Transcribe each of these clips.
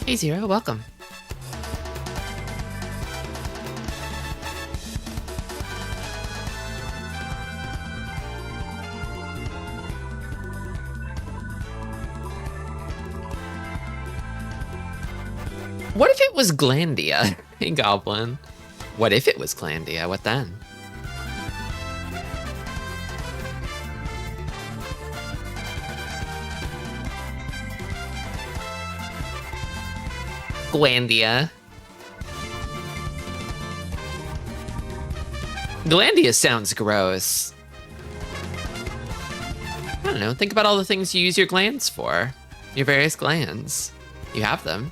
Hey Zero, welcome. What if it was Glandia? Hey Goblin. What if it was Glandia? What then? Glandia. Glandia sounds gross. I don't know. Think about all the things you use your glands for. Your various glands. You have them.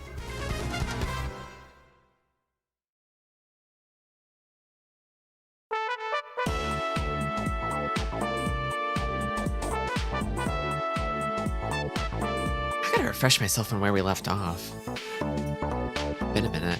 I gotta refresh myself on where we left off. Been a minute.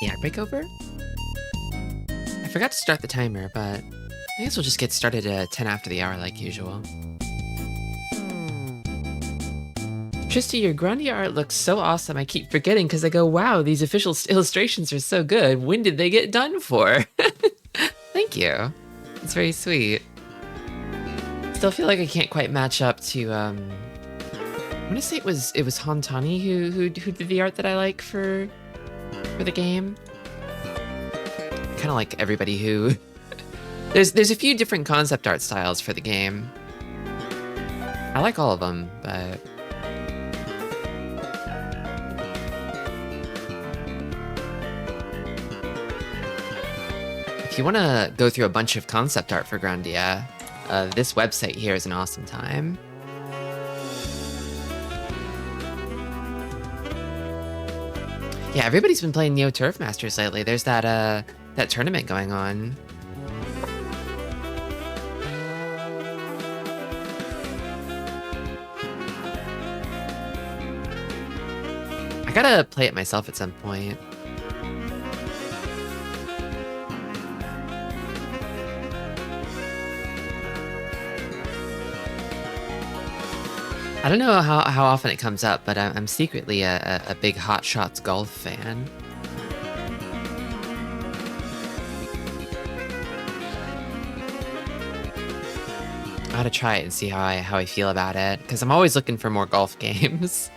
Yeah, breakover? I forgot to start the timer, but I guess we'll just get started at 10 after the hour like usual. Tristy, your Grandia art looks so awesome. I keep forgetting because I go, wow, these official illustrations are so good. When did they get done for? Thank you. It's very sweet. Still feel like I can't quite match up to, I want to say it was Hantani who did the art that I like for the game. Kind of like everybody who... There's a few different concept art styles for the game. I like all of them, but... If you want to go through a bunch of concept art for Grandia, this website here is an awesome time. Yeah, everybody's been playing Neo Turf Masters lately. There's that tournament going on. I gotta play it myself at some point. I don't know how often it comes up, but I'm secretly a big Hot Shots golf fan. I ought to try it and see how I feel about it, because I'm always looking for more golf games.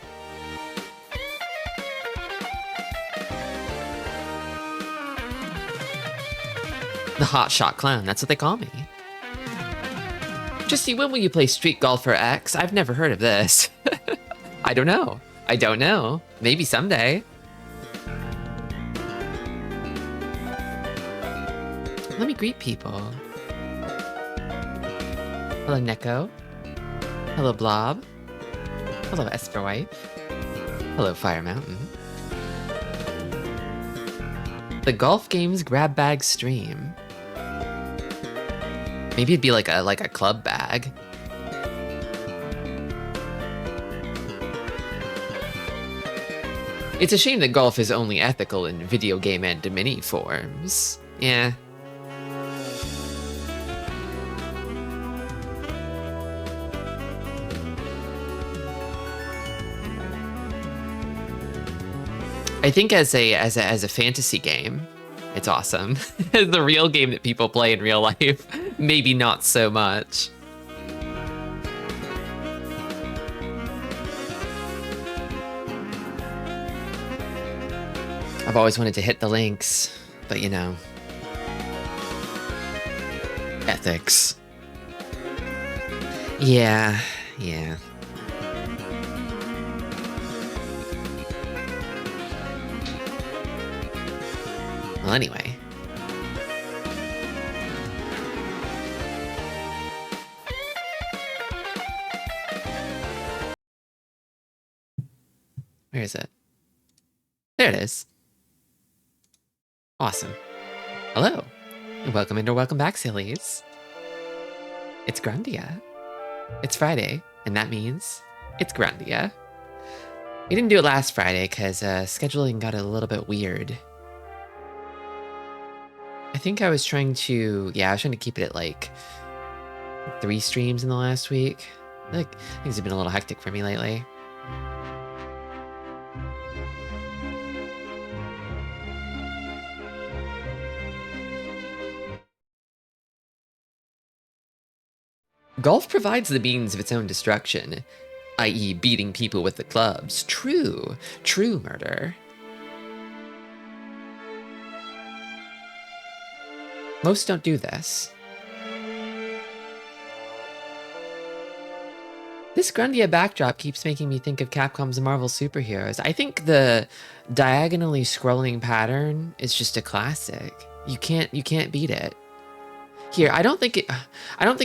The Hot Shot Clown, that's what they call me. Just see, when will you play Street Golfer X? I've never heard of this. I don't know. I don't know. Maybe someday. Let me greet people. Hello, Neko. Hello, Blob. Hello, Esperwife. Hello, Fire Mountain. The Golf Games Grab Bag stream. Maybe it'd be like a club bag. It's a shame that golf is only ethical in video game and mini forms. Yeah. I think as a fantasy game, it's awesome. The real game that people play in real life, maybe not so much. I've always wanted to hit the links, but you know, ethics. Yeah. Well, anyway. Where is it? There it is. Awesome. Hello, and welcome in or welcome back, sillies. It's Grandia. It's Friday, and that means it's Grandia. We didn't do it last Friday because scheduling got a little bit weird. I think I was trying to, I was trying to keep it at like 3 streams in the last week. Like, things have been a little hectic for me lately. Golf provides the means of its own destruction, i.e. beating people with the clubs. True murder. Most don't do this. This Grandia backdrop keeps making me think of Capcom's Marvel superheroes. I think the diagonally scrolling pattern is just a classic. You can't beat it. Here, I don't think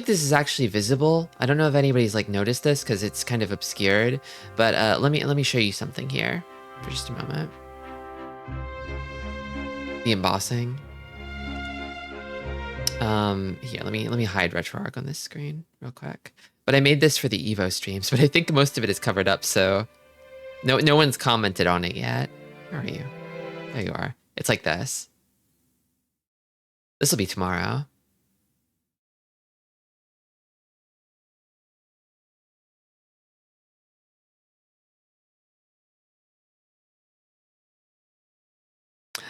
this is actually visible. I don't know if anybody's like noticed this because it's kind of obscured, but let me show you something here for just a moment. The embossing. Here, let me hide RetroArch on this screen real quick. But I made this for the Evo streams, but I think most of it is covered up, so no one's commented on it yet. Where are you? There you are. It's like this. This will be tomorrow.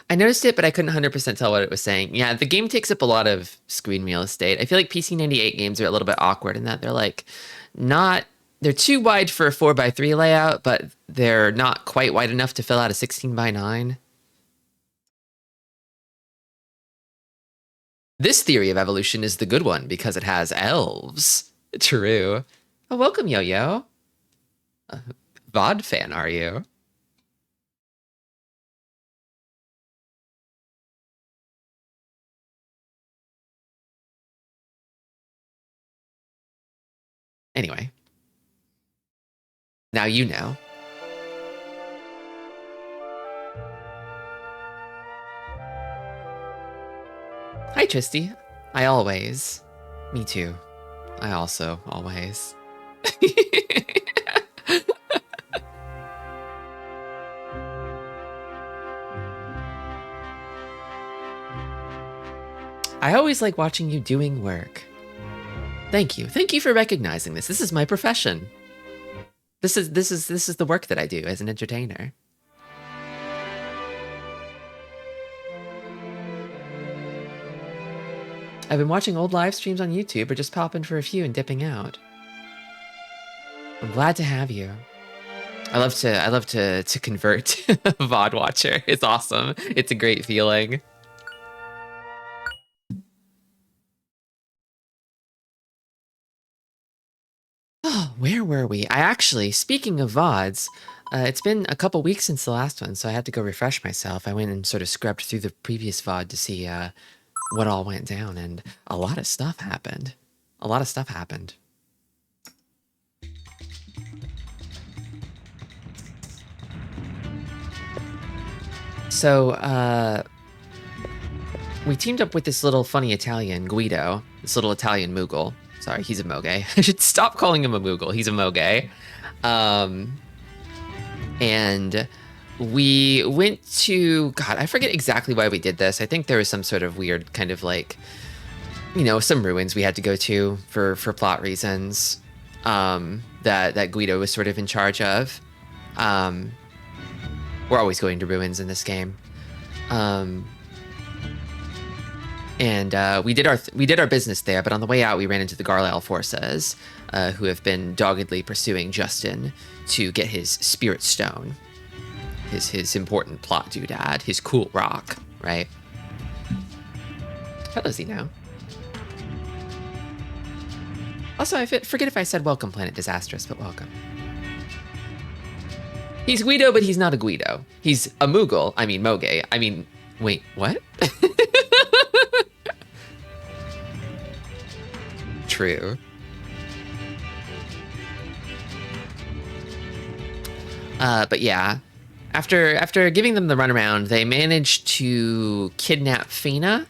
I noticed it, but I couldn't 100% tell what it was saying. Yeah, the game takes up a lot of screen real estate. I feel like PC98 games are a little bit awkward in that they're like not, they're too wide for a 4x3 layout, but they're not quite wide enough to fill out a 16:9. This theory of evolution is the good one because it has elves. True. Oh, welcome, Yo-Yo. VOD fan, are you? Anyway. Now you know. Hi, Tristy. I always. Me too. I also always. I always like watching you doing work. Thank you. Thank you for recognizing this. This is my profession. This is the work that I do as an entertainer. I've been watching old live streams on YouTube or just popping for a few and dipping out. I'm glad to have you. I love to convert VOD watcher. It's awesome. It's a great feeling. Oh, where were we? I actually, speaking of VODs, it's been a couple weeks since the last one, so I had to go refresh myself. I went and sort of scrubbed through the previous VOD to see what all went down, and a lot of stuff happened. A lot of stuff happened. So, we teamed up with this little funny Italian, Guido, this little Italian Moogle. Sorry, he's a Moge. I should stop calling him a Moogle. He's a Moge. And we went to, God, I forget exactly why we did this. I think there was some sort of weird kind of like, you know, some ruins we had to go to for plot reasons that Guido was sort of in charge of. We're always going to ruins in this game. And we did our business there, but on the way out, we ran into the Garlisle forces, who have been doggedly pursuing Justin to get his spirit stone, his important plot doodad, his cool rock, right? How does he know? Also, I forget if I said welcome, Planet Disastrous, but welcome. He's Guido, but he's not a Guido. He's a Moogle. I mean, Moge. I mean, wait, what? True. But yeah, after giving them the runaround, they managed to kidnap Fina.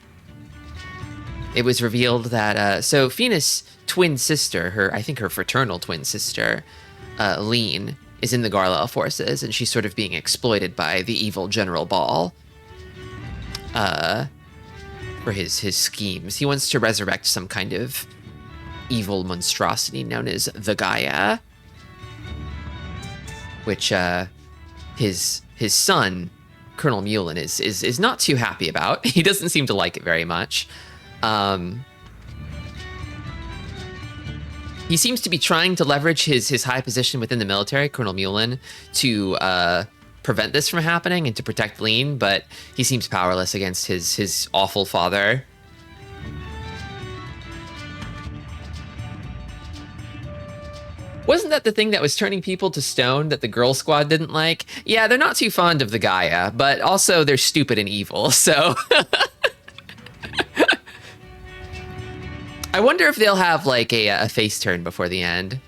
It was revealed that so Fina's twin sister, I think her fraternal twin sister, Lean, is in the Garlisle forces, and she's sort of being exploited by the evil General Ball for his schemes. He wants to resurrect some kind of evil monstrosity known as the Gaia, which his son, Colonel Mullen, is not too happy about. He doesn't seem to like it very much. He seems to be trying to leverage his high position within the military, Colonel Mullen, to prevent this from happening and to protect Lean, but he seems powerless against his awful father. Wasn't that the thing that was turning people to stone that the Girl Squad didn't like? Yeah, they're not too fond of the Gaia, but also they're stupid and evil, so... I wonder if they'll have like a face turn before the end.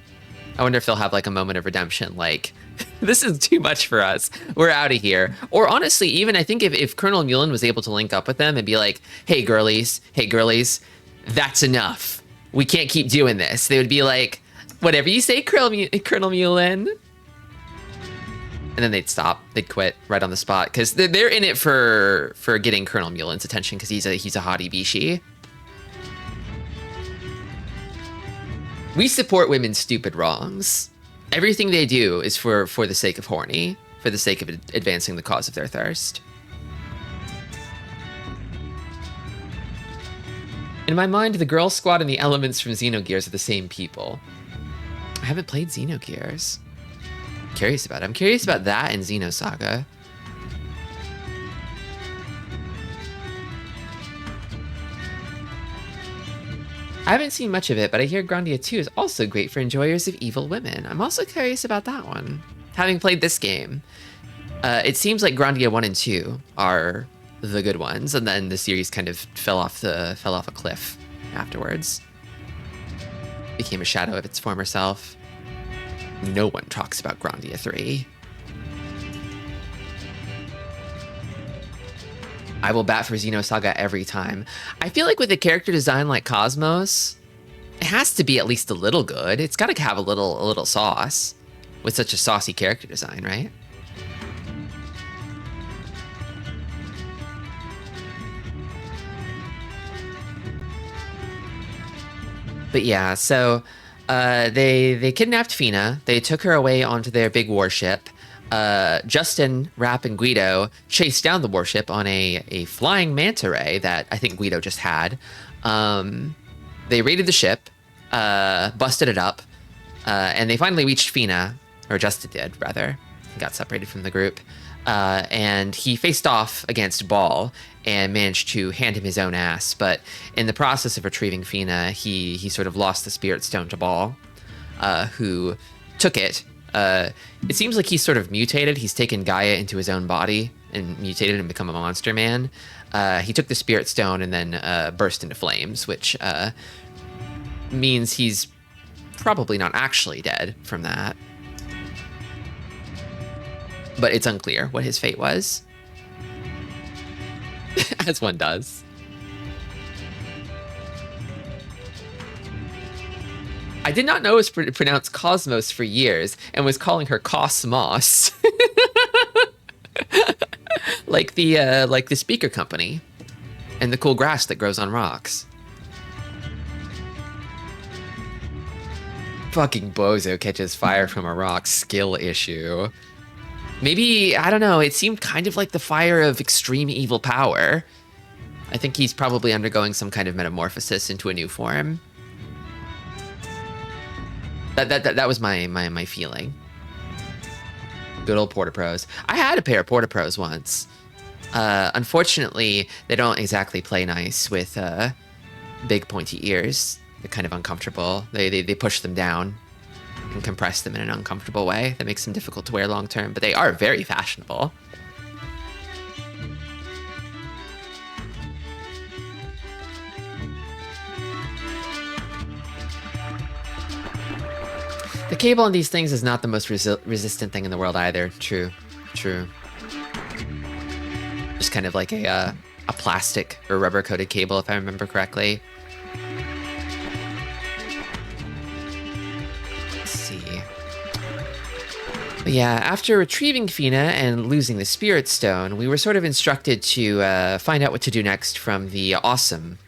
I wonder if they'll have like a moment of redemption, like, this is too much for us. We're out of here. Or honestly, even I think if Colonel Mullen was able to link up with them and be like, hey girlies, that's enough. We can't keep doing this. They would be like, whatever you say, Colonel Mullen. And then they'd stop. They'd quit right on the spot because they're in it for getting Colonel Mullen's attention because he's a hottie bishi. We support women's stupid wrongs. Everything they do is for the sake of horny, for the sake of advancing the cause of their thirst. In my mind, the Girl Squad and the elements from Xenogears are the same people. I haven't played Xenogears. Curious about it. I'm curious about that in Xenosaga. I haven't seen much of it, but I hear Grandia 2 is also great for enjoyers of evil women. I'm also curious about that one. Having played this game, it seems like Grandia 1 and 2 are the good ones, and then the series kind of fell off a cliff afterwards. Became a shadow of its former self. No one talks about Grandia 3. I will bat for Xenosaga every time. I feel like with a character design like Cosmos, it has to be at least a little good. It's got to have a little sauce with such a saucy character design, right? But yeah, so they kidnapped Fina. They took her away onto their big warship. Justin, Rapp, and Guido chased down the warship on a flying manta ray that I think Guido just had. They raided the ship, busted it up, and they finally reached Fina, or Justin did, rather. He got separated from the group. And he faced off against Ball and managed to hand him his own ass. But in the process of retrieving Fina, he sort of lost the Spirit Stone to Ball, who took it. It seems like he's sort of mutated. He's taken Gaia into his own body and mutated and become a monster man. He took the Spirit Stone and then burst into flames, which means he's probably not actually dead from that. But it's unclear what his fate was. As one does. I did not know it was pronounced Cosmos for years and was calling her Cosmos. like the speaker company and the cool grass that grows on rocks. Fucking Bozo catches fire from a rock. Skill issue. Maybe, I don't know, it seemed kind of like the fire of extreme evil power. I think he's probably undergoing some kind of metamorphosis into a new form. That was my feeling. Good old Porta-Pros. I had a pair of Porta-Pros once. Unfortunately, they don't exactly play nice with big pointy ears. They're kind of uncomfortable. They push them down and compress them in an uncomfortable way that makes them difficult to wear long term, but they are very fashionable. The cable on these things is not the most resistant thing in the world either. True. Just kind of like a plastic or rubber coated cable, if I remember correctly. But yeah, after retrieving Fina and losing the Spirit Stone, we were sort of instructed to find out what to do next from the awesome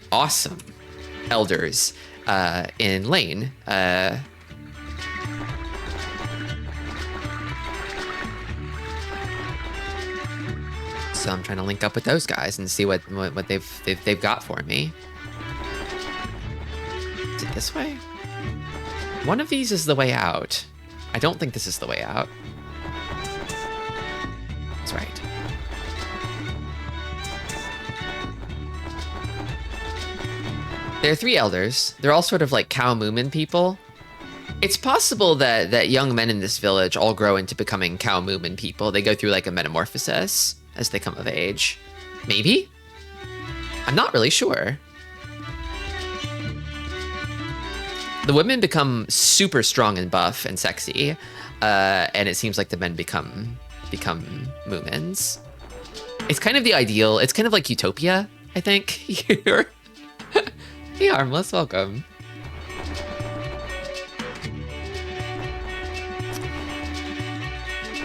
elders in Lane. So I'm trying to link up with those guys and see what they've got for me. Is it this way? One of these is the way out. I don't think this is the way out. That's right. There are 3 elders. They're all sort of like cow moomin people. It's possible that young men in this village all grow into becoming cow moomin people. They go through like a metamorphosis as they come of age. Maybe? I'm not really sure. The women become super strong and buff and sexy, and it seems like the men become Moomins. It's kind of the ideal. It's kind of like Utopia, I think. Here. Hey, Harmless, welcome.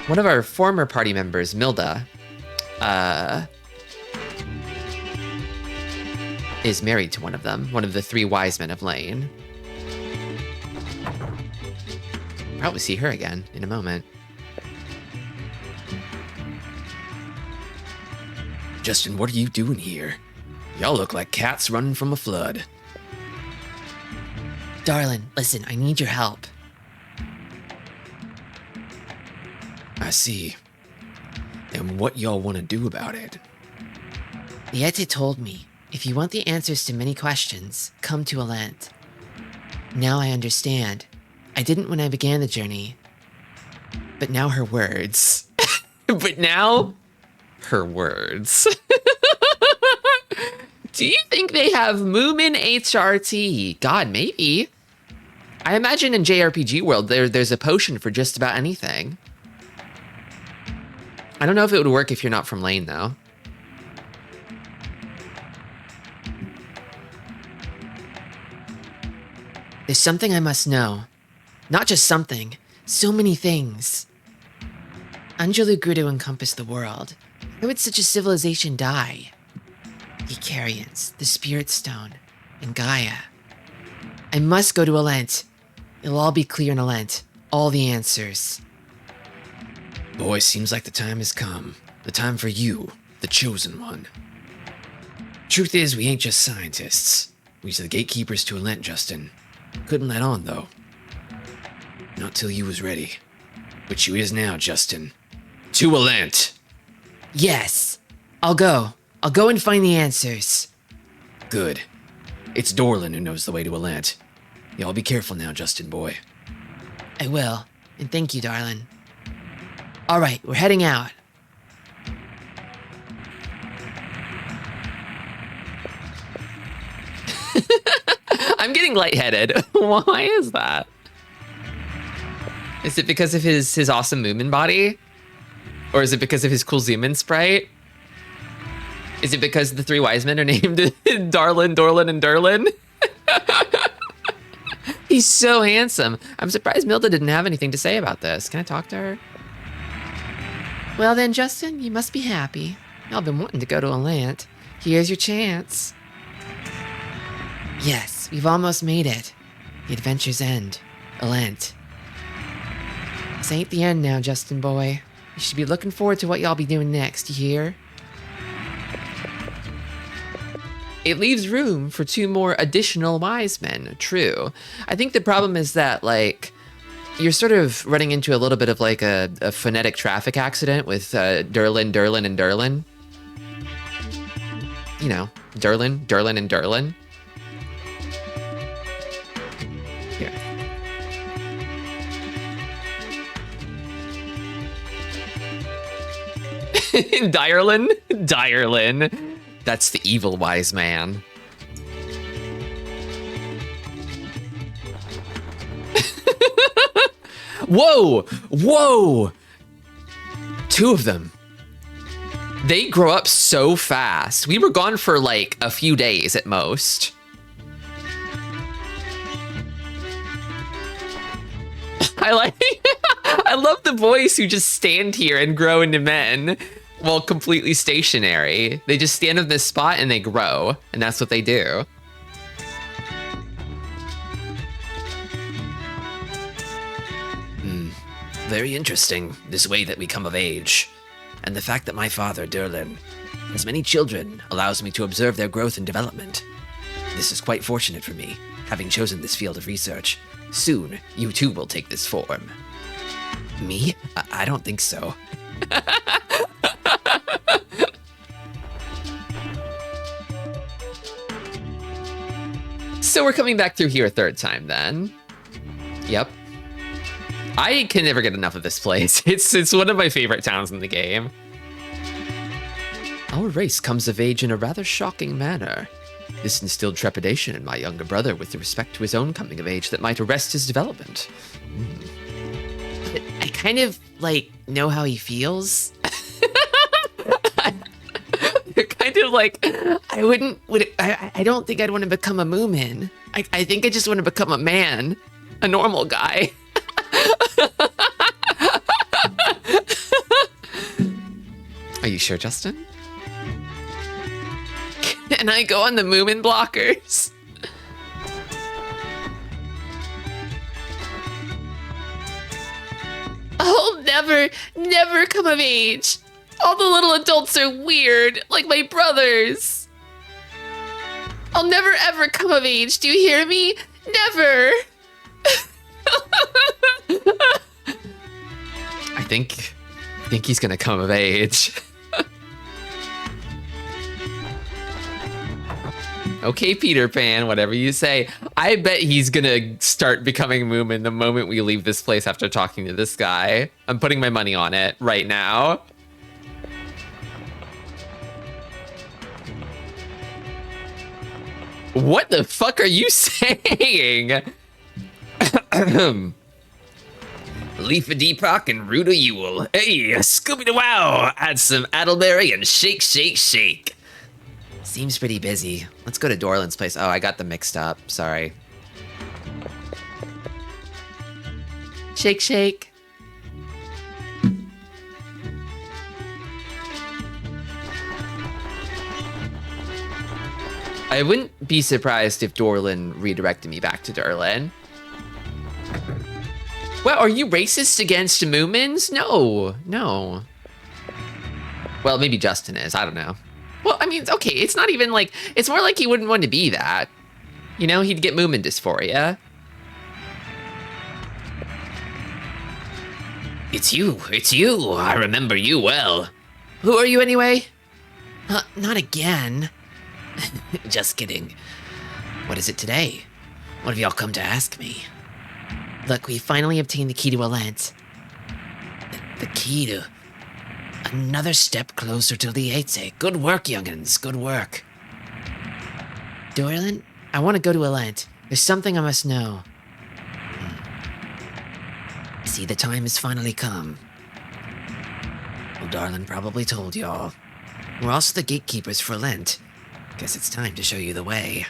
One of our former party members, Milda, is married to one of them, one of the 3 wise men of Lane. Probably see her again in a moment. Justin, what are you doing here? Y'all look like cats running from a flood. Darlin, listen, I need your help. I see. And what y'all want to do about it? The Ete told me, if you want the answers to many questions, come to Alent. Now I understand. I didn't when I began the journey. But now her words. But now, her words. Do you think they have Moomin HRT? God, maybe. I imagine in JRPG world, there's a potion for just about anything. I don't know if it would work if you're not from Lane, though. There's something I must know. Not just something, so many things. Angelou grew to encompass the world. Why would such a civilization die? The Icarians, the Spirit Stone, and Gaia. I must go to Alent. It'll all be clear in Alent. All the answers. Boy, seems like the time has come. The time for you, the chosen one. Truth is, we ain't just scientists. We's the gatekeepers to Alent, Justin. Couldn't let on, though. Not till you was ready. Which you is now, Justin. To Alent! Yes! I'll go. I'll go and find the answers. Good. It's Dorlin who knows the way to Alent. Y'all be careful now, Justin boy. I will. And thank you, darling. All right, we're heading out. I'm getting lightheaded. Why is that? Is it because of his awesome Moomin body? Or is it because of his cool zoom-in sprite? Is it because the 3 wise men are named Darlin, Dorlin, and Durlin? He's so handsome. I'm surprised Milda didn't have anything to say about this. Can I talk to her? Well then, Justin, you must be happy. I've been wanting to go to Alent. Here's your chance. Yes, we've almost made it. The adventure's end. Alent. This ain't the end now, Justin boy. You should be looking forward to what y'all be doing next, you hear? It leaves room for 2 more additional wise men, true. I think the problem is that, like, you're sort of running into a little bit of, like, a phonetic traffic accident with Durlin, Durlin, and Durlin. You know, Durlin, Durlin, and Durlin. Here. Direlin? Direlin. That's the evil wise man. Whoa! Whoa! 2 of them. They grow up so fast. We were gone for like a few days at most. I love the boys who just stand here and grow into men while completely stationary. They just stand in this spot and they grow, and that's what they do. Very interesting, this way that we come of age. And the fact that my father, Durlin, has many children allows me to observe their growth and development. This is quite fortunate for me, having chosen this field of research. Soon, you too will take this form. Me? I don't think so. So we're coming back through here a 3rd time then. Yep. I can never get enough of this place. It's one of my favorite towns in the game. Our race comes of age in a rather shocking manner. This instilled trepidation in my younger brother with respect to his own coming of age that might arrest his development. But I kind of, like, know how he feels. You're kind of like, I don't think I'd want to become a Moomin. I think I just want to become a man. A normal guy. Are you sure, Justin? Can I go on the Moomin blockers? I'll never come of age. All the little adults are weird, like my brothers. I'll never ever come of age. Do you hear me? Never. I think he's gonna come of age. Okay, Peter Pan, whatever you say. I bet he's gonna start becoming Moomin the moment we leave this place after talking to this guy. I'm putting my money on it right now. What the fuck are you saying? Leaf a Deepak and root a Yule. Hey, Scooby-Doo-Wow! Add some Addleberry and shake, shake, shake. Seems pretty busy. Let's go to Dorland's place. Oh, I got them mixed up. Sorry. Shake, shake. I wouldn't be surprised if Dorland redirected me back to Dorland. Well, are you racist against Moomins? No, no. Well, maybe Justin is. I don't know. Well, I mean, okay, it's not even like, it's more like he wouldn't want to be that. You know, he'd get Moomin dysphoria. It's you. I remember you well. Who are you anyway? Not again. Just kidding. What is it today? What have y'all come to ask me? Look, we finally obtained the key to Alent. The key to... Another step closer to the Liete. Good work, young'uns. Good work. Dorland, I want to go to Alent. There's something I must know. See, the time has finally come. Well, Darlin probably told y'all. We're also the gatekeepers for Lent. Guess it's time to show you the way.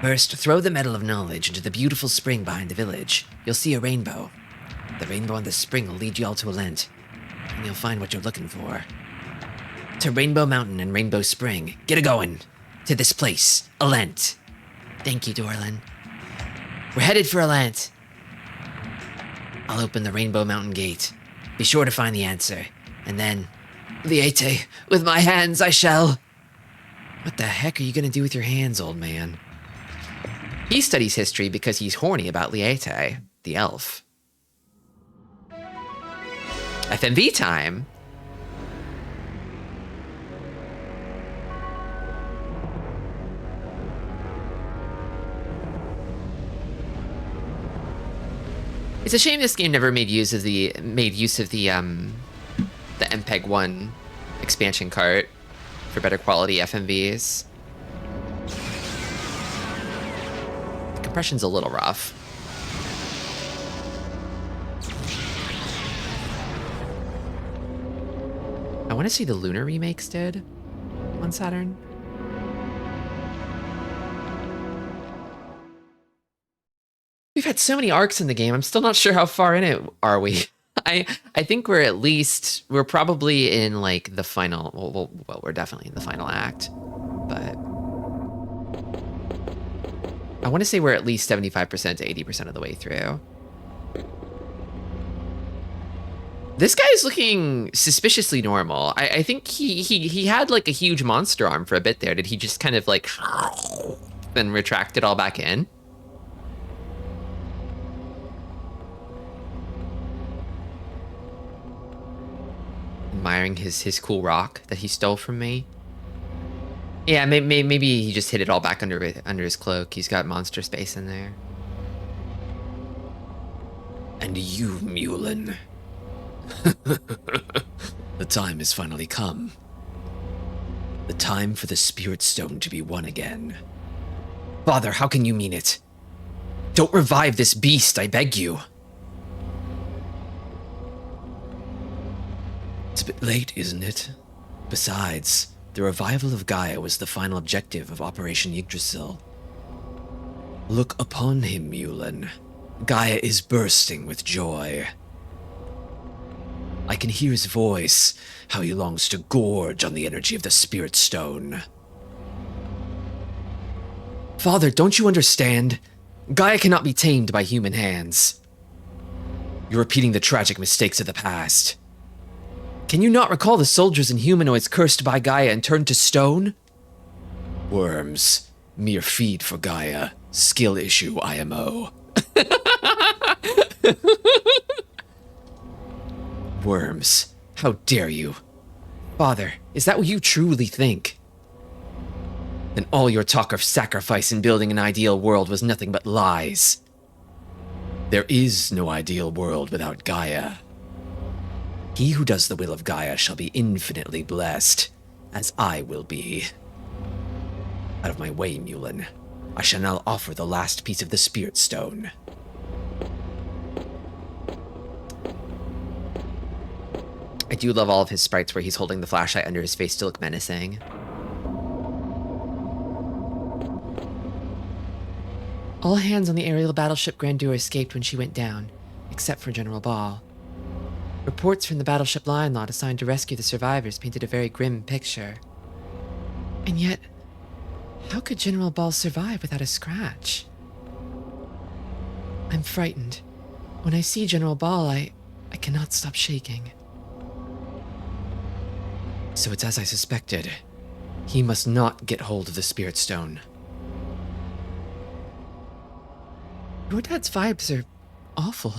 First, throw the Medal of Knowledge into the beautiful spring behind the village. You'll see a rainbow. The rainbow and the spring will lead you all to Alent, and you'll find what you're looking for. To Rainbow Mountain and Rainbow Spring. Get a-going. To this place, Alent. Thank you, Dorland. We're headed for Alent. I'll open the Rainbow Mountain gate. Be sure to find the answer. And then, Liete, with my hands I shall... What the heck are you gonna do with your hands, old man? He studies history because he's horny about Liete, the elf. FMV time. It's a shame this game never made use of the MPEG 1 expansion cart for better quality FMVs. The compression's a little rough. I want to see the Lunar remakes did on Saturn. We've had so many arcs in the game. I'm still not sure how far in it are we. I think we're probably in like the final. Well, we're definitely in the final act, but I want to say we're at least 75% to 80% of the way through. This guy's looking suspiciously normal. I think he had like a huge monster arm for a bit there. Did he just kind of like then retract it all back in? Admiring his cool rock that he stole from me. Yeah, maybe he just hid it all back under his cloak. He's got monster space in there. And you, Mullen. The time has finally come. The time for the Spirit Stone to be won again. Father, how can you mean it? Don't revive this beast, I beg you. It's a bit late, isn't it? Besides, the revival of Gaia was the final objective of Operation Yggdrasil. Look upon him, Mullen. Gaia is bursting with joy. I can hear his voice, how he longs to gorge on the energy of the Spirit Stone. Father, don't you understand? Gaia cannot be tamed by human hands. You're repeating the tragic mistakes of the past. Can you not recall the soldiers and humanoids cursed by Gaia and turned to stone? Worms, mere feed for Gaia, skill issue IMO. Worms, how dare you? Father, is that what you truly think? Then all your talk of sacrifice and building an ideal world was nothing but lies. There is no ideal world without Gaia. He who does the will of Gaia shall be infinitely blessed, as I will be. Out of my way, Mullen. I shall now offer the last piece of the Spirit Stone. I do love all of his sprites where he's holding the flashlight under his face to look menacing. All hands on the aerial battleship Grandia escaped when she went down, except for General Ball. Reports from the battleship line lot assigned to rescue the survivors painted a very grim picture. And yet, how could General Ball survive without a scratch? I'm frightened. When I see General Ball, I cannot stop shaking. So it's as I suspected. He must not get hold of the Spirit Stone. Your dad's vibes are awful.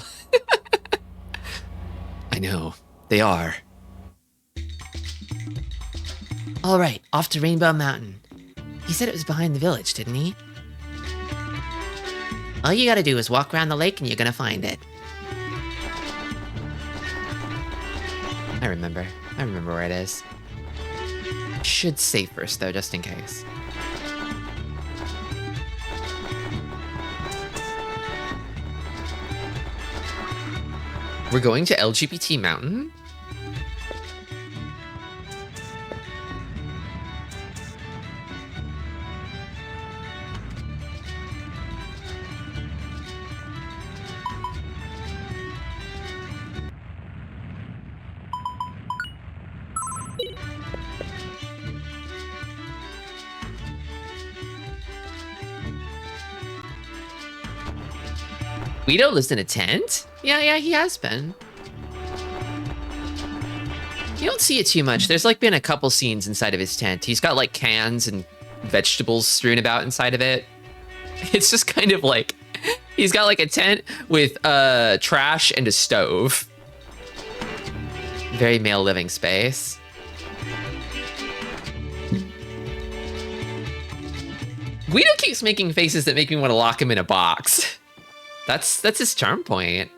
I know. They are. All right, off to Rainbow Mountain. He said it was behind the village, didn't he? All you gotta do is walk around the lake and you're gonna find it. I remember where it is. Should save first, though, just in case. We're going to LGBT Mountain? Guido lives in a tent? Yeah, he has been. You don't see it too much. There's like been a couple scenes inside of his tent. He's got like cans and vegetables strewn about inside of it. It's just kind of like, he's got like a tent with trash and a stove. Very male living space. Guido keeps making faces that make me want to lock him in a box. That's his charm point.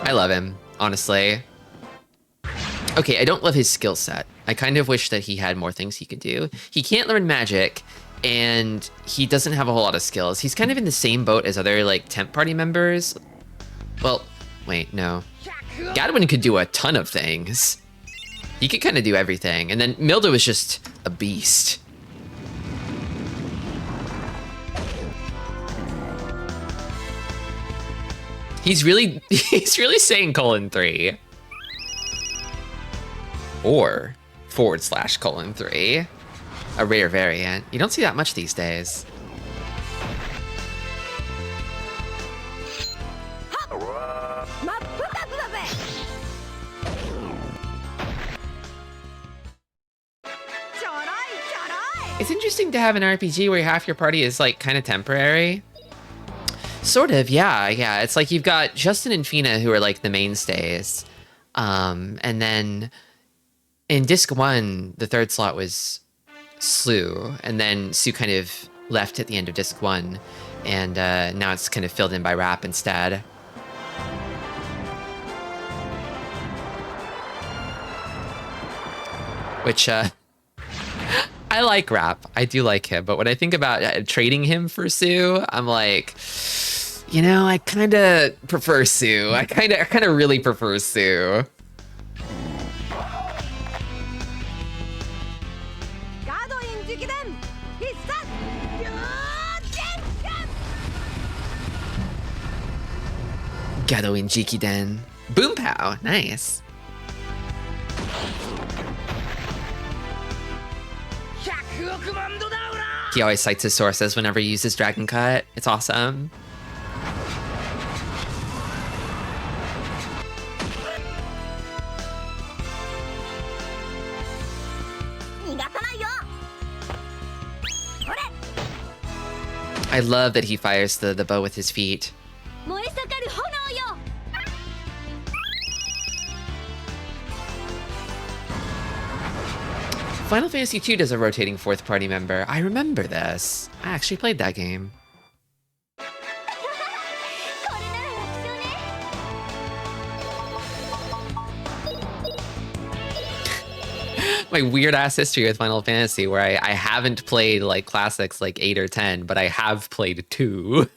I love him, honestly. Okay, I don't love his skill set. I kind of wish that he had more things he could do. He can't learn magic, and he doesn't have a whole lot of skills. He's kind of in the same boat as other, like, tent party members. Well, wait, no. Gadwin could do a ton of things. He could kind of do everything. And then Milda was just a beast. He's really saying :3. Or /:3. A rare variant. You don't see that much these days. It's interesting to have an RPG where half your party is like kind of temporary. Sort of, yeah. It's like you've got Justin and Fina who are like the mainstays. And then in Disc 1, the third slot was Slew. And then Sue kind of left at the end of Disc 1. And now it's kind of filled in by Rap instead. Which, I like Rap. I do like him. But when I think about trading him for Sue, I'm like, you know, I kind of prefer Sue. I kind of really prefer Sue. Gado in Jikiden. Boom pow, nice. He always cites his sources whenever he uses Dragon Cut. It's awesome. I love that he fires the bow with his feet. Final Fantasy II does a rotating fourth party member. I remember this. I actually played that game. My weird ass history with Final Fantasy where I haven't played like classics like 8 or 10, but I have played 2.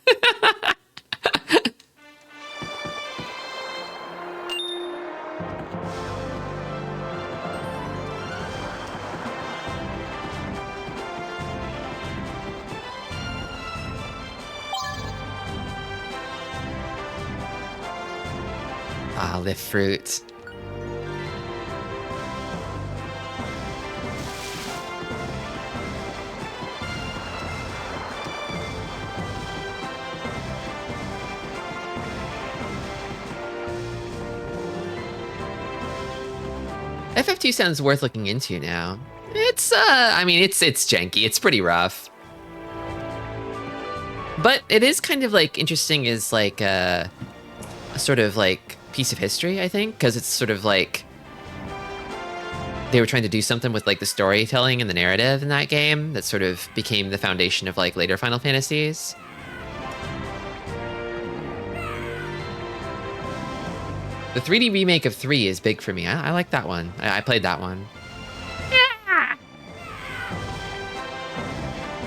Ah, lift fruit. FF2 sounds worth looking into now. It's, I mean, it's janky. It's pretty rough. But it is kind of like interesting as like a sort of like piece of history, I think, because it's sort of like they were trying to do something with like the storytelling and the narrative in that game that sort of became the foundation of like later Final Fantasies. The 3D remake of 3 is big for me. I like that one. I played that one.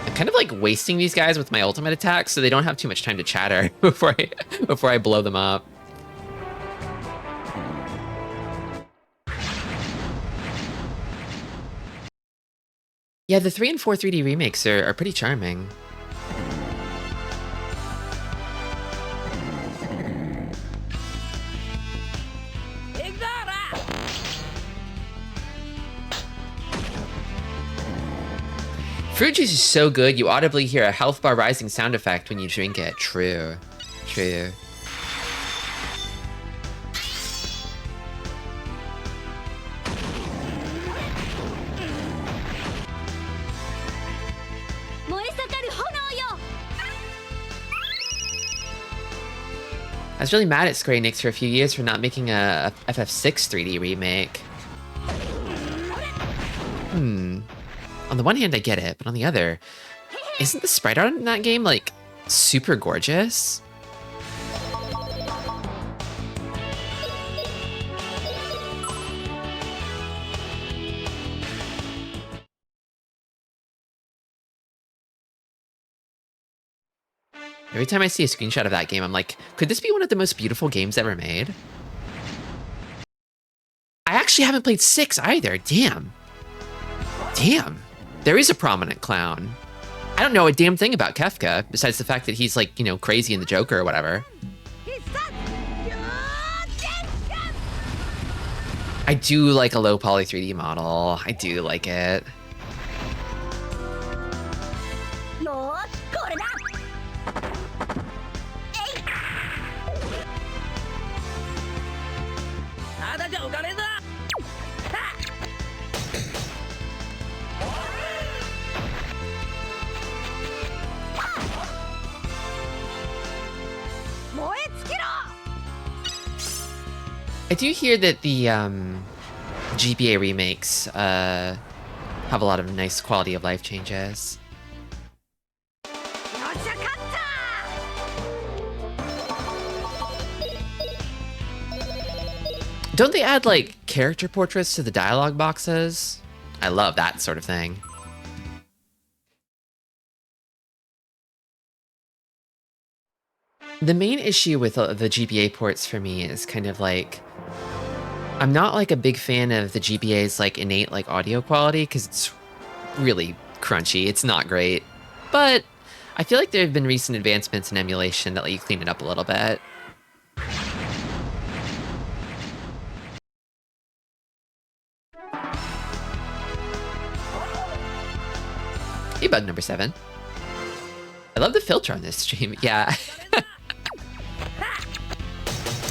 I'm kind of like wasting these guys with my ultimate attacks so they don't have too much time to chatter before I blow them up. Yeah, the 3 and 4 3D remakes are pretty charming. Fruit juice is so good, you audibly hear a health bar rising sound effect when you drink it. True. True. I was really mad at Square Enix for a few years for not making a FF6 3D remake. On the one hand, I get it, but on the other, isn't the sprite art in that game, like, super gorgeous? Every time I see a screenshot of that game, I'm like, could this be one of the most beautiful games ever made? I actually haven't played 6 either, damn. Damn. There is a prominent clown. I don't know a damn thing about Kefka, besides the fact that he's like, you know, crazy in the Joker or whatever. I do like a low poly 3D model. I do like it. I do hear that the GBA remakes have a lot of nice quality of life changes. Don't they add like character portraits to the dialogue boxes? I love that sort of thing. The main issue with the GBA ports for me is kind of like, I'm not like a big fan of the GBA's like innate like audio quality because it's really crunchy. It's not great, but I feel like there have been recent advancements in emulation that let you clean it up a little bit. Hey, bug number 7. I love the filter on this stream. Yeah.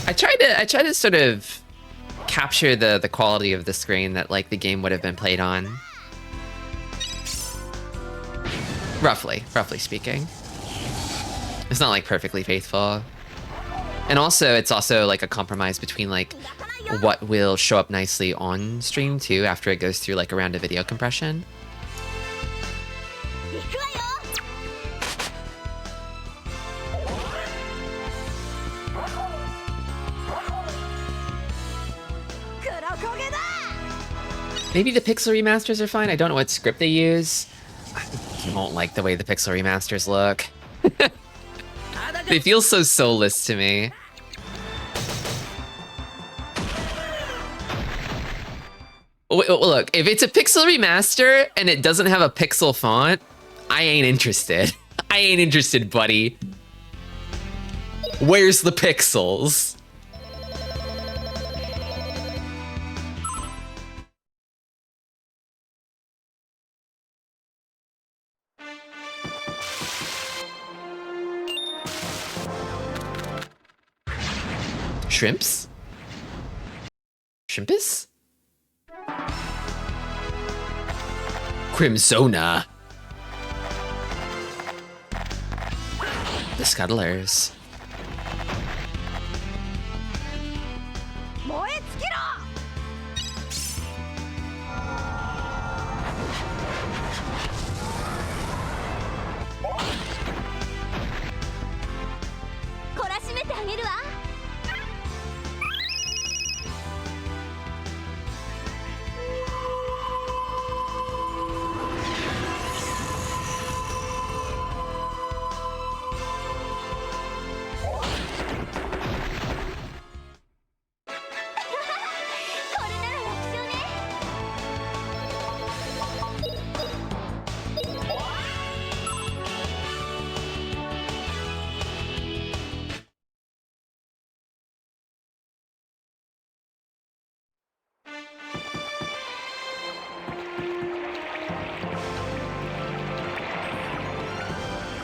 I tried to sort of capture the quality of the screen that like the game would have been played on. Roughly speaking. It's not like perfectly faithful. And also it's also like a compromise between like what will show up nicely on stream too after it goes through like a round of video compression. Maybe the pixel remasters are fine. I don't know what script they use. I don't like the way the pixel remasters look. They feel so soulless to me. Look, if it's a pixel remaster and it doesn't have a pixel font, I ain't interested. I ain't interested, buddy. Where's the pixels? Shrimps? Shrimpus? Crimsona. The Scuttlers.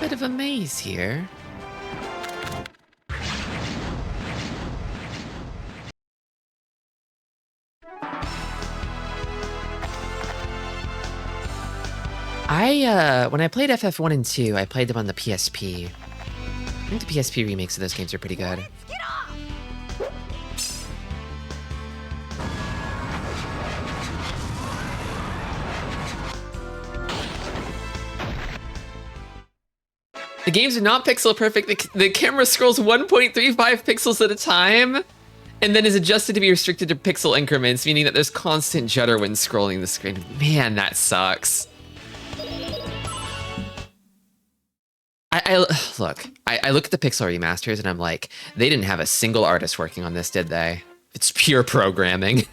Bit of a maze here. When I played FF1 and 2, I played them on the PSP. I think the PSP remakes of those games are pretty good. The games are not pixel perfect. The camera scrolls 1.35 pixels at a time, and then is adjusted to be restricted to pixel increments, meaning that there's constant judder when scrolling the screen. Man, that sucks. I look at the pixel remasters and I'm like, they didn't have a single artist working on this, did they? It's pure programming.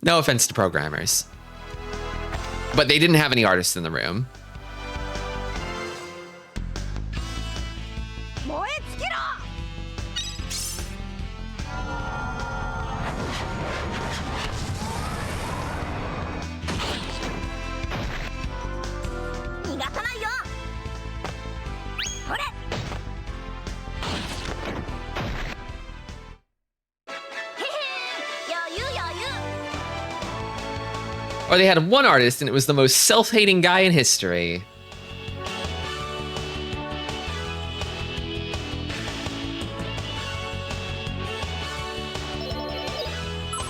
No offense to programmers, but they didn't have any artists in the room. Or they had one artist and it was the most self-hating guy in history.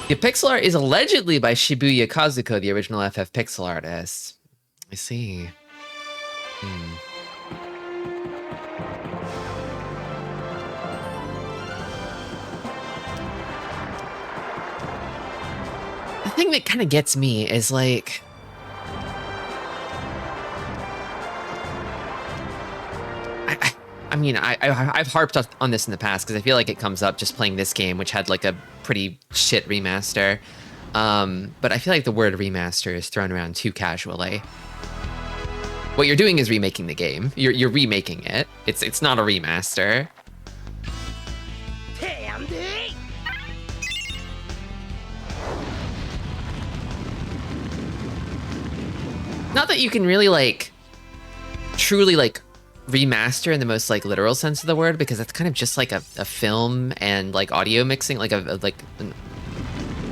The pixel art is allegedly by Shibuya Kazuko, the original FF pixel artist. I see. The thing that kind of gets me is like, I've harped on this in the past because I feel like it comes up just playing this game, which had like a pretty shit remaster. But I feel like the word remaster is thrown around too casually. What you're doing is remaking the game. You're remaking it. It's not a remaster. Not that you can really like truly like remaster in the most like literal sense of the word, because that's kind of just like a film and like audio mixing, like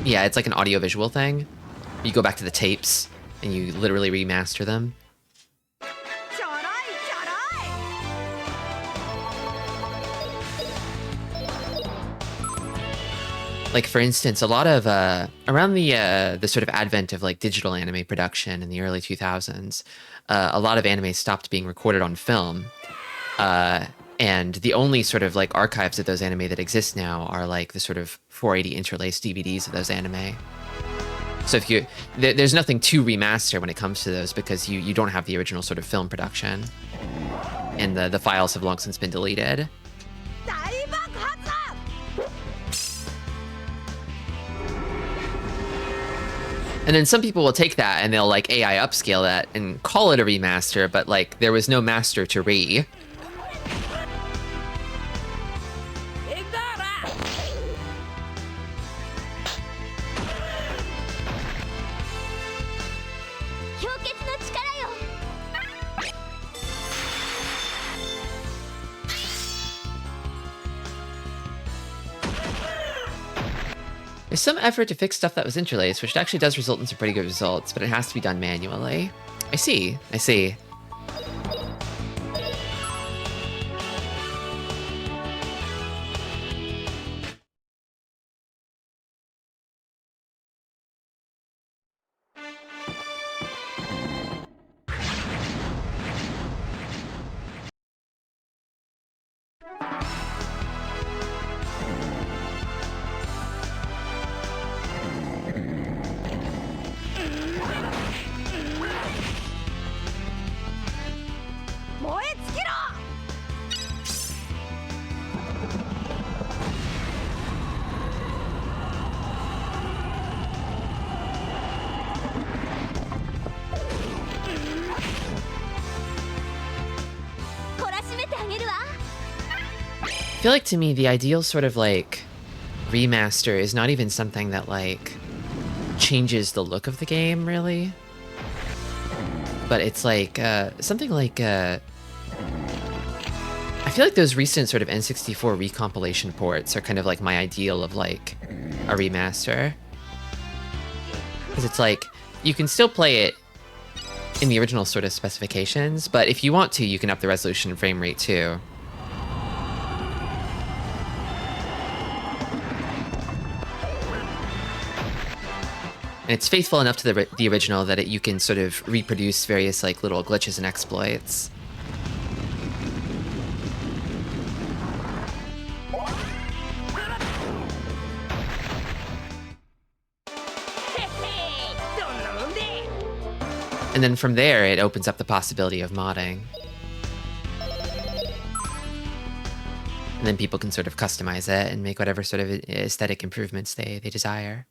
yeah, it's like an audio visual thing. You go back to the tapes and you literally remaster them. Like for instance, a lot of around the sort of advent of like digital anime production in the early 2000s, a lot of anime stopped being recorded on film, and the only sort of like archives of those anime that exist now are like the sort of 480 interlaced DVDs of those anime. So if you there's nothing to remaster when it comes to those, because you don't have the original sort of film production, and the files have long since been deleted. And then some people will take that and they'll like AI upscale that and call it a remaster, but like there was no master to re. There's some effort to fix stuff that was interlaced, which actually does result in some pretty good results, but it has to be done manually. I see. I feel like to me, the ideal sort of like remaster is not even something that like changes the look of the game really, but it's like something like I feel like those recent sort of N64 recompilation ports are kind of like my ideal of like a remaster, because it's like you can still play it in the original sort of specifications, but if you want to, you can up the resolution and frame rate too. And it's faithful enough to the original that you can sort of reproduce various like little glitches and exploits. And then from there, it opens up the possibility of modding. And then people can sort of customize it and make whatever sort of aesthetic improvements they desire.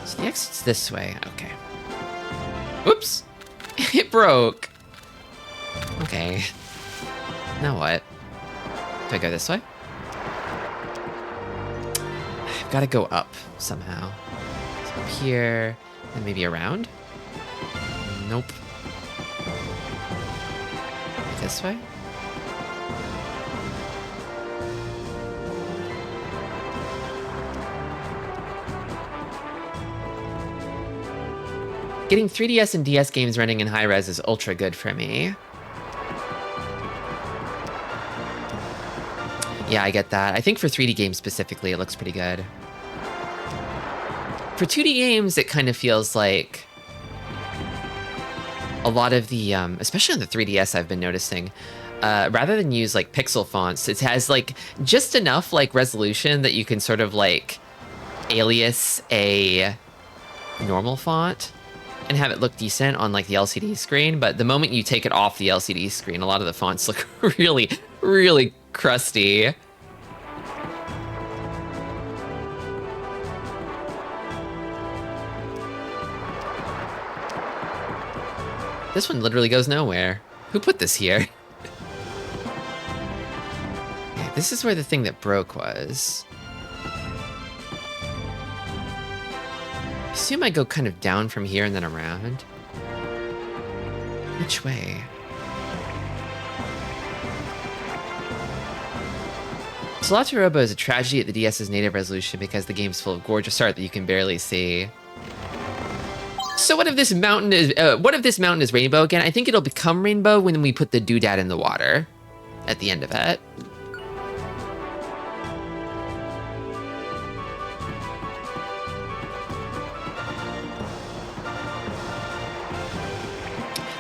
So the exit's this way. Okay. Oops! It broke! Okay. Now what? Do I go this way? I've got to go up somehow. So up here, and maybe around? Nope. This way? Getting 3DS and DS games running in high res is ultra good for me. Yeah, I get that. I think for 3D games specifically, it looks pretty good. For 2D games, it kind of feels like a lot of the, especially on the 3DS, I've been noticing, rather than use like pixel fonts, it has like just enough like resolution that you can sort of like alias a normal font and have it look decent on like the LCD screen. But the moment you take it off the LCD screen, a lot of the fonts look really, really crusty. This one literally goes nowhere. Who put this here? Okay, This is where the thing that broke was. I assume I go kind of down from here and then around. Which way? Slaughter is a tragedy at the DS's native resolution because the game's full of gorgeous art that you can barely see. So what if this mountain is rainbow again? I think it'll become rainbow when we put the doodad in the water at the end of it.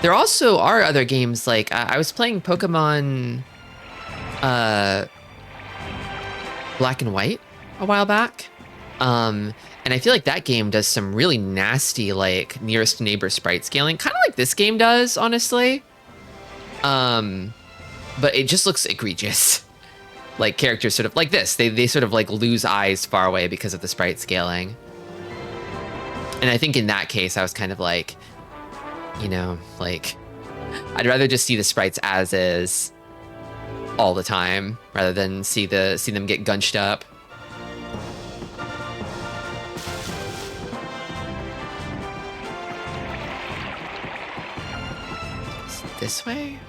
There also are other games, like I was playing Pokemon Black and White a while back. And I feel like that game does some really nasty, like, nearest neighbor sprite scaling. Kind of like this game does, honestly. But it just looks egregious. Like, characters sort of, like this. They sort of, like, lose eyes far away because of the sprite scaling. And I think in that case, I was kind of like, you know, like, I'd rather just see the sprites as is all the time, rather than see them get gunched up. This way?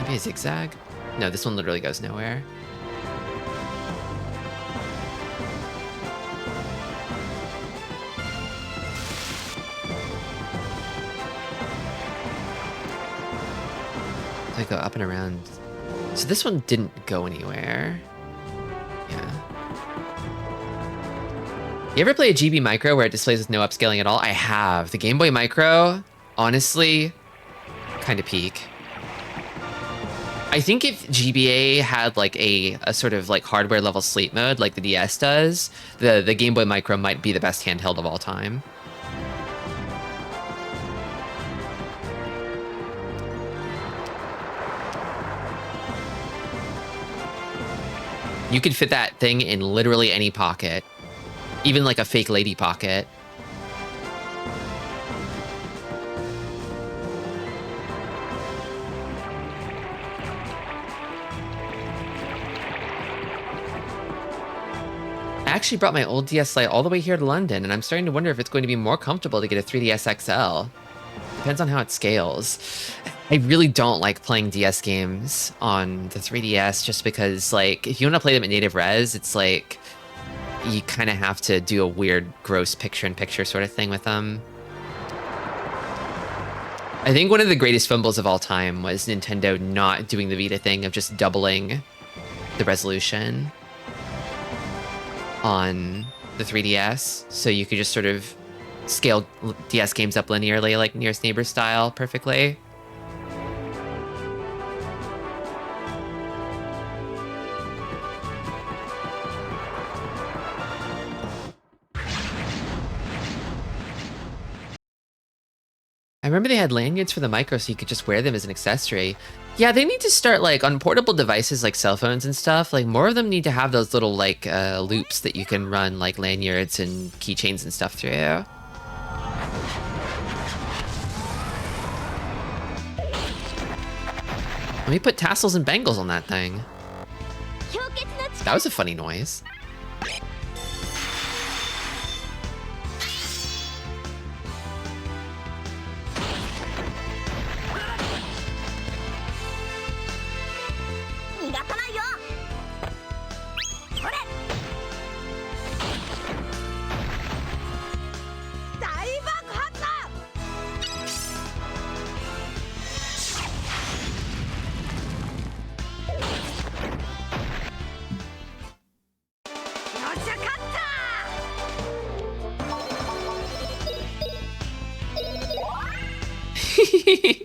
Maybe a zigzag? No, this one literally goes nowhere. I go up and around. So this one didn't go anywhere. Yeah. You ever play a GB Micro where it displays with no upscaling at all? I have. The Game Boy Micro, honestly, kind of peak. I think if GBA had like a sort of like hardware level sleep mode like the DS does, the Game Boy Micro might be the best handheld of all time. You could fit that thing in literally any pocket, even like a fake lady pocket. I actually brought my old DS Lite all the way here to London, and I'm starting to wonder if it's going to be more comfortable to get a 3DS XL. Depends on how it scales. I really don't like playing DS games on the 3DS just because, like, if you want to play them at native res, it's like you kind of have to do a weird, gross picture-in-picture sort of thing with them. I think one of the greatest fumbles of all time was Nintendo not doing the Vita thing of just doubling the resolution on the 3DS, so you could just sort of scale DS games up linearly, like Nearest Neighbor style, perfectly. I remember they had lanyards for the Micro so you could just wear them as an accessory. Yeah, they need to start, like, on portable devices like cell phones and stuff, like, more of them need to have those little, like, loops that you can run, like, lanyards and keychains and stuff through. Let me put tassels and bangles on that thing. That was a funny noise.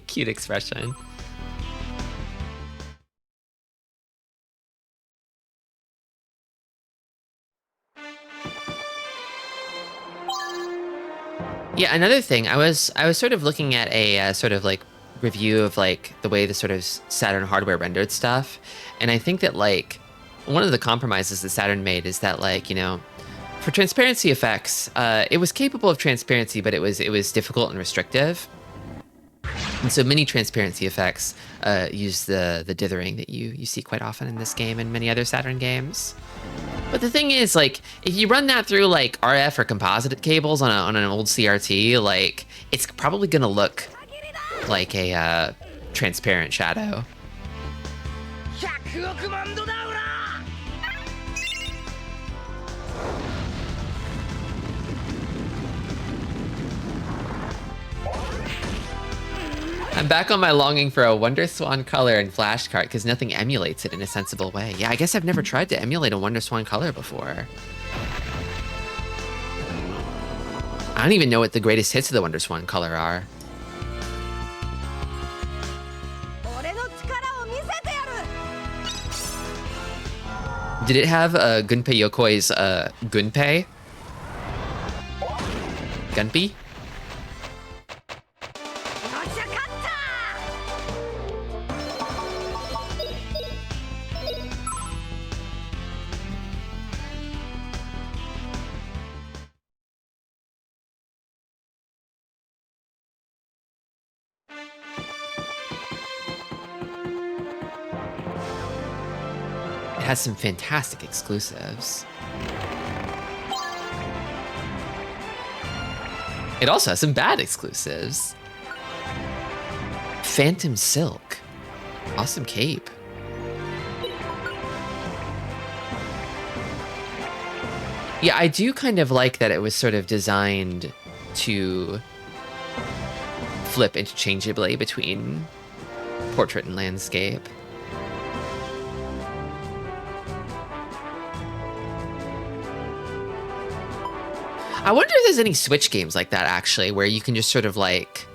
Cute expression. Yeah, another thing, I was sort of looking at a sort of like review of like the way the sort of Saturn hardware rendered stuff, and I think that like one of the compromises that Saturn made is that, like, you know, for transparency effects, it was capable of transparency, but it was difficult and restrictive. And so mini transparency effects use the dithering that you see quite often in this game and many other Saturn games. But the thing is, like, if you run that through like RF or composite cables on an old CRT, like, it's probably gonna look like a transparent shadow. I'm back on my longing for a Wonder Swan color and Flash Cart because nothing emulates it in a sensible way. Yeah, I guess I've never tried to emulate a Wonder Swan color before. I don't even know what the greatest hits of the Wonder Swan color are. Did it have Gunpei Yokoi's Gunpei? Gunpei? It has some fantastic exclusives. It also has some bad exclusives. Phantom Silk. Awesome cape. Yeah, I do kind of like that it was sort of designed to flip interchangeably between portrait and landscape. I wonder if there's any Switch games like that, actually, where you can just sort of like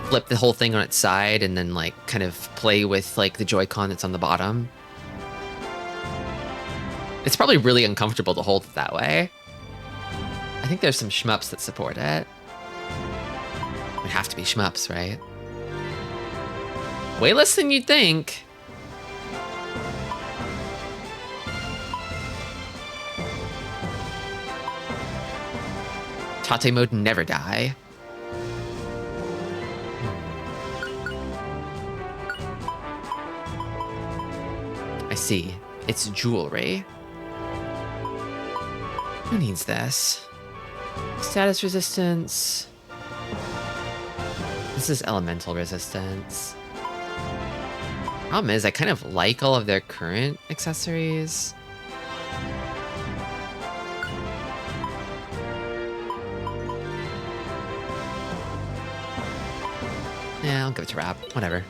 flip the whole thing on its side and then like kind of play with like the Joy-Con that's on the bottom. It's probably really uncomfortable to hold it that way. I think there's some shmups that support it. It would have to be shmups, right? Way less than you'd think. Tate mode never die. I see. It's jewelry. Who needs this? Status resistance. This is elemental resistance. Problem is, I kind of like all of their current accessories. Yeah, I'll give it to Rap. Whatever.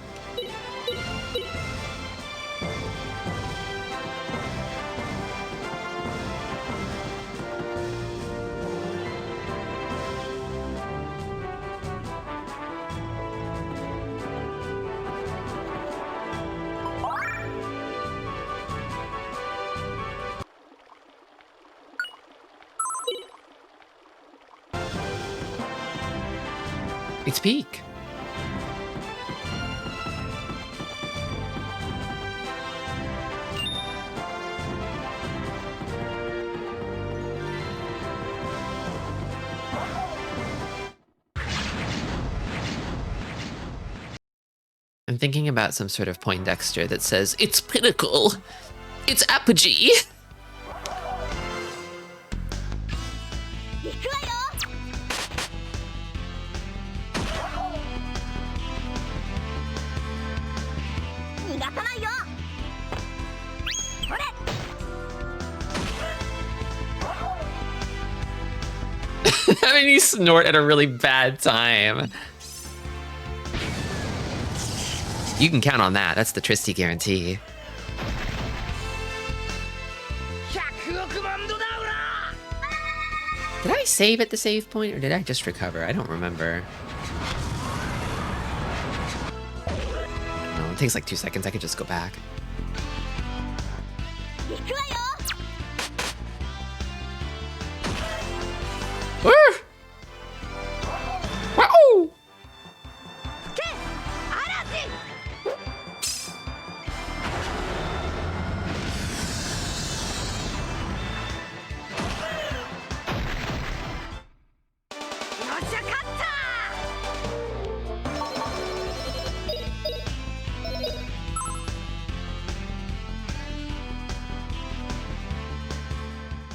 It's peak. I'm thinking about some sort of Poindexter that says, it's pinnacle, it's apogee. Having you snort at a really bad time. You can count on that. That's the Tristy guarantee. Did I save at the save point or did I just recover? I don't remember. No, it takes like 2 seconds. I could just go back. Wow!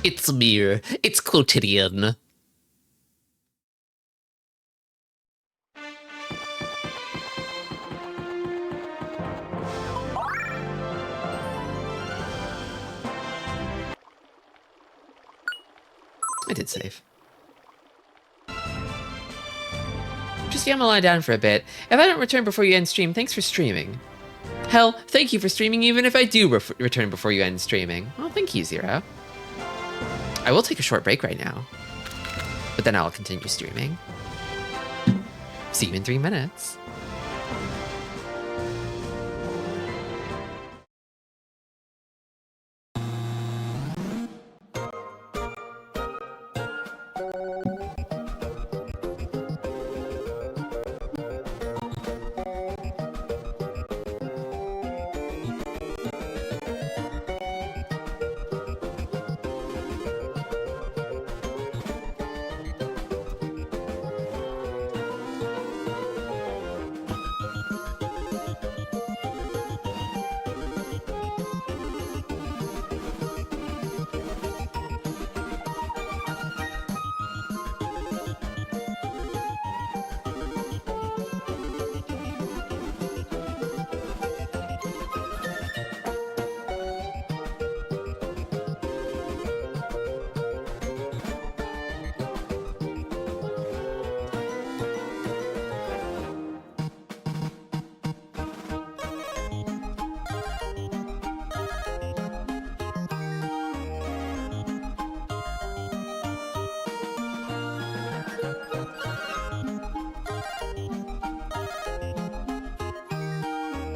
It's me. It's quotidian. I did save. Just I'm gonna lie down for a bit. If I don't return before you end stream, thanks for streaming. Hell, thank you for streaming even if I do return before you end streaming. Well, thank you, Zero. I will take a short break right now, but then I'll continue streaming. See you in 3 minutes.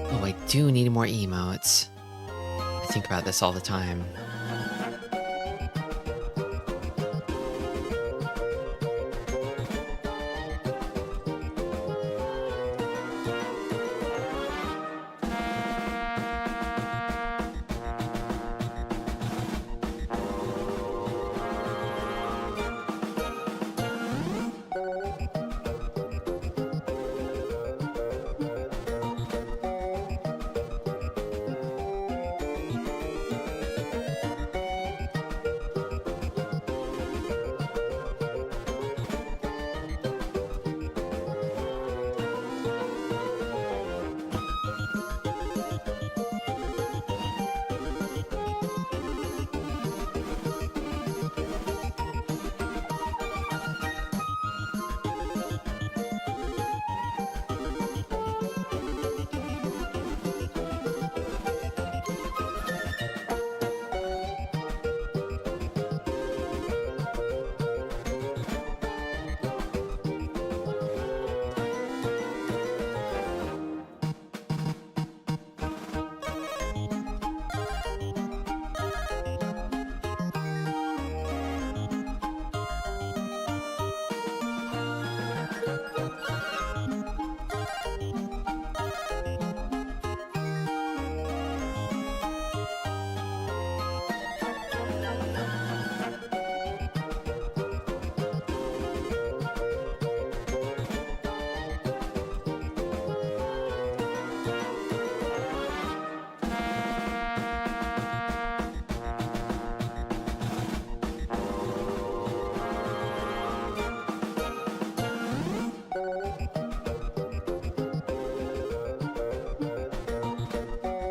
Oh, I do need more emotes. I think about this all the time.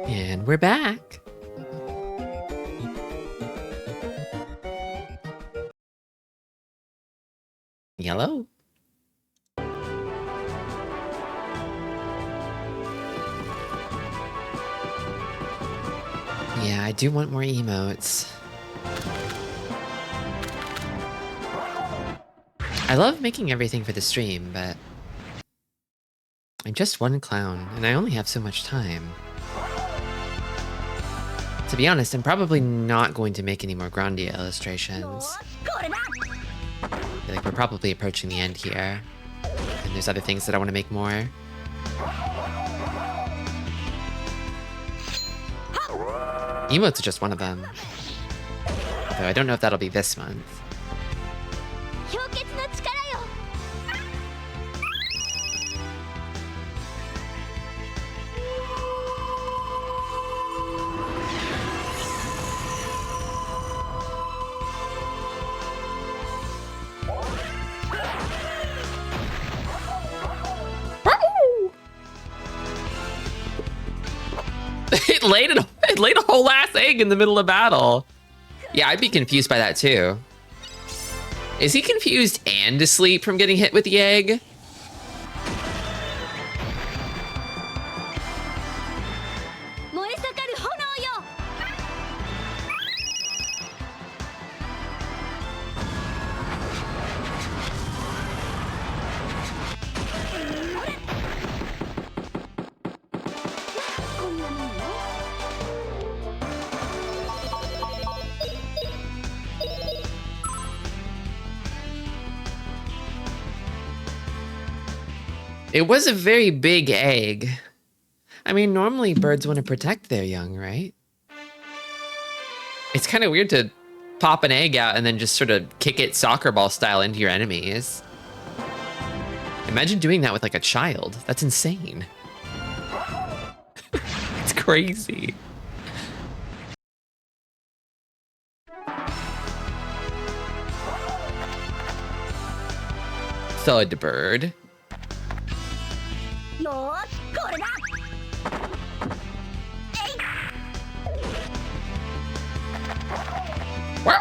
And we're back. Yellow. Yeah, I do want more emotes. I love making everything for the stream, but I'm just one clown, and I only have so much time. To be honest, I'm probably not going to make any more Grandia illustrations. I feel like we're probably approaching the end here. And there's other things that I want to make more. Emotes are just one of them. Though I don't know if that'll be this month. it laid a whole ass egg in the middle of battle. Yeah, I'd be confused by that too. Is he confused and asleep from getting hit with the egg? It was a very big egg. I mean, normally birds want to protect their young, right? It's kind of weird to pop an egg out and then just sort of kick it soccer ball style into your enemies. Imagine doing that with like a child. That's insane. It's crazy. Thud bird. Wow!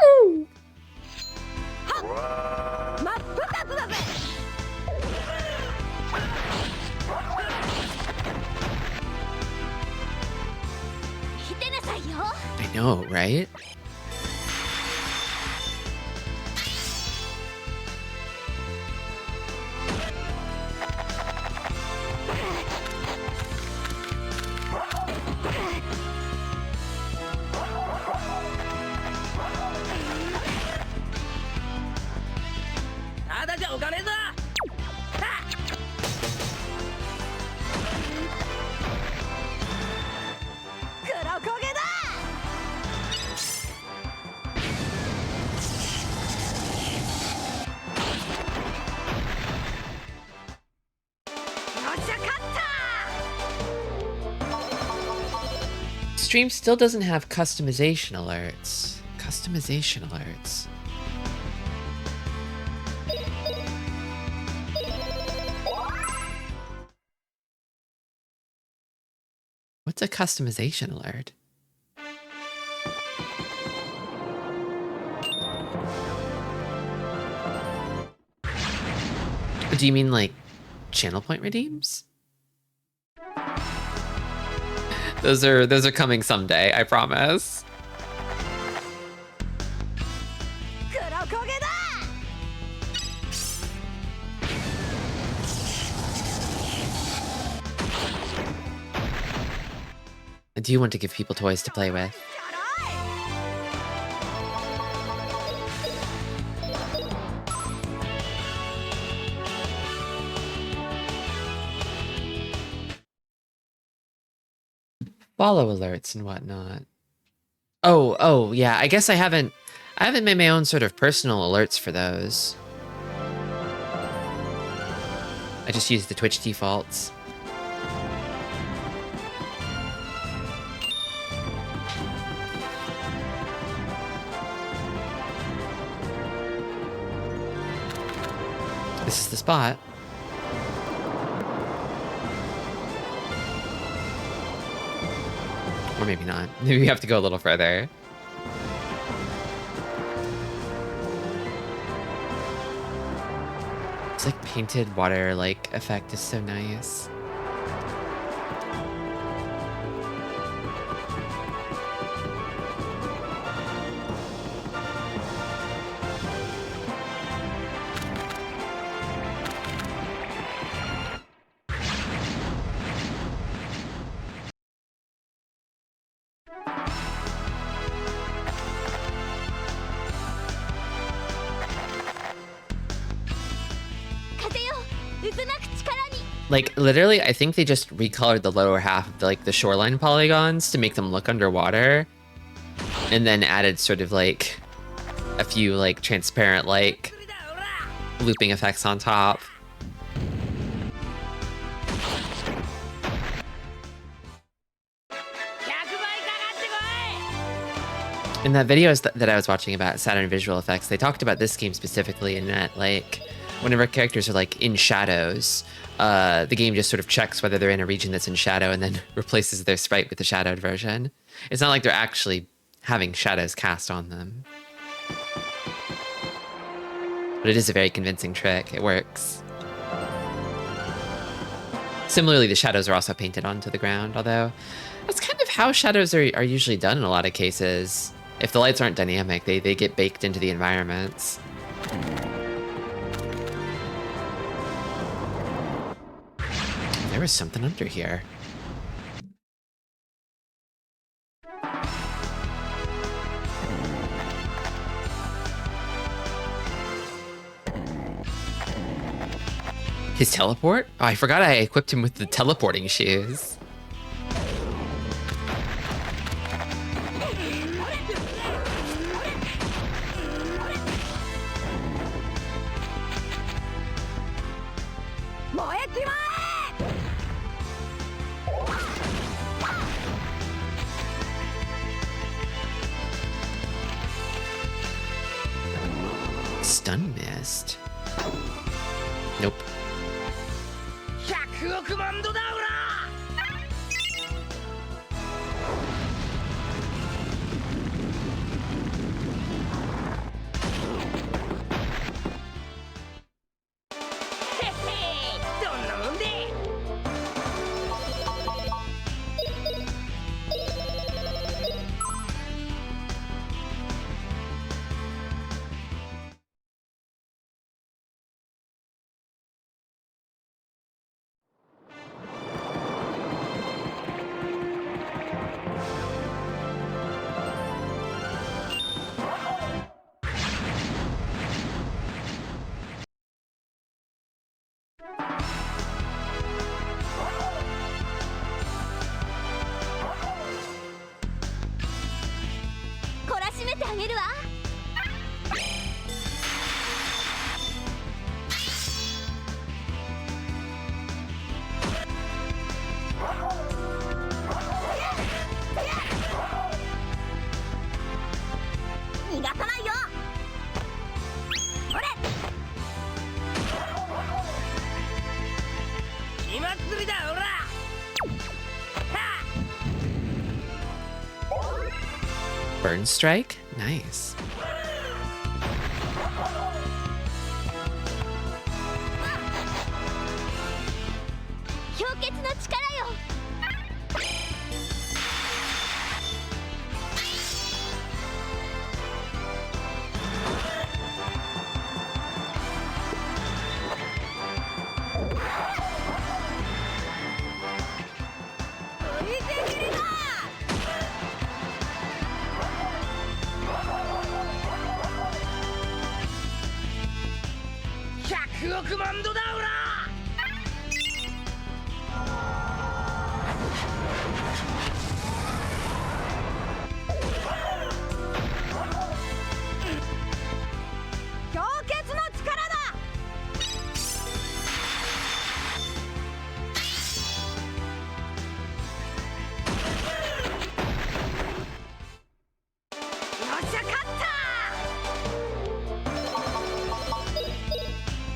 I know, right? Stream still doesn't have customization alerts. Customization alerts. What's a customization alert? Do you mean like channel point redeems? Those are coming someday, I promise. I do want to give people toys to play with. Follow alerts and whatnot. Oh, yeah. I guess I haven't made my own sort of personal alerts for those. I just use the Twitch defaults. This is the spot. Or maybe not. Maybe we have to go a little further. It's like painted water, like, effect is so nice. Like, literally, I think they just recolored the lower half of the shoreline polygons to make them look underwater. And then added sort of, like, a few, like, transparent, like, looping effects on top. In that video that I was watching about Saturn Visual Effects, they talked about this game specifically in that, like, whenever characters are like in shadows, the game just sort of checks whether they're in a region that's in shadow and then replaces their sprite with the shadowed version. It's not like they're actually having shadows cast on them. But it is a very convincing trick. It works. Similarly, the shadows are also painted onto the ground, although that's kind of how shadows are usually done in a lot of cases. If the lights aren't dynamic, they get baked into the environments. There was something under here. His teleport? Oh, I forgot I equipped him with the teleporting shoes. Stun mist. Nope. Burn strike? Nice.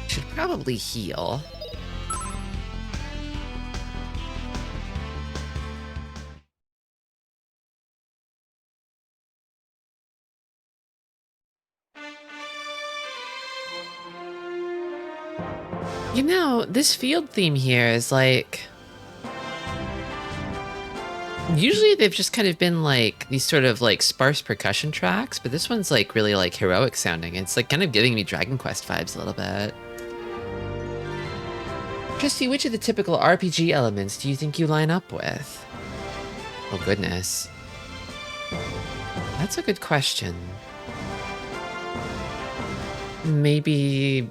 Should probably heal. You know, this field theme here is like... Usually they've just kind of been like these sort of like sparse percussion tracks, but this one's like really like heroic sounding. It's like kind of giving me Dragon Quest vibes a little bit. Christy, which of the typical RPG elements do you think you line up with? Oh goodness. That's a good question. Maybe...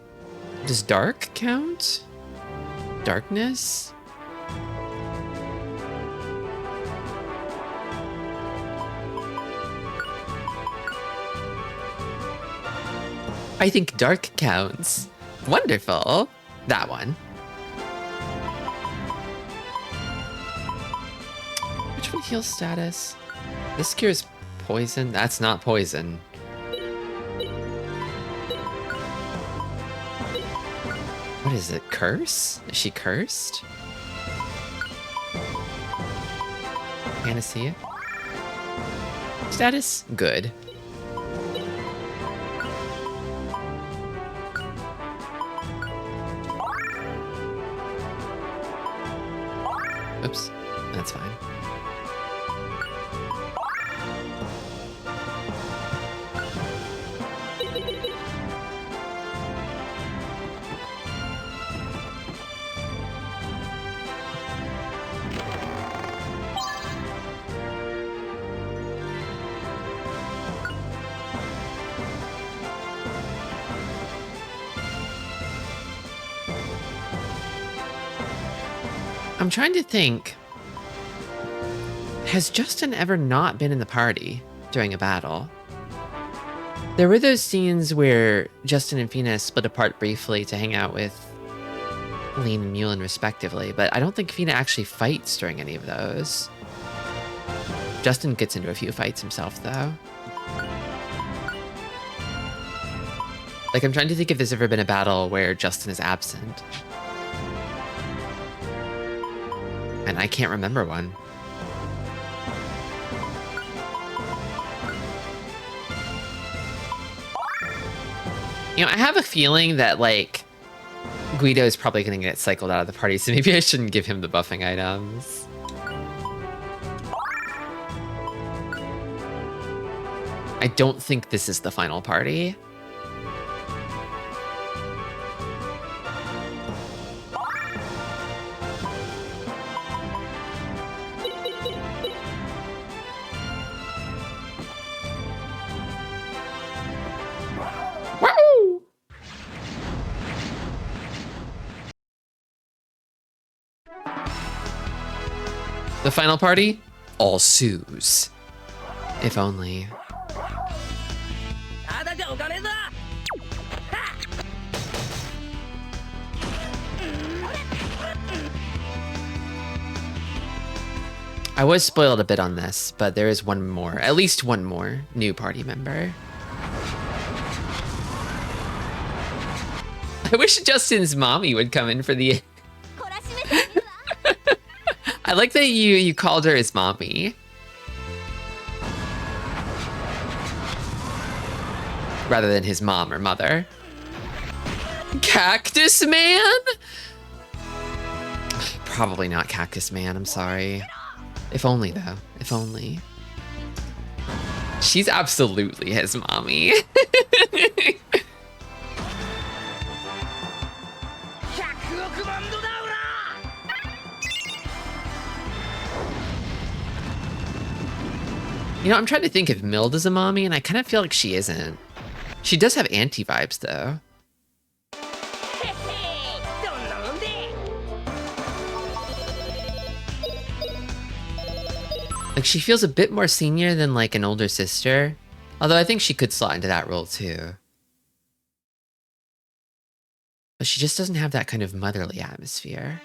does dark count? Darkness? I think dark counts. Wonderful. That one. Which one heals status? This cures poison? That's not poison. What is it? Curse? Is she cursed? Panacea? Status? Good. Oops. That's fine. I'm trying to think. Has Justin ever not been in the party during a battle? There were those scenes where Justin and Fina split apart briefly to hang out with Lean and Mullen respectively, but I don't think Fina actually fights during any of those. Justin gets into a few fights himself, though. Like, I'm trying to think if there's ever been a battle where Justin is absent. And I can't remember one. You know, I have a feeling that, like, Guido is probably going to get cycled out of the party, so maybe I shouldn't give him the buffing items. I don't think this is the final party. Woo! The final party? All Sues. If only. I was spoiled a bit on this, but there is one more, at least one more new party member. I wish Justin's mommy would come in for the... I like that you called her his mommy. Rather than his mom or mother. Cactus Man? Probably not Cactus Man, I'm sorry. If only, though. If only. She's absolutely his mommy. You know, I'm trying to think if Mild is a mommy, and I kind of feel like she isn't. She does have auntie-vibes, though. Like, she feels a bit more senior than, like, an older sister. Although I think she could slot into that role, too. But she just doesn't have that kind of motherly atmosphere.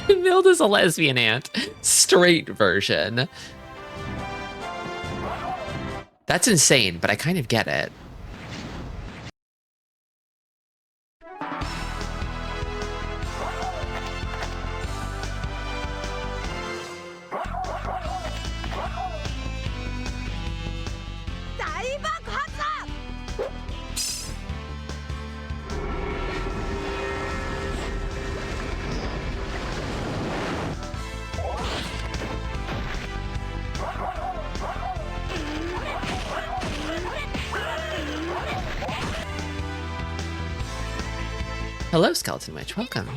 Milda's a lesbian aunt. Straight version. That's insane, but I kind of get it. Hello, Skeleton Witch. Welcome.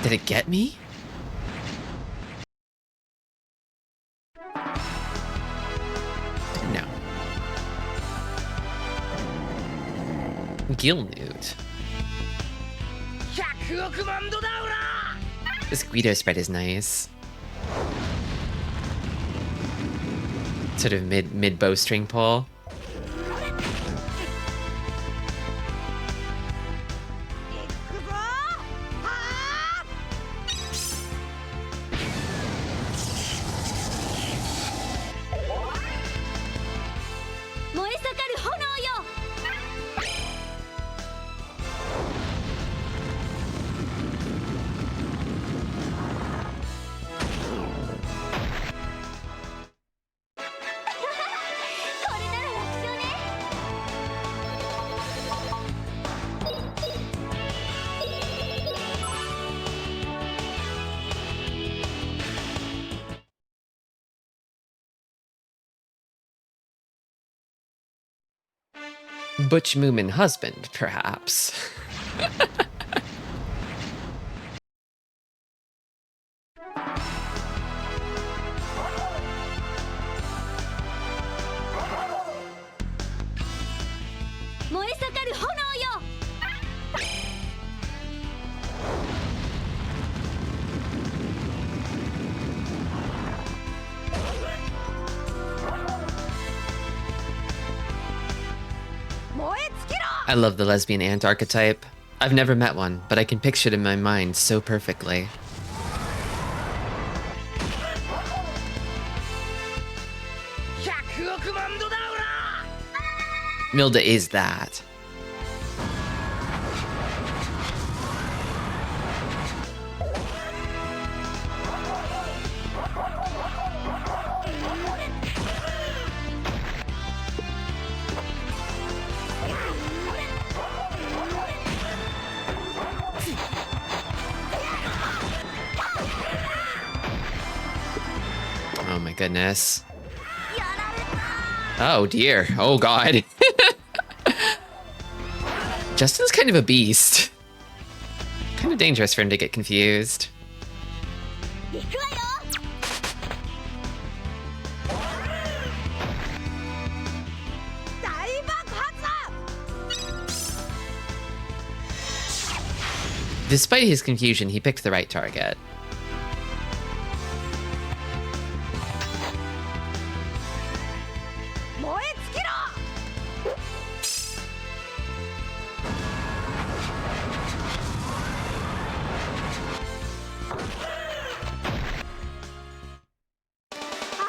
Did it get me? No. Gilnewt. This Guido spread is nice. Sort of mid bowstring pull. Butch Moomin husband, perhaps. I love the lesbian aunt archetype. I've never met one, but I can picture it in my mind so perfectly. Milda is that. Oh my goodness. Oh dear. Oh god. Justin's kind of a beast. Kind of dangerous for him to get confused. Despite his confusion, he picked the right target.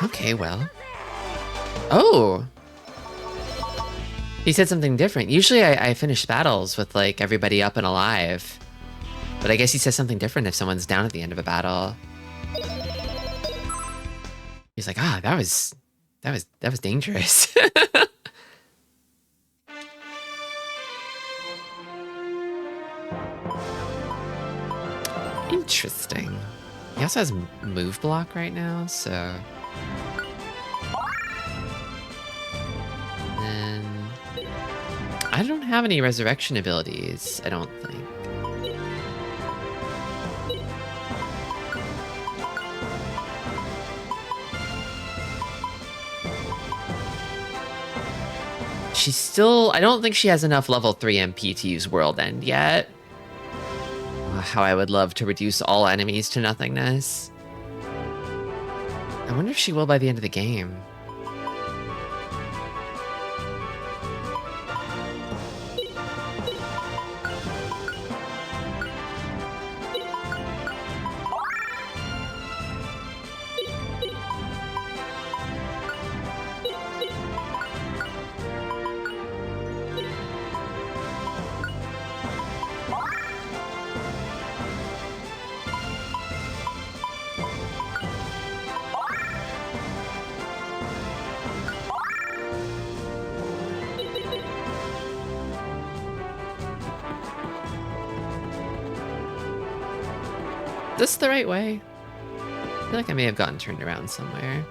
Okay, well. Oh! He said something different. Usually I finish battles with, like, everybody up and alive. But I guess he says something different if someone's down at the end of a battle. He's like, that was dangerous. Interesting. He also has move block right now, so... And... I don't have any resurrection abilities, I don't think. She's still... I don't think she has enough level 3 MP to use World End yet. How I would love to reduce all enemies to nothingness. I wonder if she will by the end of the game. This the right way? I feel like I may have gotten turned around somewhere.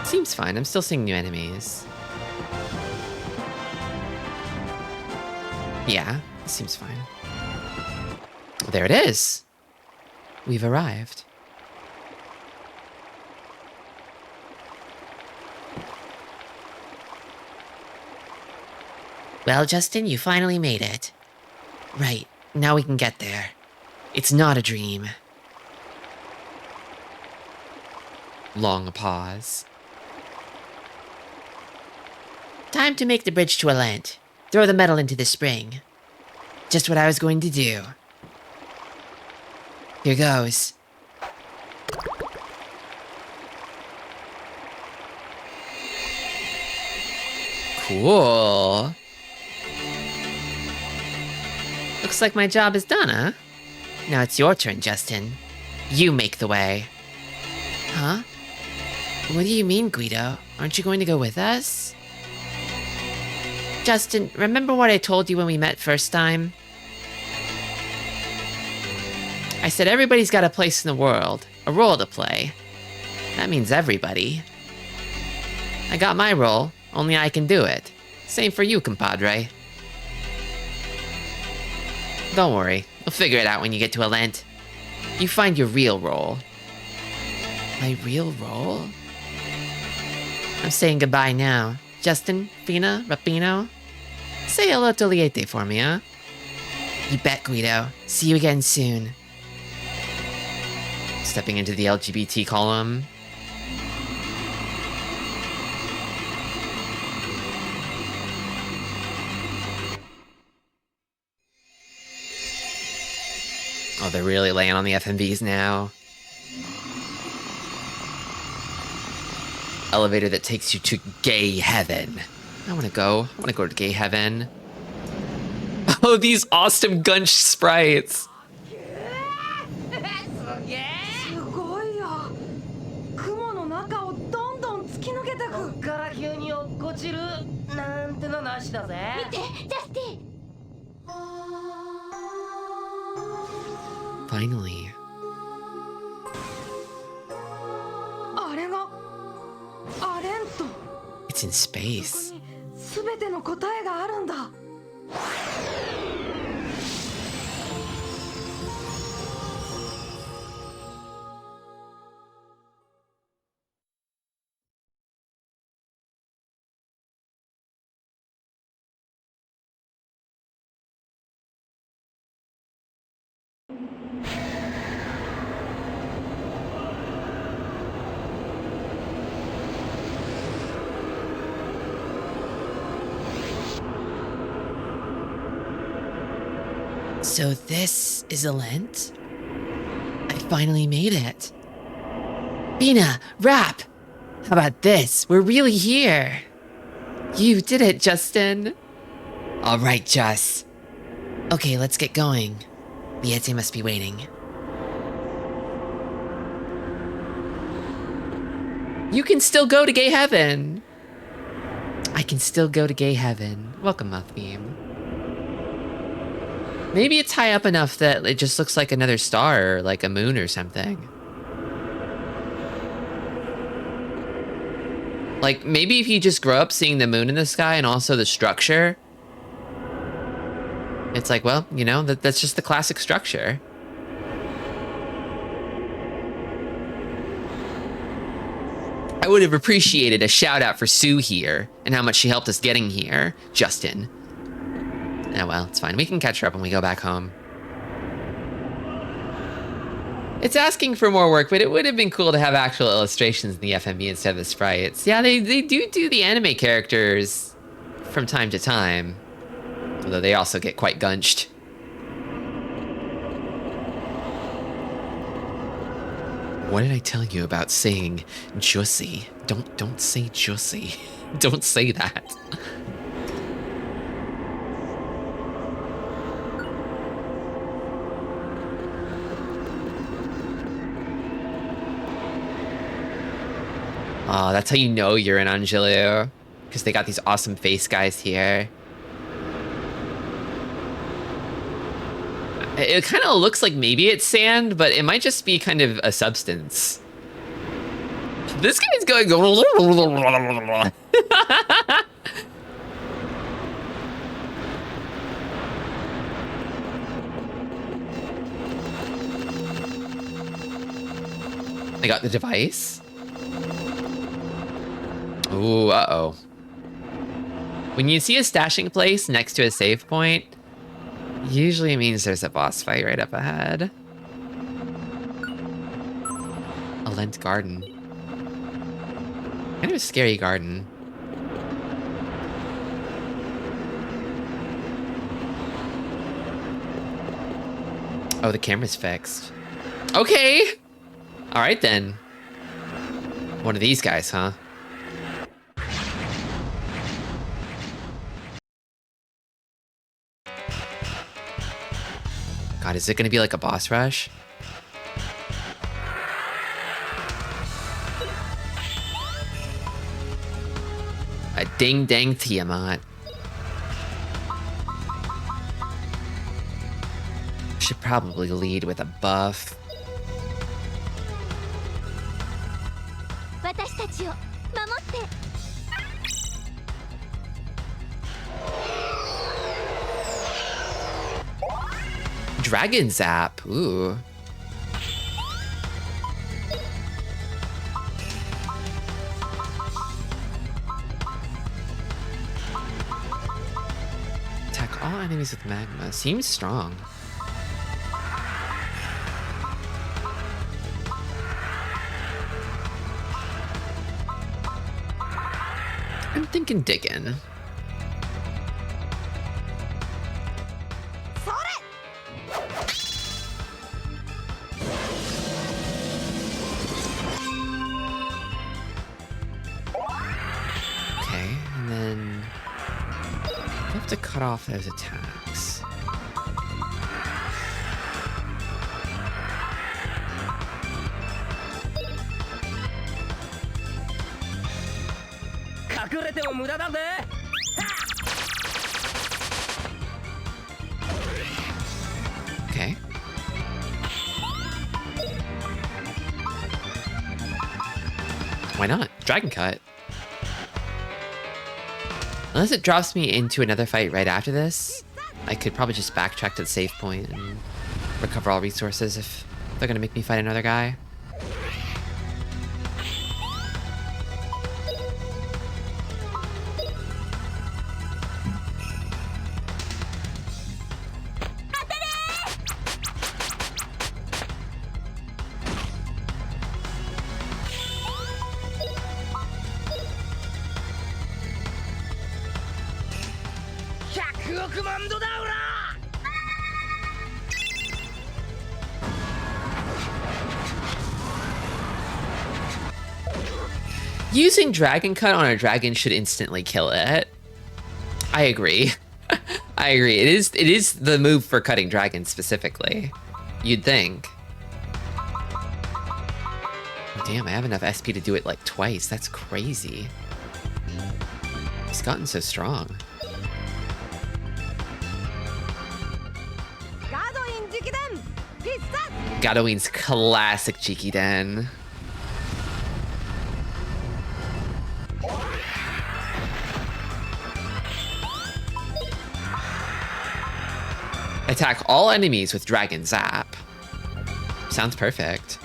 Seems fine, I'm still seeing new enemies. Yeah, it seems fine. There it is. We've arrived. Well, Justin, you finally made it. Right, now we can get there. It's not a dream. Long pause. Time to make the bridge to Alent. Throw the metal into the spring. Just what I was going to do. Here goes. Cool. Looks like my job is done, huh? Now it's your turn, Justin. You make the way. Huh? What do you mean, Guido? Aren't you going to go with us? Justin, remember what I told you when we met first time? I said everybody's got a place in the world, a role to play. That means everybody. I got my role, only I can do it. Same for you, compadre. Don't worry, we'll figure it out when you get to Alent. You find your real role. My real role? I'm saying goodbye now. Justin, Fina, Rapino? Say hello to Liete for me, huh? You bet, Guido. See you again soon. Stepping into the LGBT column. Oh, they're really laying on the FMVs now. Elevator that takes you to gay heaven. I wanna go to gay heaven. Oh, these awesome Gunch sprites. すごいよ。雲の中をどんどん突き抜けてく。こっから急に落っこちるなんてのなしだぜ。見て、ジャスティン。 Finally. あれがアレント。 It's in space. すべての答えがあるんだ。 So this is Alent? I finally made it. Bina, rap! How about this? We're really here. You did it, Justin. All right, Jess. Okay, let's get going. Liete must be waiting. You can still go to gay heaven. I can still go to gay heaven. Welcome, Muthbeam. Maybe it's high up enough that it just looks like another star, or like a moon or something. Like, maybe if you just grow up seeing the moon in the sky and also the structure, it's like, well, you know, that's just the classic structure. I would have appreciated a shout out for Sue here and how much she helped us getting here, Justin. Oh well, it's fine. We can catch her up when we go back home. It's asking for more work, but it would have been cool to have actual illustrations in the FMV instead of the sprites. Yeah, they do the anime characters from time to time. Although they also get quite gunched. What did I tell you about saying Jussie? Don't say Jussie. Don't say that. Oh, that's how you know you're in Angelou. Because they got these awesome face guys here. It kind of looks like maybe it's sand, but it might just be kind of a substance. This guy's going... I got the device. Ooh, uh-oh. When you see a stashing place next to a save point, usually means there's a boss fight right up ahead. A Lent garden. Kind of a scary garden. Oh, the camera's fixed. Okay! Alright then. One of these guys, huh? God, is it gonna be like a boss rush? A ding dang Tiamat. Should probably lead with a buff. 私たちを守って Dragon Zap. Ooh. Attack all enemies with magma. Seems strong. I'm thinking digging. Okay, and then I have to cut off those attacks. Okay. Why not? Dragon Cut. Unless it drops me into another fight right after this, I could probably just backtrack to the save point and recover all resources if they're gonna make me fight another guy. Using Dragon Cut on a dragon should instantly kill it. I agree. I agree. It is the move for cutting dragons specifically. You'd think. Oh, damn, I have enough SP to do it like twice. That's crazy. He's gotten so strong. Gadoin's classic Cheeky Den. Attack all enemies with Dragon Zap. Sounds perfect.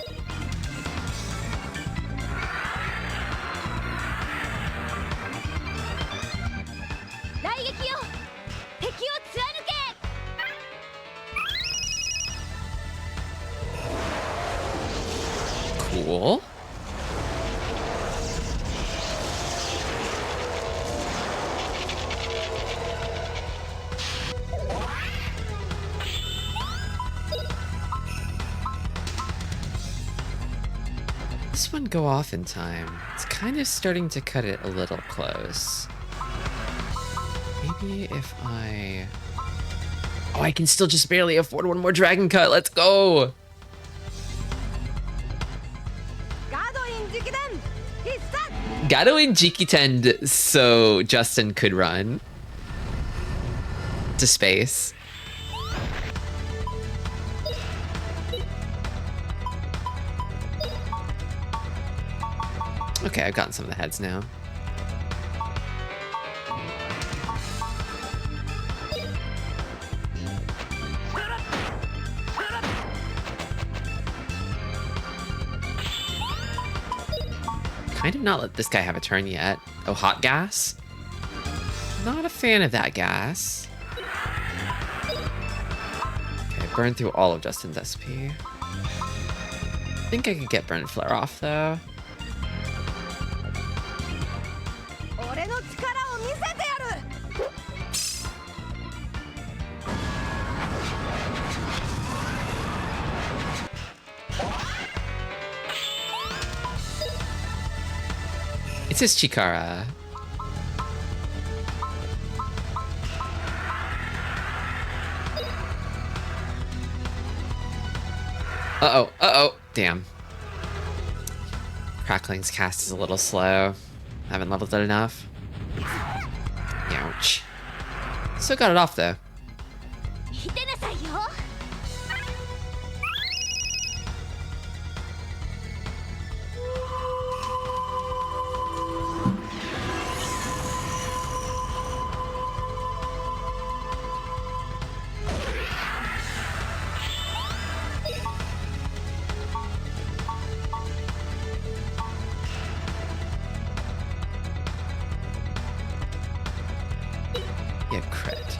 Cool. This one go off in time. It's kind of starting to cut it a little close. Maybe if I... Oh, I can still just barely afford one more Dragon Cut. Let's go! Gadoin Jikitend so Justin could run to space. Okay, I've gotten some of the heads now. kind of not let this guy have a turn yet. Oh, hot gas? Not a fan of that gas. Okay, burn through all of Justin's SP. I think I could get Burn Flare off, though. It's his Chikara. Uh-oh, uh-oh. Damn. Crackling's cast is a little slow. I haven't leveled it enough. Ouch. Still got it off, though. Yeah, crit.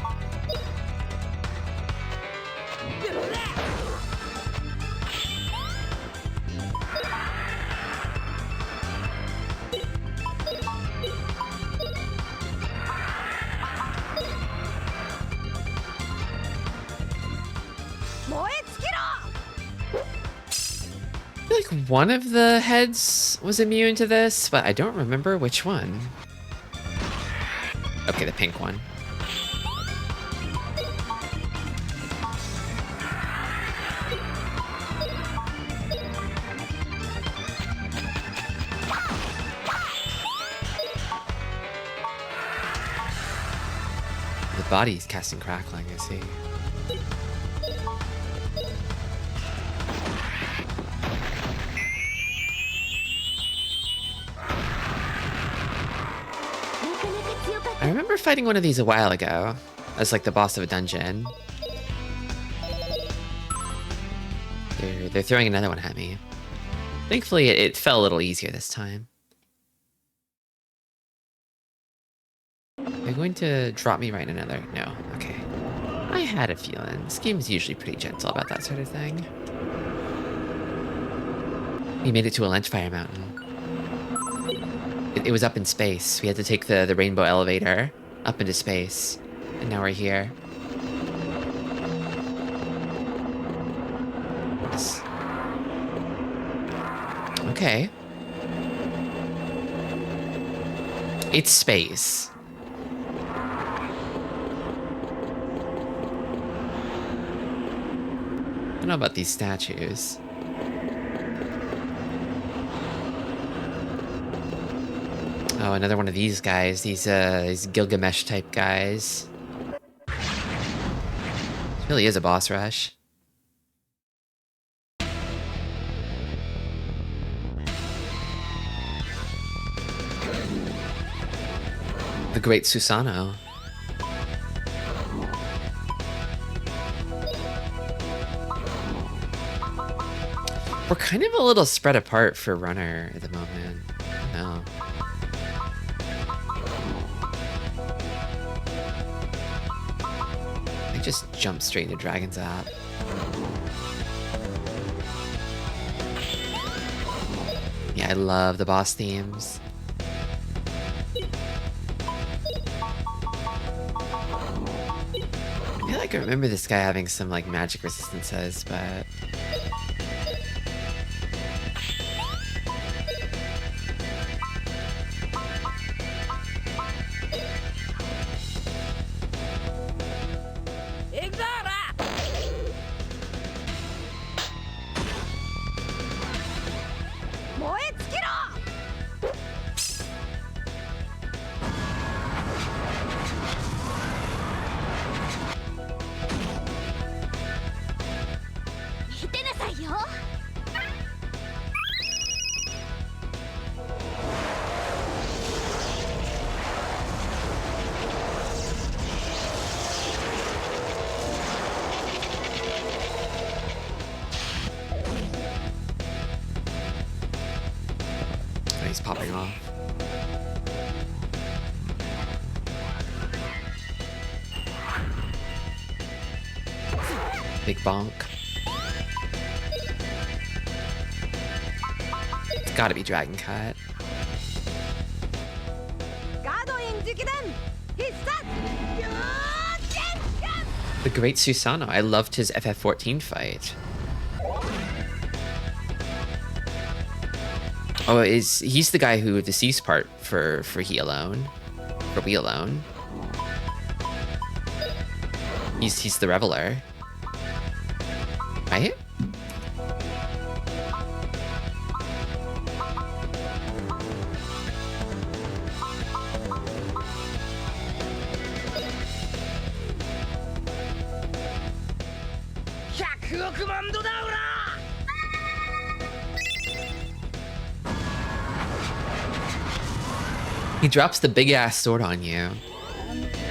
I feel like one of the heads was immune to this, but I don't remember which one. Okay, the pink one. The body's casting Crackling, I see. I remember fighting one of these a while ago as like the boss of a dungeon. They're throwing another one at me. Thankfully, it fell a little easier this time. They're going to drop me right in another... No, okay. I had a feeling. This game is usually pretty gentle about that sort of thing. We made it to a Lynchfire Mountain. It was up in space. We had to take the rainbow elevator up into space. And now we're here. Yes. Okay. It's space. I don't know about these statues. Oh, another one of these guys. These Gilgamesh type guys. This really is a boss rush. The Great Susano. We're kind of a little spread apart for Runner at the moment. I don't know. I just jumped straight into Dragon's App. Yeah, I love the boss themes. I feel like I remember this guy having some like magic resistances, but... Big bonk. It's gotta be Dragon Cut. The Great Susanoo. I loved his FF14 fight. Oh, he's the guy who deceased part for He Alone. For We Alone. He's the Reveler. Right? He drops the big ass sword on you.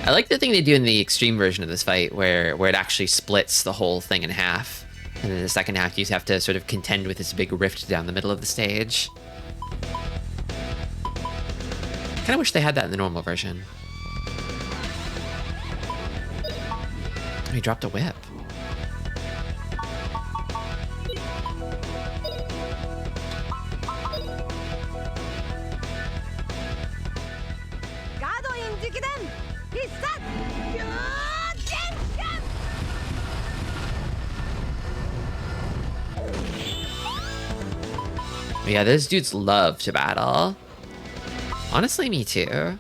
I like the thing they do in the extreme version of this fight where it actually splits the whole thing in half. And in the second half, you have to sort of contend with this big rift down the middle of the stage. Kind of wish they had that in the normal version. He dropped a whip. Yeah, those dudes love to battle. Honestly, me too.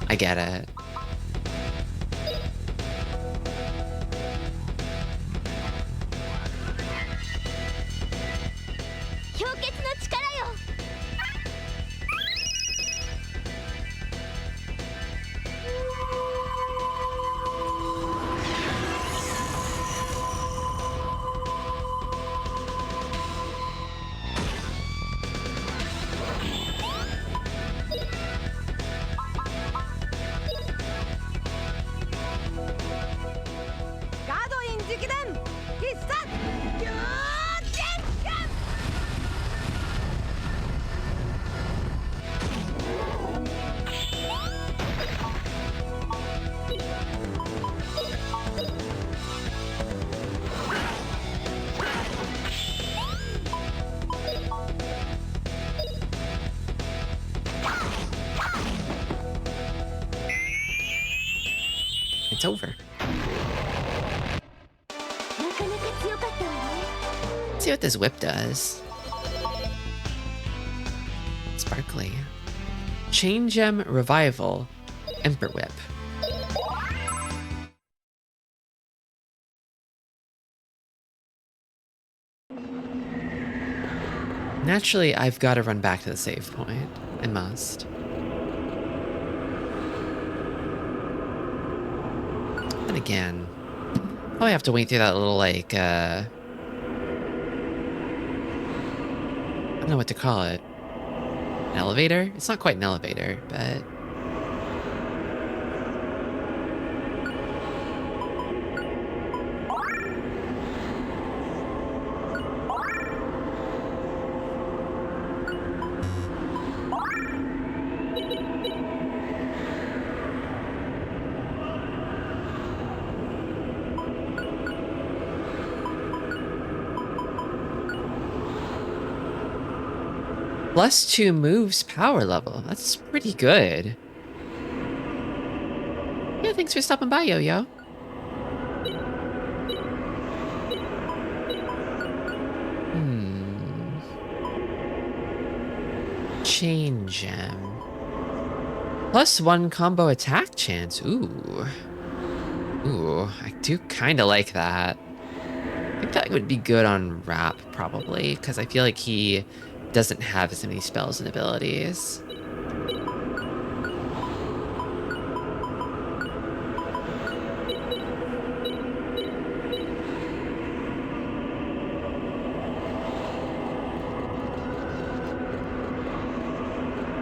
I get it. It's over. Let's see what this whip does. Sparkly. Chain Gem Revival. Emperor Whip. Naturally, I've got to run back to the save point. I must. And again, probably have to wait through that little, like, I don't know what to call it. An elevator? It's not quite an elevator, but... +2 moves power level. That's pretty good. Yeah, thanks for stopping by, Yo-Yo. Chain Gem. +1 combo attack chance. Ooh. Ooh, I do kind of like that. I think that would be good on Rap, probably, because I feel like he doesn't have as many spells and abilities.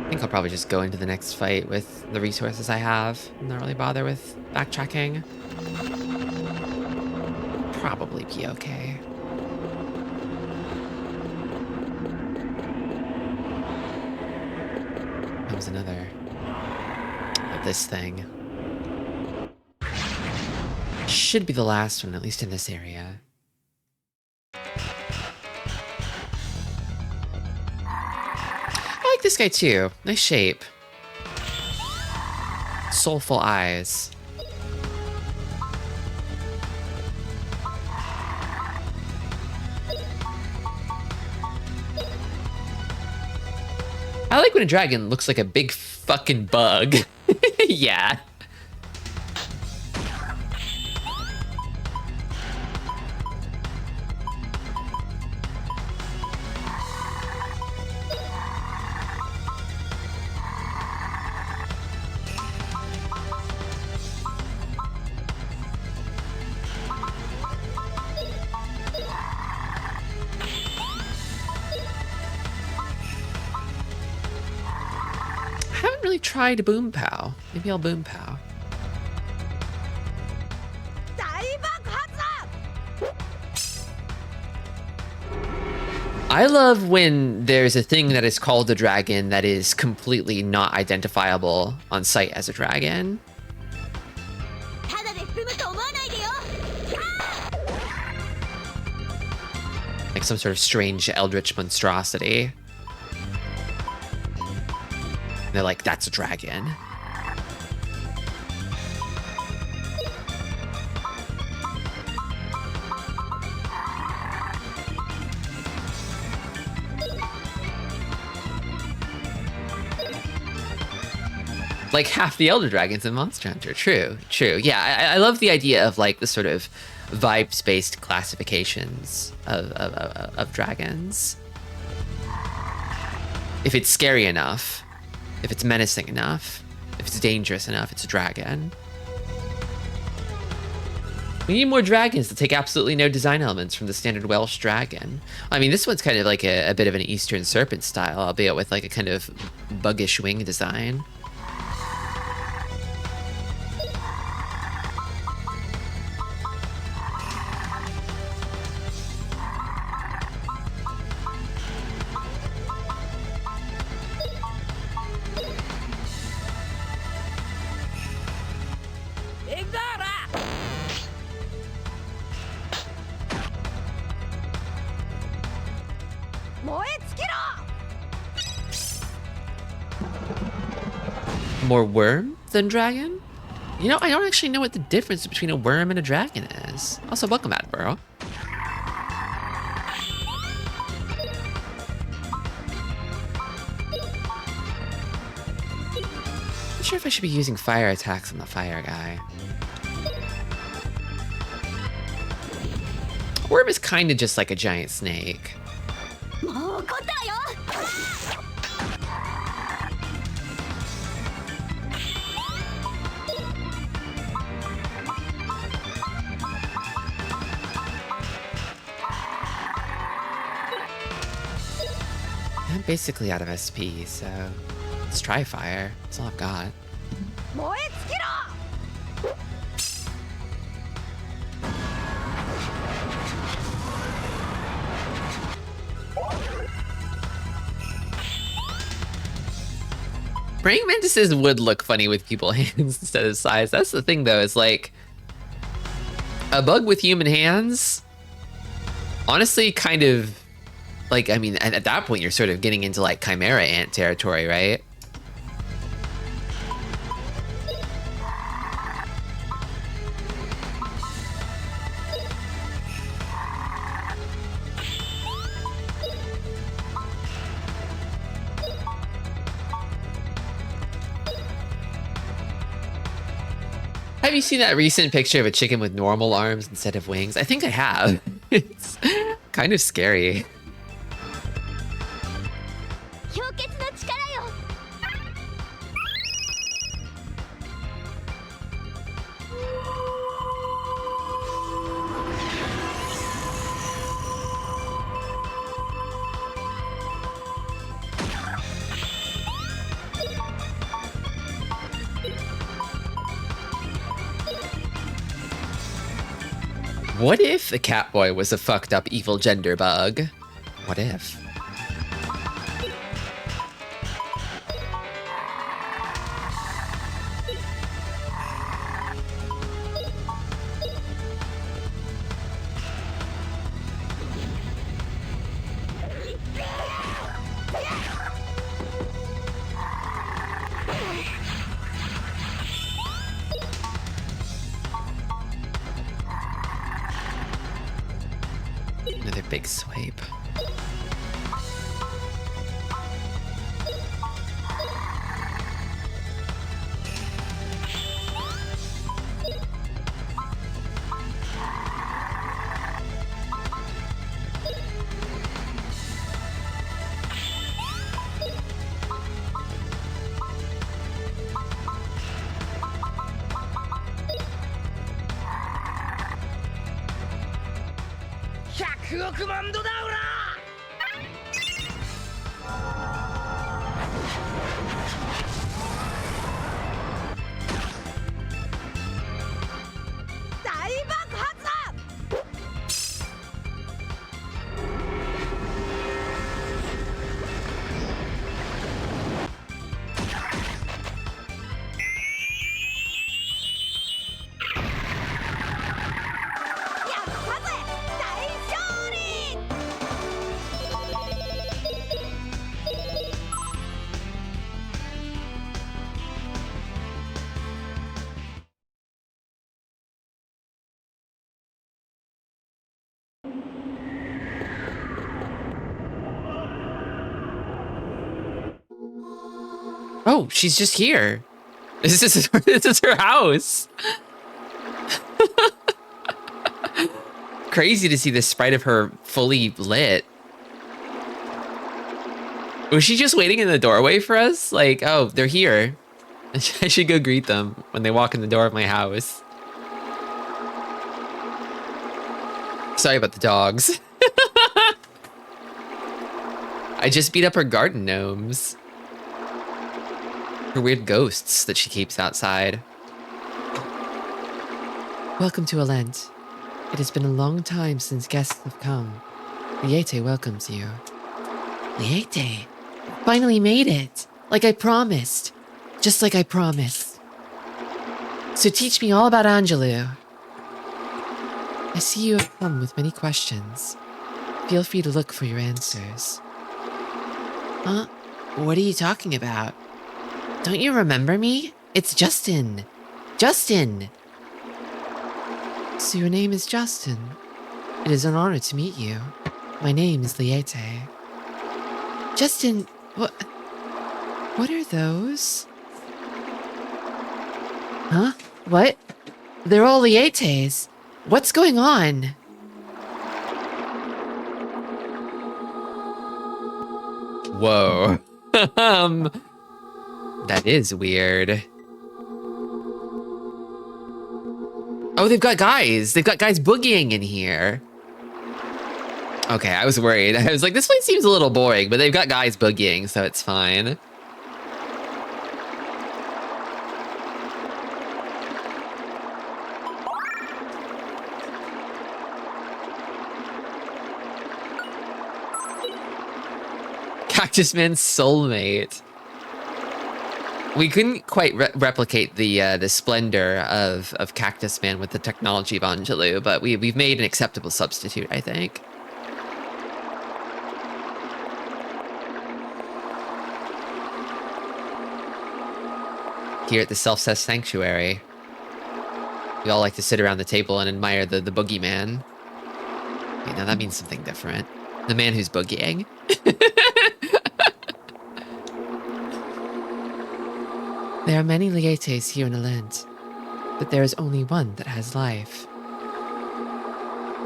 I think I'll probably just go into the next fight with the resources I have and not really bother with backtracking. Probably be okay. That was another of this thing. Should be the last one, at least in this area. I like this guy too. Nice shape. Soulful eyes. I like when a dragon looks like a big fucking bug. Yeah. I haven't really tried boom pow. Maybe I'll boom pow. I love when there's a thing that is called a dragon that is completely not identifiable on sight as a dragon. Like some sort of strange eldritch monstrosity. They're like, that's a dragon. Like half the elder dragons in Monster Hunter. True, true. Yeah, I love the idea of like the sort of vibes-based classifications of dragons. If it's scary enough, if it's menacing enough, if it's dangerous enough, it's a dragon. We need more dragons that take absolutely no design elements from the standard Welsh dragon. I mean, this one's kind of like a bit of an Eastern Serpent style, albeit with like a kind of buggish wing design. More worm than dragon? You know, I don't actually know what the difference between a worm and a dragon is. Also, welcome, Adboro. Not sure if I should be using fire attacks on the fire guy. Worm is kind of just like a giant snake. I'm basically out of SP, so let's try fire. That's all I've got. Praying mantises would look funny with people hands instead of size. That's the thing though, is like a bug with human hands, honestly, kind of like, I mean, at that point, you're sort of getting into like chimera ant territory, right? Have you seen that recent picture of a chicken with normal arms instead of wings? I think I have. It's kind of scary. What if the Catboy was a fucked up evil gender bug? What if? Big swipe. Oh, she's just here. This is her house. Crazy to see this sprite of her fully lit. Was she just waiting in the doorway for us? Like, oh, they're here. I should go greet them when they walk in the door of my house. Sorry about the dogs. I just beat up her garden gnomes. Her weird ghosts that she keeps outside. Welcome to Alent. It has been a long time since guests have come. Liete welcomes you. Liete, finally made it. Like I promised. Just like I promised. So teach me all about Angelou. I see you have come with many questions. Feel free to look for your answers. Huh? What are you talking about? Don't you remember me? It's Justin. Justin! So your name is Justin. It is an honor to meet you. My name is Liete. Justin, what are those? Huh? What? They're all Lietes. What's going on? Whoa. That is weird. Oh, they've got guys. They've got guys boogieing in here. Okay, I was worried. I was like, this place seems a little boring, but they've got guys boogieing, so it's fine. Cactus Man's soulmate. We couldn't quite replicate the splendor of Cactus Man with the technology of Angelou, but we've made an acceptable substitute, I think. Here at the Self-Cess Sanctuary, we all like to sit around the table and admire the boogeyman. Okay, now that means something different. The man who's boogieing. There are many Lietes here in Alent, but there is only one that has life.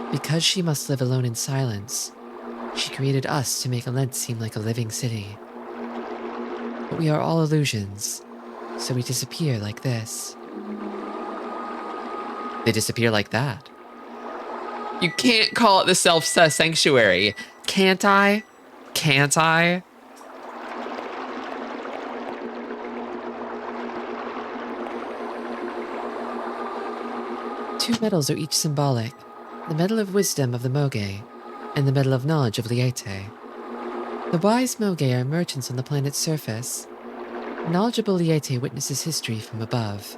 Because she must live alone in silence, she created us to make Alent seem like a living city. But we are all illusions, so we disappear like this. They disappear like that. You can't call it the Self-Cess Sanctuary. Can't I? Can't I? Two medals are each symbolic, the Medal of Wisdom of the Moge, and the Medal of Knowledge of Liete. The wise Moge are merchants on the planet's surface. Knowledgeable Liete witnesses history from above.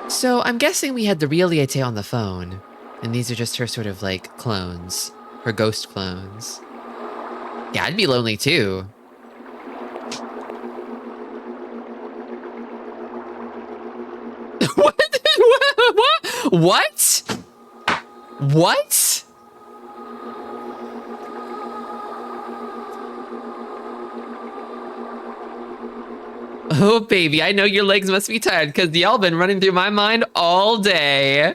So I'm guessing we had the real Liete on the phone, and these are just her sort of like clones, her ghost clones. Yeah, I'd be lonely too. What? What? What? Oh, baby, I know your legs must be tired because y'all been running through my mind all day.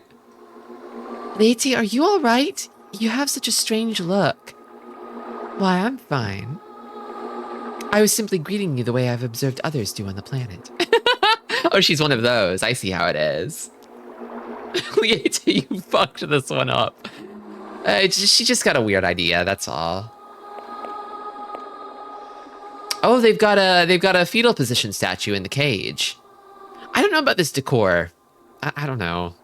Lady, are you all right? You have such a strange look. Why, I'm fine. I was simply greeting you the way I've observed others do on the planet. Oh, she's one of those. I see how it is. Lieta, you fucked this one up. She just got a weird idea, that's all. Oh, they've got a fetal position statue in the cage. I don't know about this decor. I don't know.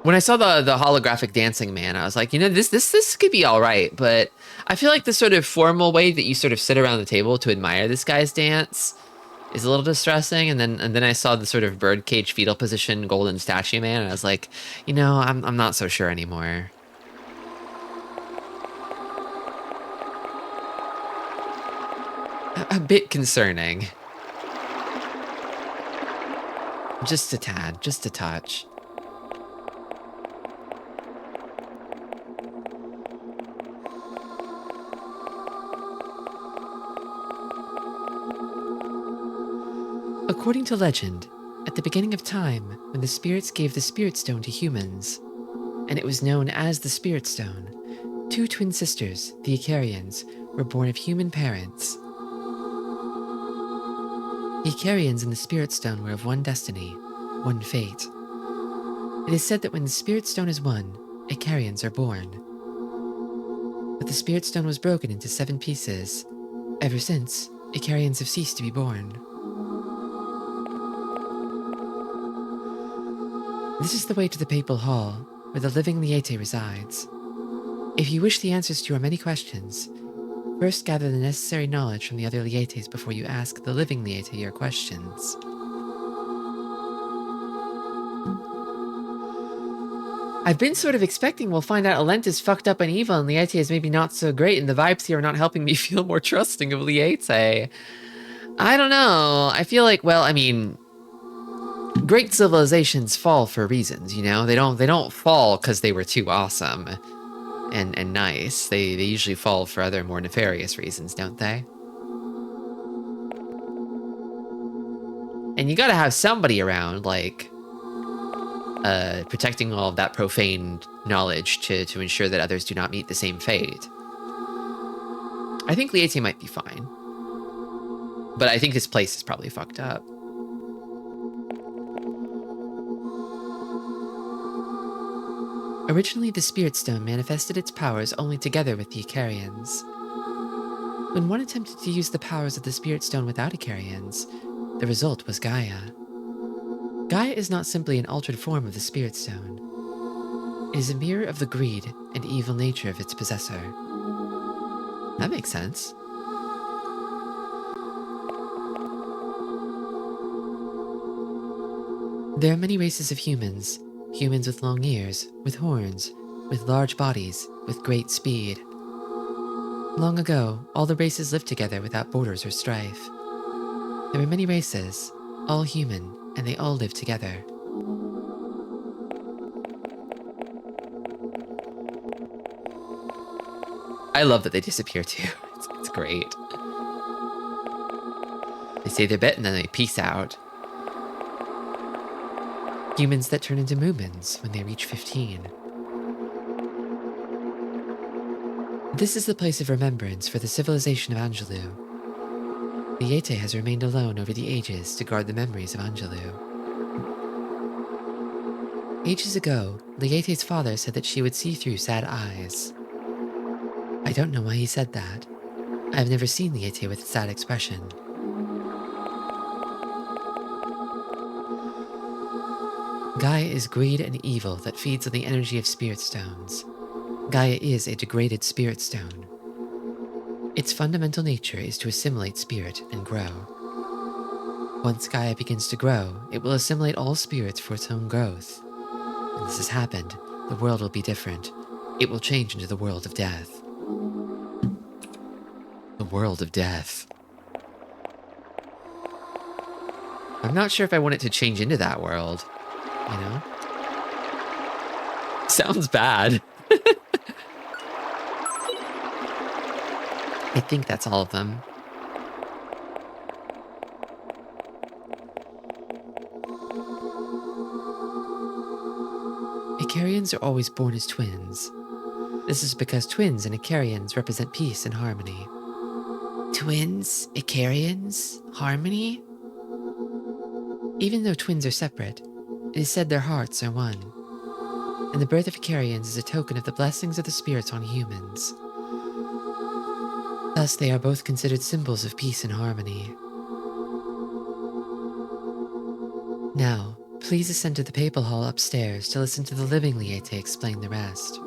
When I saw the holographic dancing man, I was like, you know, this could be all right, but I feel like the sort of formal way that you sort of sit around the table to admire this guy's dance is a little distressing. And then I saw the sort of birdcage fetal position golden statue man, and I was like, you know, I'm not so sure anymore. A bit concerning. Just a tad, just a touch. According to legend, at the beginning of time, when the spirits gave the Spirit Stone to humans, and it was known as the Spirit Stone, two twin sisters, the Icarians, were born of human parents. The Icarians and the Spirit Stone were of one destiny, one fate. It is said that when the Spirit Stone is won, Icarians are born. But the Spirit Stone was broken into 7 pieces. Ever since, Icarians have ceased to be born. This is the way to the Papal Hall, where the living Lieta resides. If you wish the answers to your many questions, first gather the necessary knowledge from the other Lietes before you ask the living Lieta your questions. I've been sort of expecting we'll find out Alenta's fucked up and evil and Lieta is maybe not so great, and the vibes here are not helping me feel more trusting of Lieta. I don't know. I feel like, well, I mean, great civilizations fall for reasons, you know? They don't fall because they were too awesome and nice. They usually fall for other more nefarious reasons, don't they? And you gotta have somebody around, like, protecting all of that profane knowledge to ensure that others do not meet the same fate. I think Lieta might be fine. But I think his place is probably fucked up. Originally, the Spirit Stone manifested its powers only together with the Icarians. When one attempted to use the powers of the Spirit Stone without Icarians, the result was Gaia. Gaia is not simply an altered form of the Spirit Stone. It is a mirror of the greed and evil nature of its possessor. That makes sense. There are many races of humans. Humans with long ears, with horns, with large bodies, with great speed. Long ago, all the races lived together without borders or strife. There were many races, all human, and they all lived together. I love that they disappear too. It's great. They say their bit and then they peace out. Humans that turn into Moomins when they reach 15. This is the place of remembrance for the civilization of Angelou. Lieta has remained alone over the ages to guard the memories of Angelou. Ages ago, Liete's father said that she would see through sad eyes. I don't know why he said that. I've never seen Lieta with a sad expression. Gaia is greed and evil that feeds on the energy of spirit stones. Gaia is a degraded spirit stone. Its fundamental nature is to assimilate spirit and grow. Once Gaia begins to grow, it will assimilate all spirits for its own growth. When this has happened, the world will be different. It will change into the world of death. The world of death. I'm not sure if I want it to change into that world. You know? Sounds bad. I think that's all of them. Icarians are always born as twins. This is because twins and Icarians represent peace and harmony. Twins, Icarians, harmony? Even though twins are separate, it is said their hearts are one. And the birth of Icarians is a token of the blessings of the spirits on humans. Thus, they are both considered symbols of peace and harmony. Now, please ascend to the papal hall upstairs to listen to the living Liete explain the rest.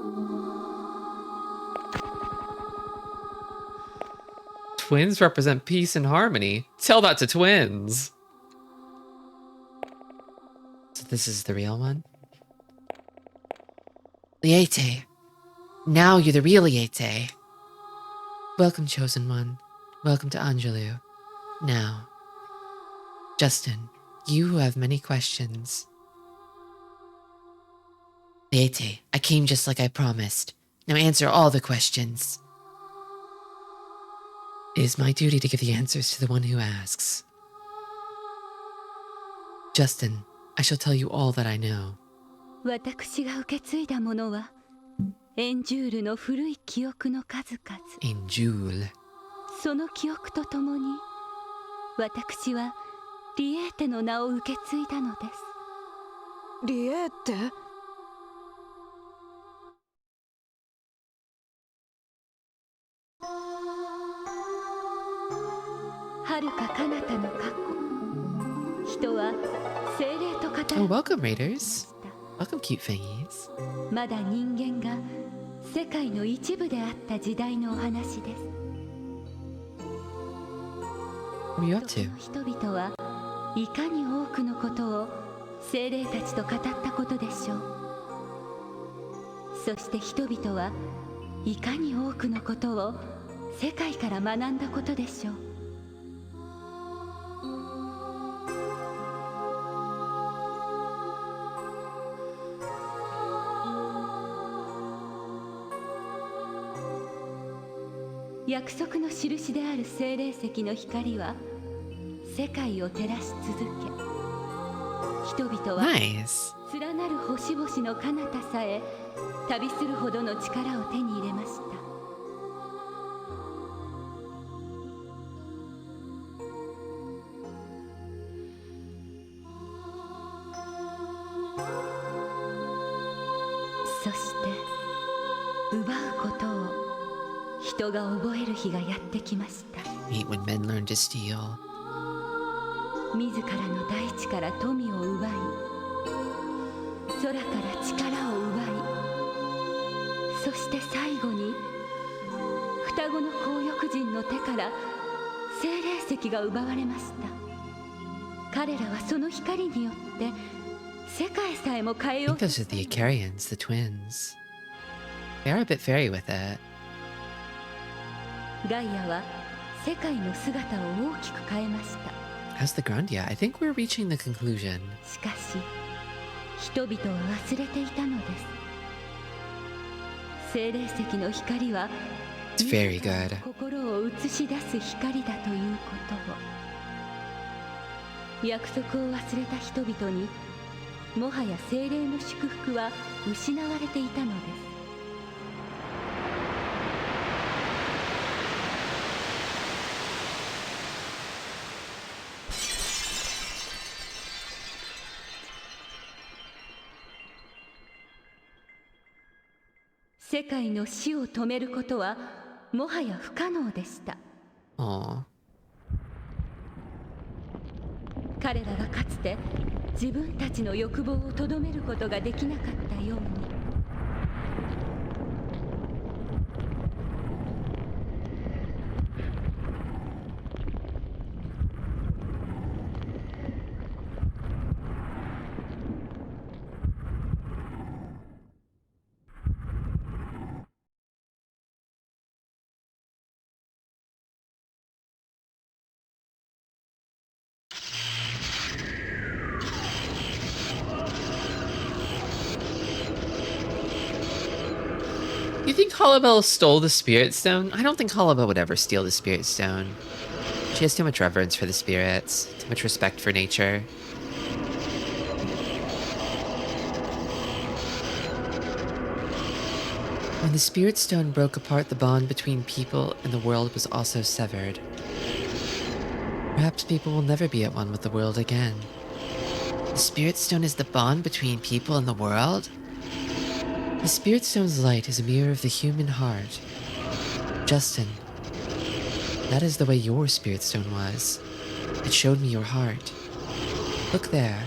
Twins represent peace and harmony. Tell that to twins. So this is the real one? Liete. Now you're the real Liete. Welcome, Chosen One. Welcome to Angelou. Now, Justin, you who have many questions. Liete, I came just like I promised. Now answer all the questions. It is my duty to give the answers to the one who asks. Justin, I shall tell you all that I know. 私が受け継いだものはエンジュールの古い記憶の数々。 Enjul. その記憶とともに私はリエーテの名を受け継いだのです。リエーテ？遥か彼方の過去、人は精霊と語る。 Oh, welcome, Raiders. Welcome, cute thingies. まだ人間が世界の一部であった時代のお話です。 What are you up to? 人々はいかに多くのことを精霊たちと語ったことでしょう。そして人々はいかに多くのことを世界から学んだことでしょう。約束の印である精霊石の光は世界を照らし続け、人々は Nice. 連なる星々の彼方さえ旅するほどの力を手に入れました。そして奪うことを人が覚える日がやってきました。 Meet when men learn to steal. 自らの大地から富を奪い、空から力を奪い、そして最後に双子の紅翼人の手から精霊石が奪われました。彼らはその光によって世界さえも変え I よ think うと those are the Icarians, the twins. They are a bit fairy with it. ガイアは世界の姿を大きく変えました。 How's the Grandia? I think we're reaching the conclusion. しかし人々は忘れていたのです。精霊石の光は It's very good. 心を映し出す光だということを。約束を忘れた人々にもはや精霊の祝福は失われていたのです。世界の死を止めることはもはや不可能でした。 Aw. 彼らがかつて自分たちの欲望をとどめることができなかったように、You think Hollowbell stole the Spirit Stone? I don't think Hollowbell would ever steal the Spirit Stone. She has too much reverence for the spirits, too much respect for nature. When the Spirit Stone broke apart, the bond between people and the world was also severed. Perhaps people will never be at one with the world again. The Spirit Stone is the bond between people and the world? The Spirit Stone's light is a mirror of the human heart. Justin, that is the way your Spirit Stone was. It showed me your heart. Look there.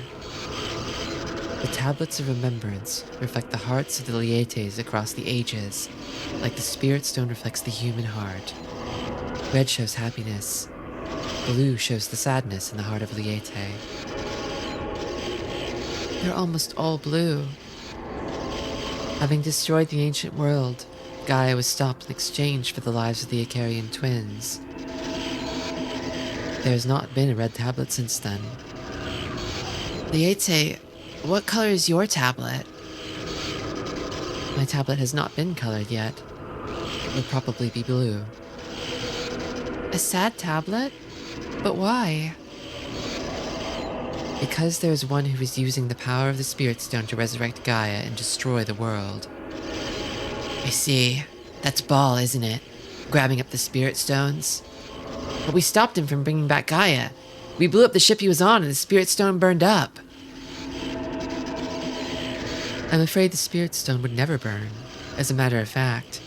The tablets of remembrance reflect the hearts of the Lietes across the ages, like the Spirit Stone reflects the human heart. Red shows happiness. Blue shows the sadness in the heart of Liete. They're almost all blue. Having destroyed the ancient world, Gaia was stopped in exchange for the lives of the Icarian twins. There has not been a red tablet since then. Liete, what color is your tablet? My tablet has not been colored yet. It would probably be blue. A sad tablet? But why? Because there is one who is using the power of the Spirit Stone to resurrect Gaia and destroy the world. I see. That's Ball, isn't it? Grabbing up the Spirit Stones. But we stopped him from bringing back Gaia. We blew up the ship he was on and the Spirit Stone burned up. I'm afraid the Spirit Stone would never burn, as a matter of fact.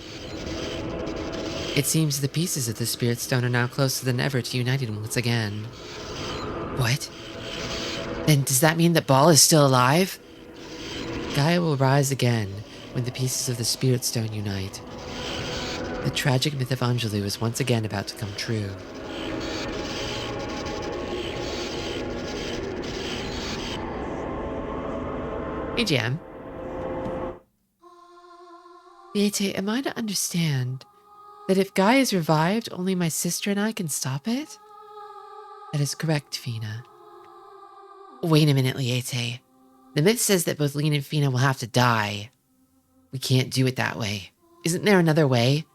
It seems the pieces of the Spirit Stone are now closer than ever to uniting once again. What? Then does that mean that Ball is still alive? Gaia will rise again when the pieces of the Spirit Stone unite. The tragic myth of Angelou is once again about to come true. Hey, Jam. Liete, am I to understand that if Gaia is revived, only my sister and I can stop it? That is correct, Fina. Wait a minute, Liete. The myth says that both Lean and Fina will have to die. We can't do it that way. Isn't there another way?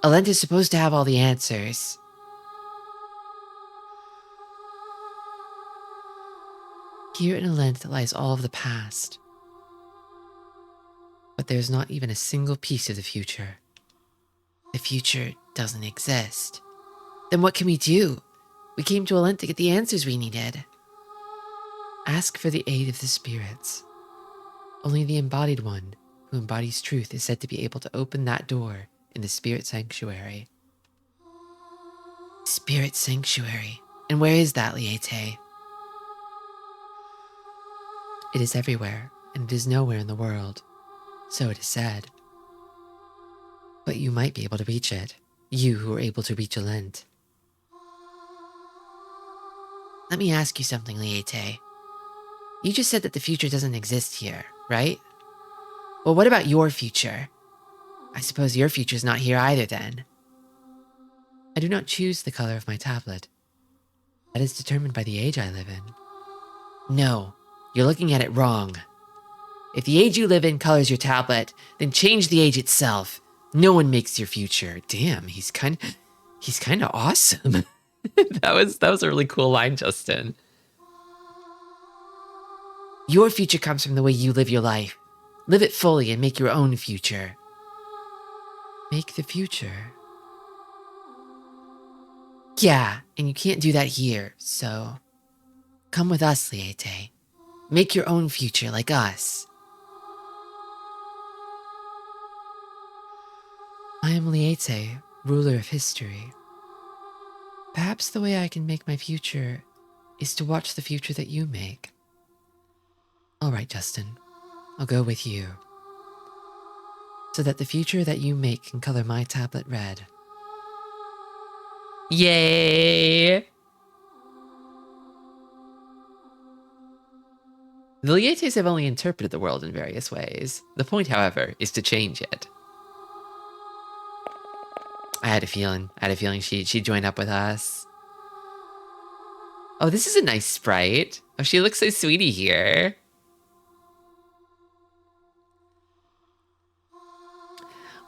Alent is supposed to have all the answers. Here in Alent lies all of the past. But there's not even a single piece of the future. The future doesn't exist. Then what can we do? We came to Alent to get the answers we needed. Ask for the aid of the spirits. Only the embodied one, who embodies truth, is said to be able to open that door in the Spirit Sanctuary. Spirit Sanctuary? And where is that, Liete? It is everywhere, and it is nowhere in the world. So it is said. But you might be able to reach it. You who are able to reach Alent. Let me ask you something, Liete. You just said that the future doesn't exist here, right? Well, what about your future? I suppose your future's not here either, then. I do not choose the color of my tablet. That is determined by the age I live in. No, you're looking at it wrong. If the age you live in colors your tablet, then change the age itself. No one makes your future. Damn, he's kind of awesome. that was a really cool line, Justin. Your future comes from the way you live your life. Live it fully and make your own future. Make the future? Yeah, and you can't do that here, so... Come with us, Liete. Make your own future like us. I am Liete, ruler of history. Perhaps the way I can make my future is to watch the future that you make. All right, Justin, I'll go with you. So that the future that you make can color my tablet red. Yay! The Lietes have only interpreted the world in various ways. The point, however, is to change it. I had a feeling she'd join up with us. Oh, this is a nice sprite. Oh, she looks so sweetie here.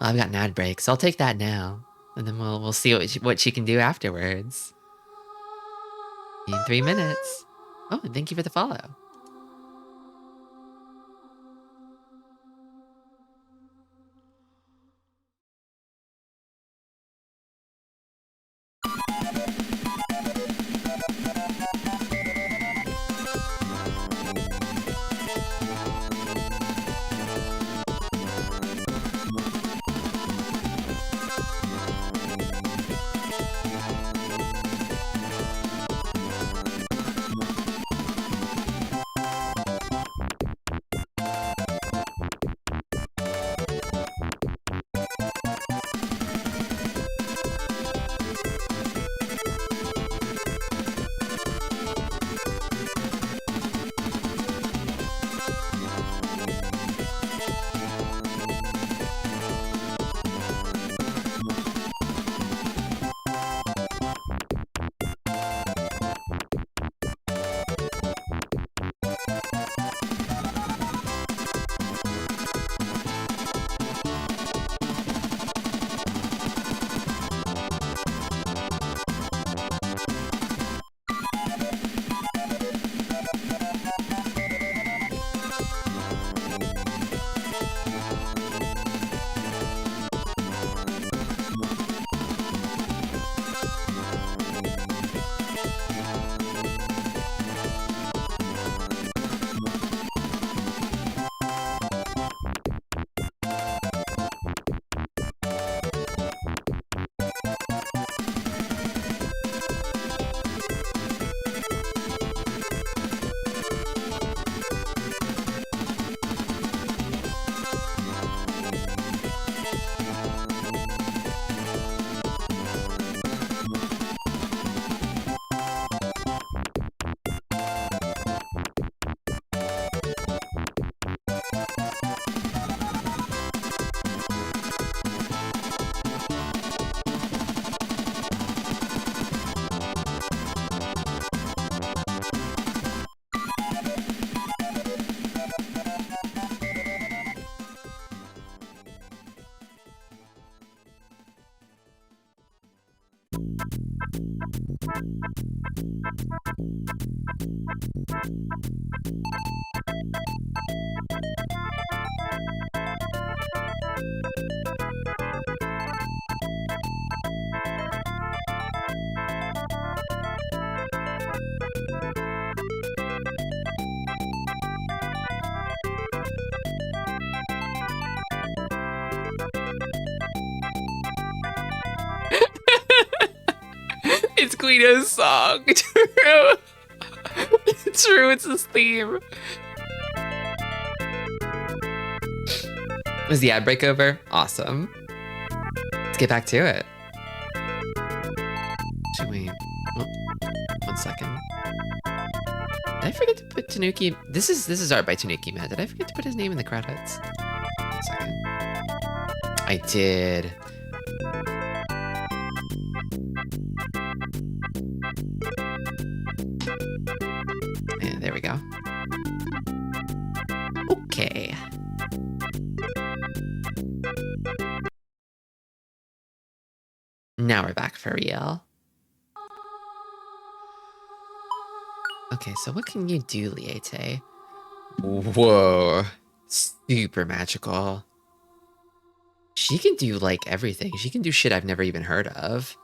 Well, I've got an ad break, so I'll take that now. And then we'll see what she can do afterwards. In 3 minutes. Oh, and thank you for the follow. It's Guido's song. True. True, it's his theme. Was the ad break over? Awesome. Let's get back to it. Actually, wait. Oh, 1 second. Did I forget to put Tanuki? This is art by Tanuki, man. Did I forget to put his name in the credits? 1 second. I did. Yeah, there we go. Okay. Now we're back for real. Okay, so what can you do, Liete? Whoa. Super magical. She can do, like, everything. She can do shit I've never even heard of.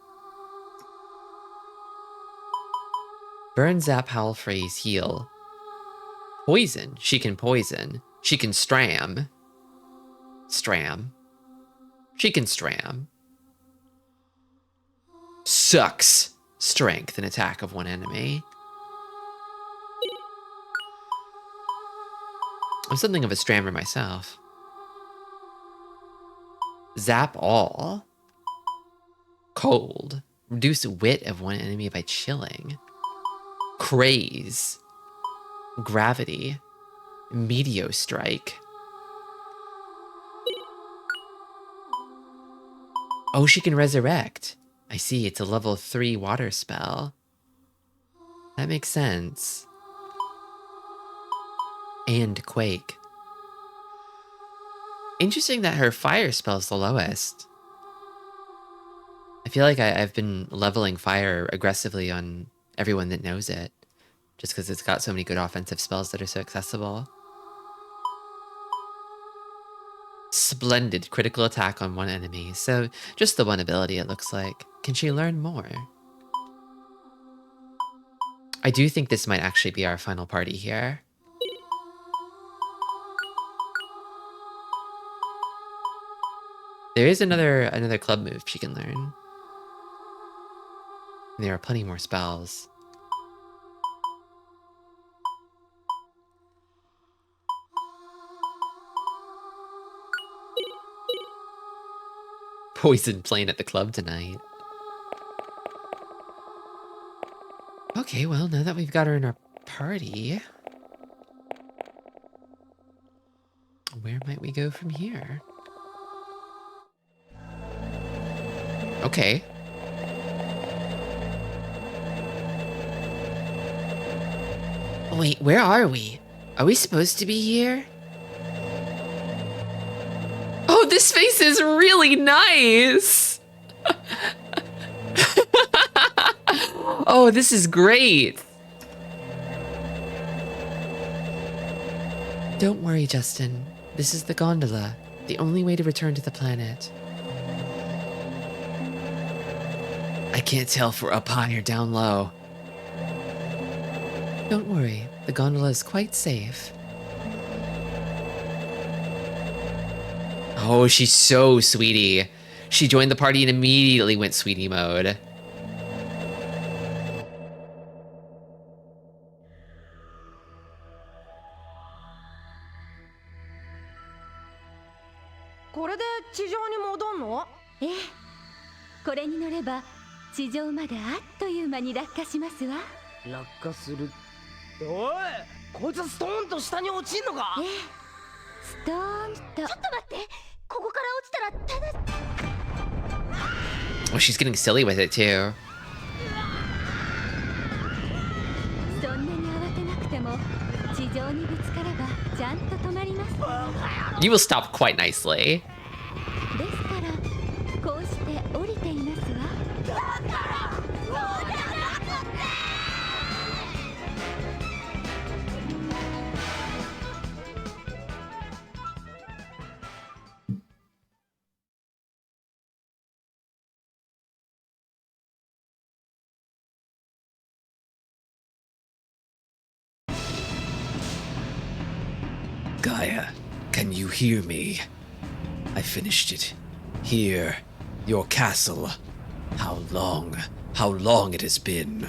Burn, zap, howl, freeze, heal. Poison. She can poison. She can stram. Stram. She can stram. Sucks. Strength and attack of one enemy. I'm something of a strammer myself. Zap all. Cold. Reduce wit of one enemy by chilling. Craze. Gravity. Meteor strike. Oh, she can resurrect. I see, it's a level 3 water spell. That makes sense. And quake. Interesting that her fire spell's the lowest. I feel like I've been leveling fire aggressively on everyone that knows it, just because it's got so many good offensive spells that are so accessible. Splendid critical attack on one enemy, so just the one ability it looks like. Can she learn more? I do think this might actually be our final party here. There is another club move she can learn. There are plenty more spells. Poison playing at the club tonight. Okay, well, now that we've got her in our party, where might we go from here? Okay. Wait, where are we? Are we supposed to be here? Oh, this space is really nice! Oh, this is great! Don't worry, Justin. This is the gondola, the only way to return to the planet. I can't tell if we're up high or down low. Don't worry, the gondola is quite safe. Oh, she's so sweetie. She joined the party and immediately went sweetie mode.ええ、これに乗れば地上まであっという間に落下しますわ。落下する。おい、こいつストーンと下に落ちんのか？ええ、ストーンと。ちょっと待って、ここから落ちたらただ。Oh, she's getting silly with it too. そんなに慌てなくても地上にぶつかればちゃんと止まります。You will stop quite nicely. ですからこうして降りていますわ。だからそうじゃなくて。Gaia, can you hear me? I finished it. Here, your castle. How long it has been.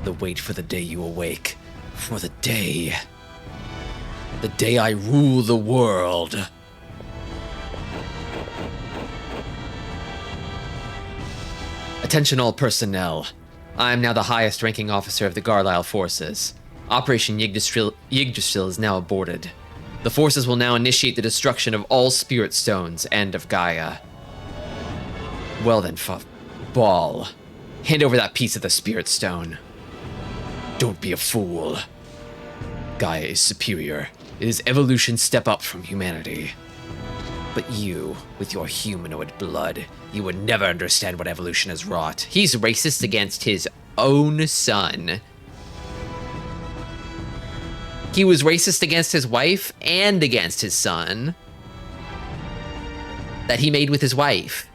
The wait for the day you awake. For the day. The day I rule the world. Attention all personnel. I am now the highest ranking officer of the Garlisle forces. Operation Yggdrasil is now aborted. The forces will now initiate the destruction of all spirit stones and of Gaia. Well then, Ball. Hand over that piece of the spirit stone. Don't be a fool. Gaia is superior. It is evolution's step up from humanity. But you, with your humanoid blood, you would never understand what evolution has wrought. He's racist against his own son. He was racist against his wife and against his son that he made with his wife.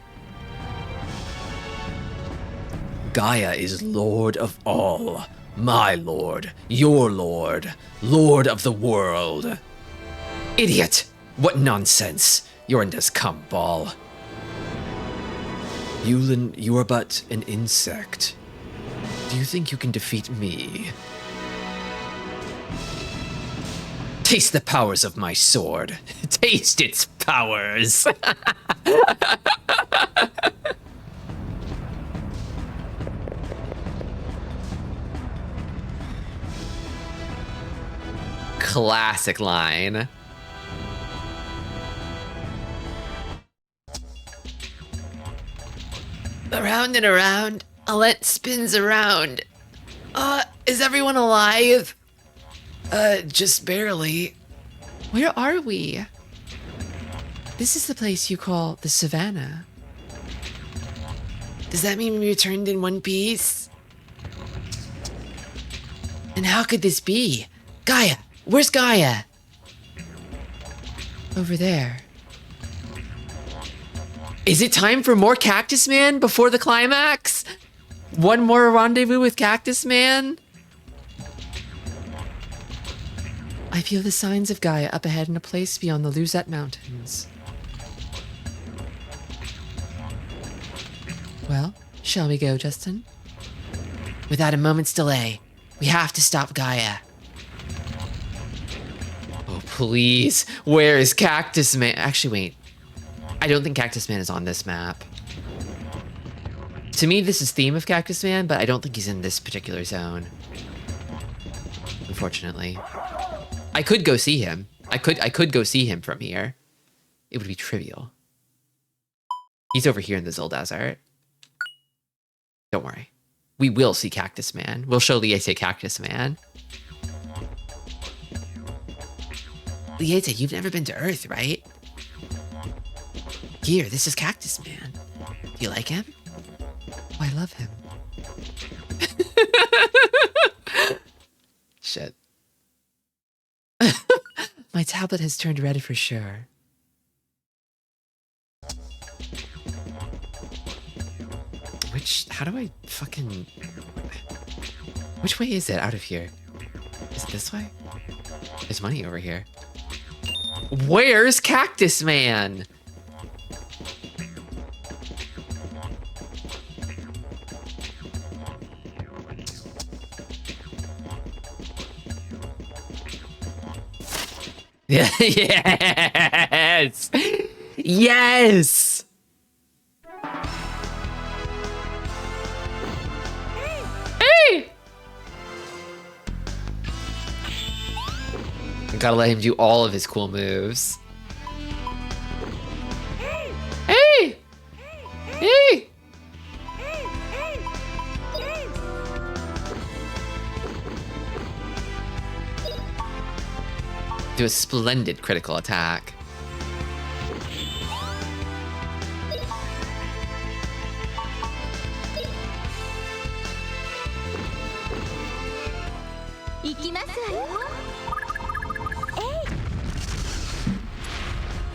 Gaia is Lord of all. My Lord, your Lord, Lord of the world. Idiot! What nonsense! Your end has come, Ball. Mullen, you are but an insect. Do you think you can defeat me? Taste the powers of my sword. Taste its powers. Classic line. Around and around, Alette spins around. Is everyone alive? Just barely. Where are we? This is the place you call the savannah. Does that mean we returned in one piece? And how could this be? Gaia! Where's Gaia? Over there. Is it time for more Cactus Man before the climax? One more rendezvous with Cactus Man? I feel the signs of Gaia up ahead in a place beyond the Luzette Mountains. Well, shall we go, Justin? Without a moment's delay, we have to stop Gaia. Oh, please. Where is Cactus Man? Actually, wait. I don't think Cactus Man is on this map. To me, this is theme of Cactus Man, but I don't think he's in this particular zone. Unfortunately. I could go see him. I could go see him from here. It would be trivial. He's over here in the Zildazart. Don't worry. We will see Cactus Man. We'll show Liete Cactus Man. Lieta, you've never been to Earth, right? Here, this is Cactus Man. Do you like him? Oh, I love him. Shit. My tablet has turned red for sure. How do I fucking... Which way is it out of here? Is it this way? There's money over here. Where's Cactus Man? Yes! Yes! Hey! Gotta let him do all of his cool moves. Hey! Hey! Do a splendid critical attack.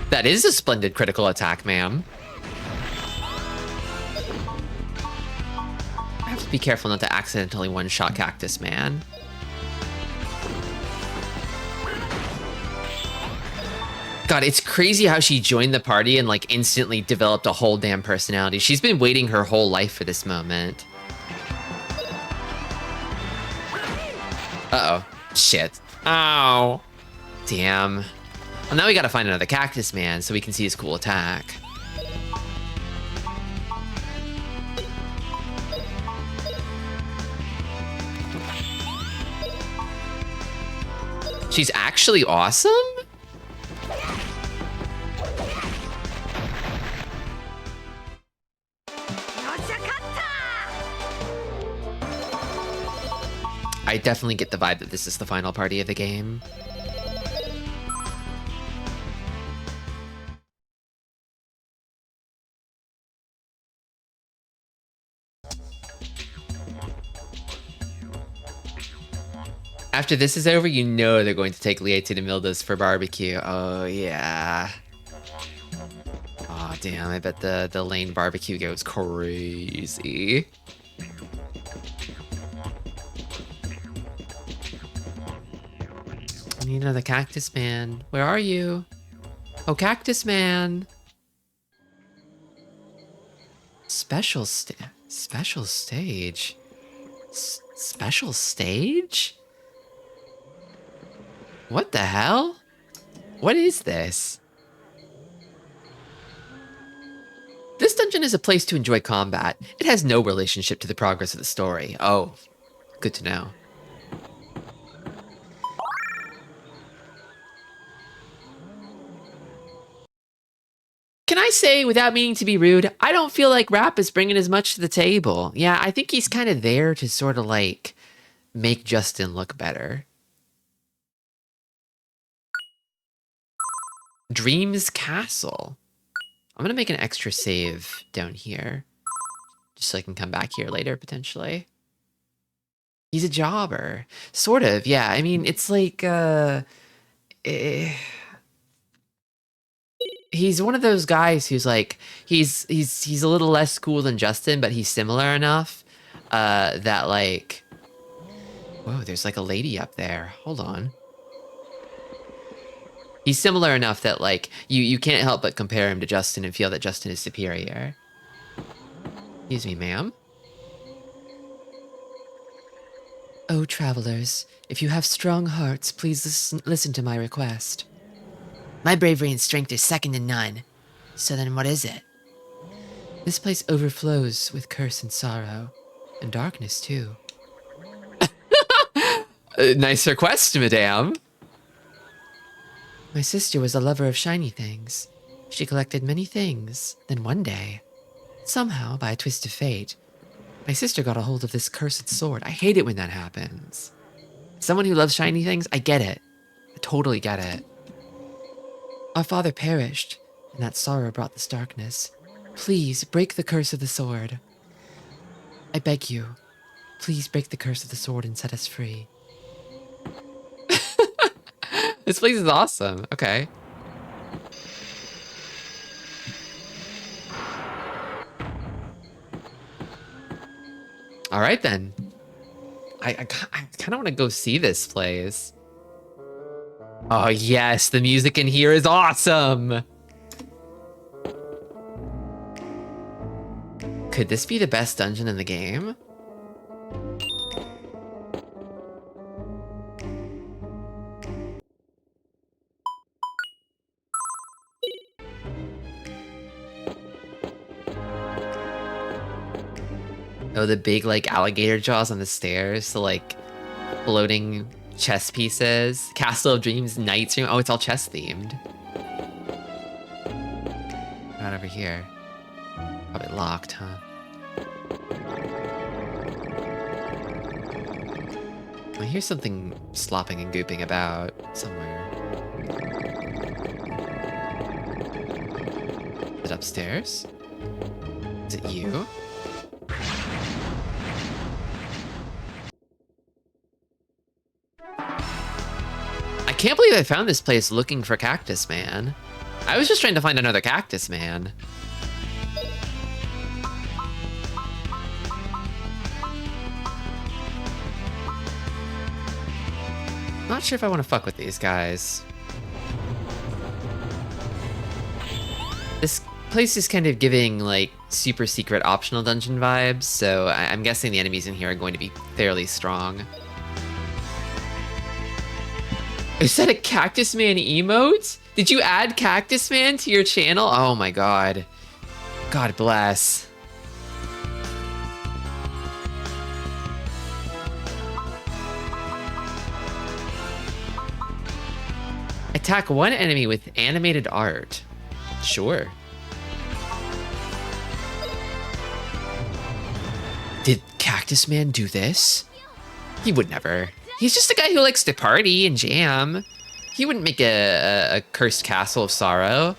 That is a splendid critical attack, ma'am. I have to be careful not to accidentally one-shot Cactus Man. God, it's crazy how she joined the party and like instantly developed a whole damn personality. She's been waiting her whole life for this moment. Uh-oh. Shit. Ow. Damn. Well, now we gotta find another Cactus Man so we can see his cool attack. She's actually awesome? I definitely get the vibe that this is the final party of the game. After this is over, you know they're going to take Liete to Milda's for barbecue. Oh, yeah. Oh, damn. I bet the lane barbecue goes crazy. I need another Cactus Man. Where are you? Oh, Cactus Man. Special stage? Special stage? What the hell? What is this? This dungeon is a place to enjoy combat. It has no relationship to the progress of the story. Oh, good to know. Can I say, without meaning to be rude, I don't feel like Rap is bringing as much to the table. Yeah, I think he's kind of there to sort of like make Justin look better. Dreams Castle. I'm gonna make an extra save down here. Just so I can come back here later, potentially. He's a jobber. Sort of, yeah. I mean, it's like, he's one of those guys who's like, he's a little less cool than Justin, but he's similar enough, that like, whoa, there's like a lady up there. Hold on. He's similar enough that like, you can't help but compare him to Justin and feel that Justin is superior. Excuse me, ma'am. Oh, travelers, if you have strong hearts, please listen to my request. My bravery and strength are second to none. So then what is it? This place overflows with curse and sorrow, and darkness too. Nice request, madame. My sister was a lover of shiny things. She collected many things. Then one day, somehow, by a twist of fate, my sister got a hold of this cursed sword. I hate it when that happens. Someone who loves shiny things, I get it. I totally get it. Our father perished, and that sorrow brought this darkness. Please, break the curse of the sword. I beg you, please break the curse of the sword and set us free. This place is awesome. Okay. All right, then. I kind of want to go see this place. Oh, yes. The music in here is awesome. Could this be the best dungeon in the game? Oh, the big, like, alligator jaws on the stairs. The, like, floating chess pieces. Castle of Dreams, Night's Room. Oh, it's all chess themed. Not over here. Probably locked, huh? I hear something slopping and gooping about somewhere. Is it upstairs? Is it you? I can't believe I found this place looking for Cactus Man. I was just trying to find another Cactus Man. Not sure if I want to fuck with these guys. This place is kind of giving, like, super secret optional dungeon vibes, so I'm guessing the enemies in here are going to be fairly strong. Is that a Cactus Man emote? Did you add Cactus Man to your channel? Oh my god. God bless. Attack one enemy with animated art. Sure. Did Cactus Man do this? He would never. He's just a guy who likes to party and jam. He wouldn't make a cursed castle of sorrow.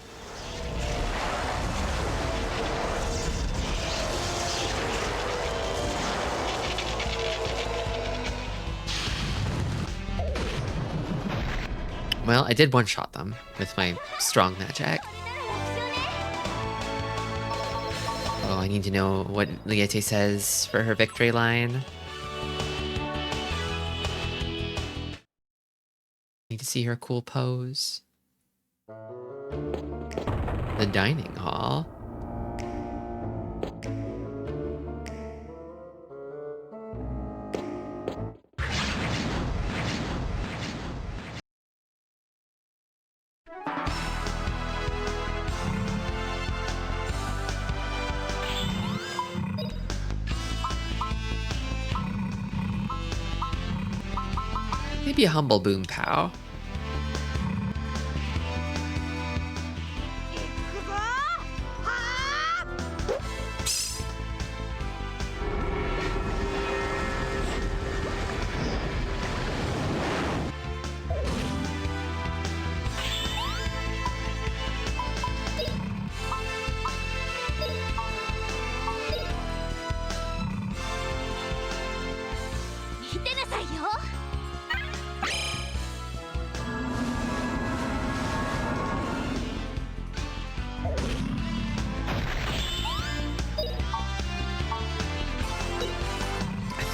Well, I did one-shot them with my strong magic. Oh, I need to know what Liete says for her victory line. Need to see her cool pose. The dining hall. Maybe a humble boom pow.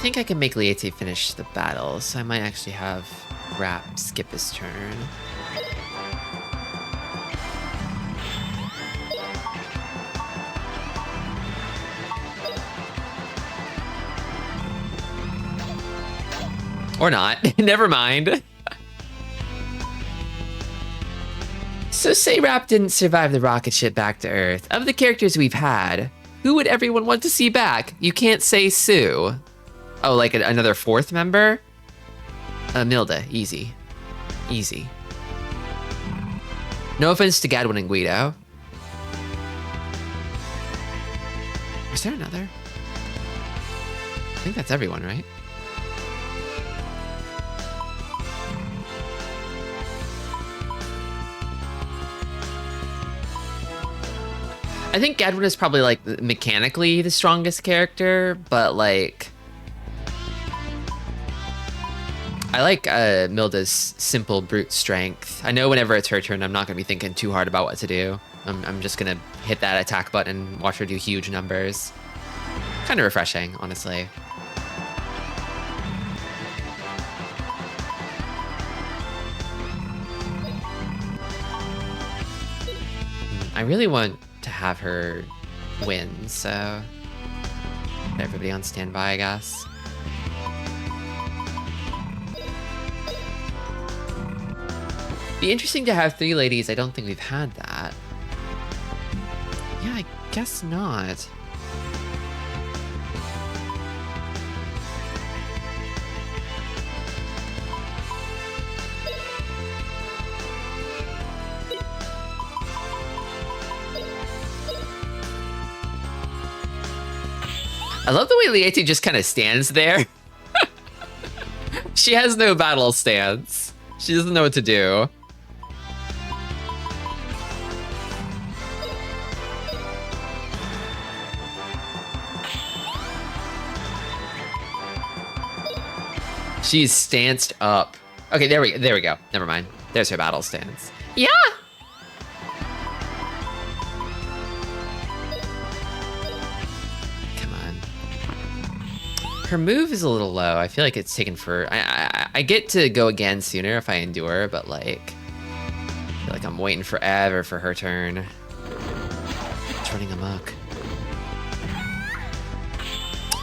think I can make Liete finish the battle, so I might actually have Rap skip his turn. Or not. Never mind. So say Rap didn't survive the rocket ship back to Earth. Of the characters we've had, who would everyone want to see back? You can't say Sue. Oh, like another fourth member? Milda, easy. Easy. No offense to Gadwin and Guido. Is there another? I think that's everyone, right? I think Gadwin is probably like mechanically the strongest character, but like I like Milda's simple brute strength. I know whenever it's her turn, I'm not gonna be thinking too hard about what to do. I'm just gonna hit that attack button and watch her do huge numbers. Kind of refreshing, honestly. I really want to have her win, so put everybody on standby, I guess. Be interesting to have 3 ladies. I don't think we've had that. Yeah, I guess not. I love the way Liete just kind of stands there. She has no battle stance. She doesn't know what to do. She's stanced up. Okay, there we go. Never mind. There's her battle stance. Yeah. Come on. Her move is a little low. I feel like it's taken for. I get to go again sooner if I endure, but like, I feel like I'm waiting forever for her turn. It's running amok.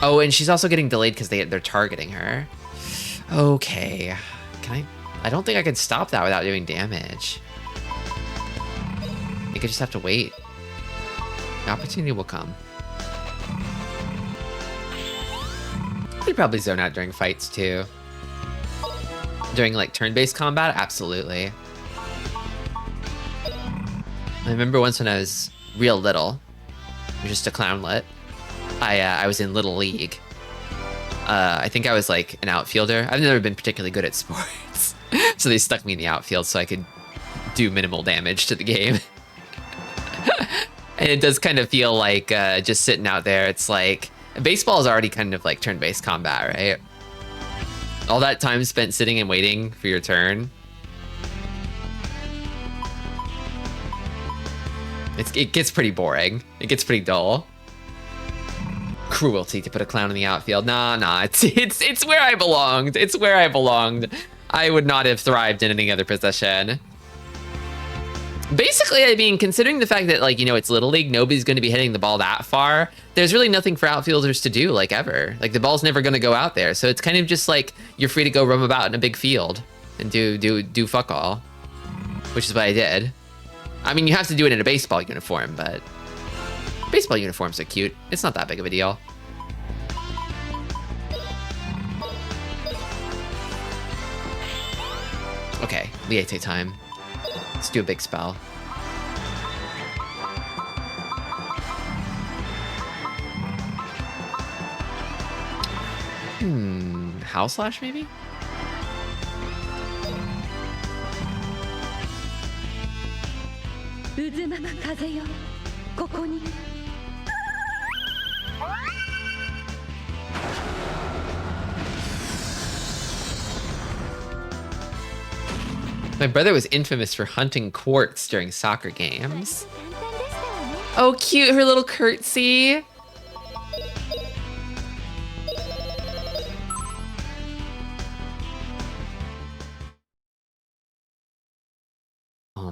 Oh, and she's also getting delayed because they're targeting her. Okay, can I don't think I can stop that without doing damage. I think I just have to wait. The opportunity will come. I'd probably zone out during fights too. During like turn-based combat, absolutely. I remember once when I was real little, just a clownlet, I was in Little League. I think I was like an outfielder. I've never been particularly good at sports. So they stuck me in the outfield so I could do minimal damage to the game. And it does kind of feel like just sitting out there. It's like, baseball is already kind of like turn-based combat, right? All that time spent sitting and waiting for your turn. It gets pretty boring. It gets pretty dull. Cruelty to put a clown in the outfield. Nah, it's where I belonged. It's where I belonged. I would not have thrived in any other position. Basically, I mean, considering the fact that, like, you know, it's Little League, nobody's going to be hitting the ball that far. There's really nothing for outfielders to do, like, ever. Like, the ball's never going to go out there. So it's kind of just like you're free to go roam about in a big field and do fuck all, which is what I did. I mean, you have to do it in a baseball uniform, but baseball uniforms are cute. It's not that big of a deal. Okay, Liete time. Let's do a big spell. House Slash maybe? My brother was infamous for hunting quartz during soccer games. Oh, cute, her little curtsy.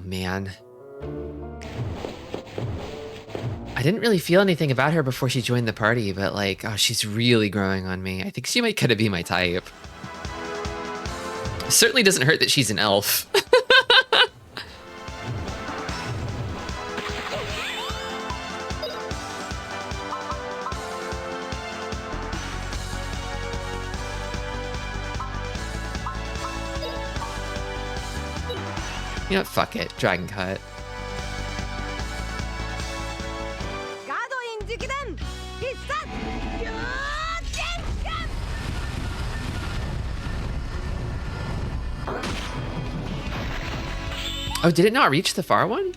man. I didn't really feel anything about her before she joined the party, but like, oh, she's really growing on me. I think she might kind of be my type. Certainly doesn't hurt that she's an elf. You know what? Fuck it. Dragon Cut. Oh, did it not reach the far one?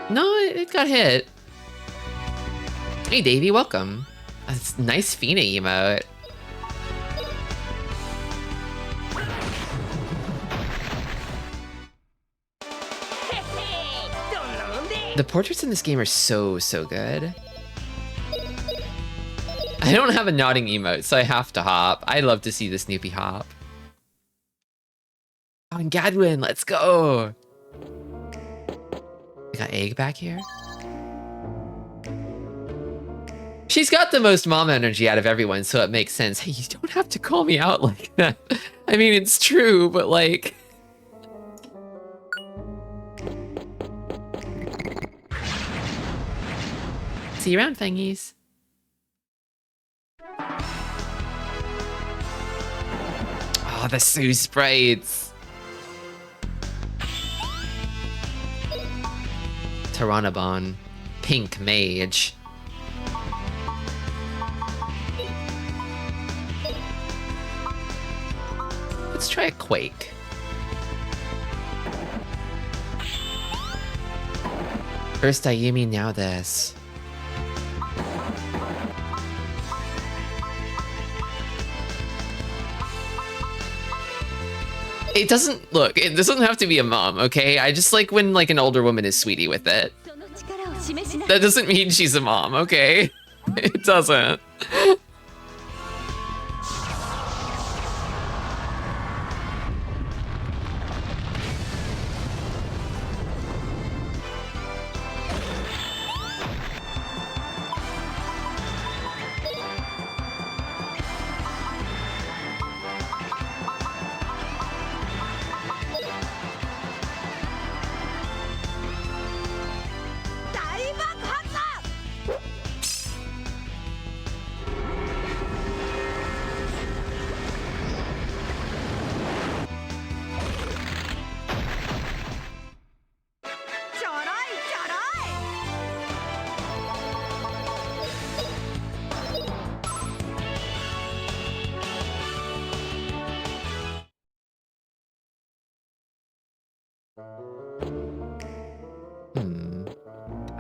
No, it got hit. Hey, Davey, welcome. That's nice Fina emote. The portraits in this game are so good. I don't have a nodding emote, so I have to hop. I'd love to see the Snoopy hop. Oh, and Gadwin, let's go. I got Egg back here. She's got the most mom energy out of everyone, so it makes sense. Hey, you don't have to call me out like that. I mean, it's true, but like... See you around, Fangies. Oh, the Sue sprites. Pteranodon, Pink Mage. Let's try a Quake. First Ayumi, now this. It doesn't, look, it doesn't have to be a mom, okay? I just like when like an older woman is sweetie with it. That doesn't mean she's a mom, okay? It doesn't.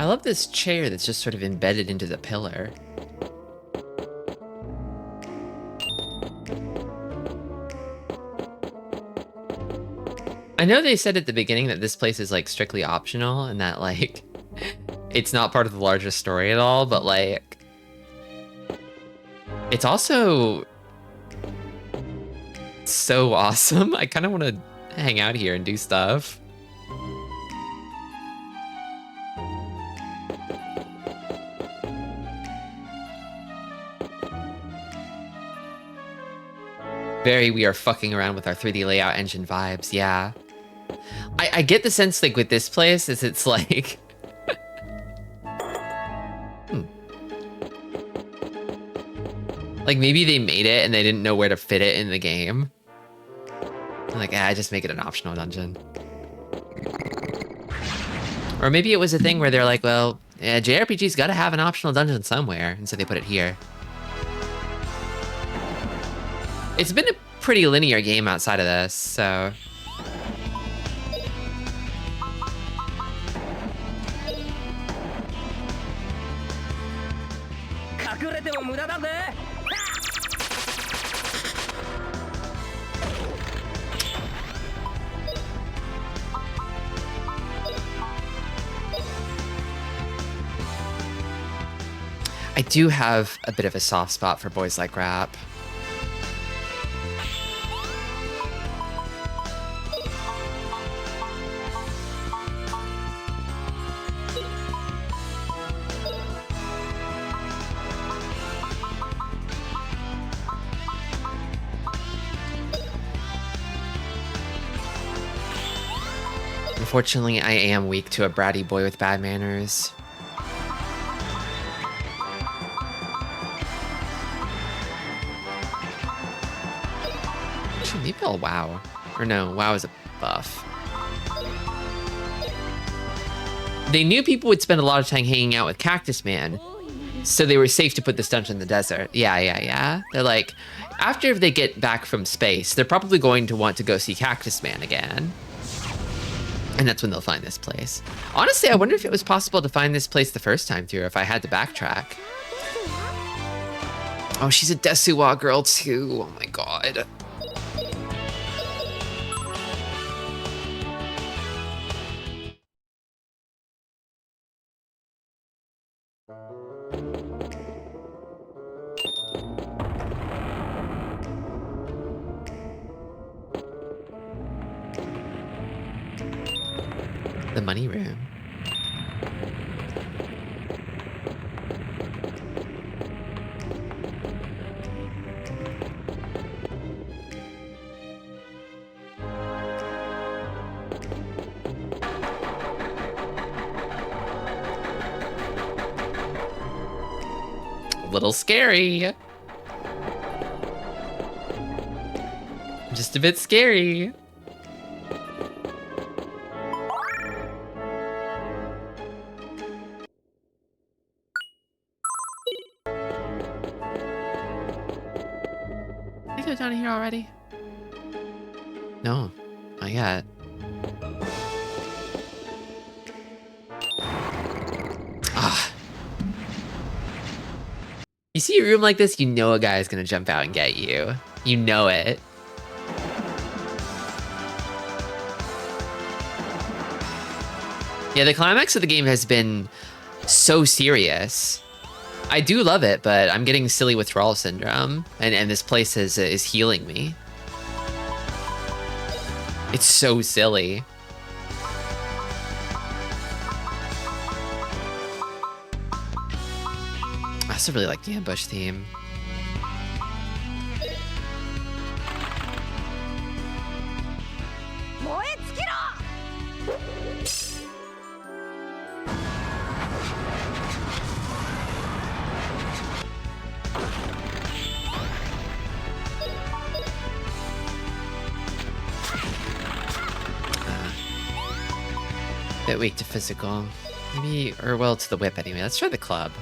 I love this chair that's just sort of embedded into the pillar. I know they said at the beginning that this place is like strictly optional and that like it's not part of the larger story at all, but like it's also so awesome. I kind of want to hang out here and do stuff. Very we are fucking around with our 3D layout engine vibes, yeah. I get the sense like with this place is it's like like maybe they made it and they didn't know where to fit it in the game. I'm like, just make it an optional dungeon. Or maybe it was a thing where they're like, well, yeah, JRPG's gotta have an optional dungeon somewhere, and so they put it here. It's been a pretty linear game outside of this, so... I do have a bit of a soft spot for boys like rap. Unfortunately, I am weak to a bratty boy with bad manners. Actually, maybe I'll WoW. Or no, WoW is a buff. They knew people would spend a lot of time hanging out with Cactus Man, so they were safe to put this dungeon in the desert. Yeah. They're like, after they get back from space, they're probably going to want to go see Cactus Man again. And that's when they'll find this place. Honestly, I wonder if it was possible to find this place the first time through, if I had to backtrack. Oh, she's a Desuwa girl too. Oh my god. The money room. A little scary. Just a bit scary. Did I go down here already? No, not yet. Ah. You see a room like this, you know a guy is gonna jump out and get you. You know it. Yeah, the climax of the game has been so serious. I do love it, but I'm getting silly withdrawal syndrome, and this place is healing me. It's so silly. I also really like the ambush theme. Bit weak to physical. Maybe, or well, to the whip anyway. Let's try the club.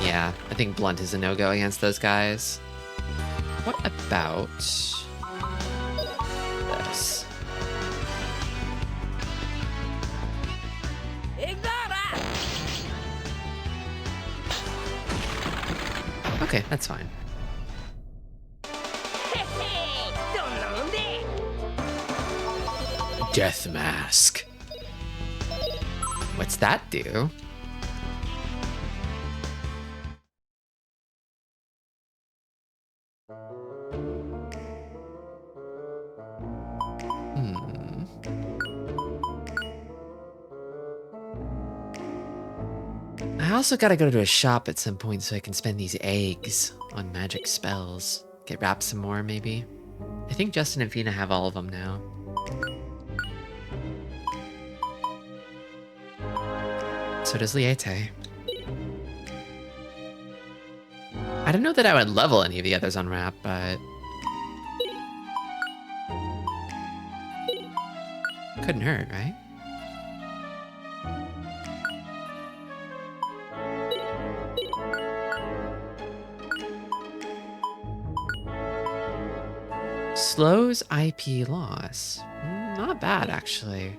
Yeah, I think blunt is a no-go against those guys. What about this? Okay, that's fine. Death mask. What's that do? I also gotta go to a shop at some point so I can spend these eggs on magic spells. Get wrapped some more, maybe. I think Justin and Fina have all of them now. So does Liete. I don't know that I would level any of the others on Wrap, but... couldn't hurt, right? Slows IP loss. Not bad, actually.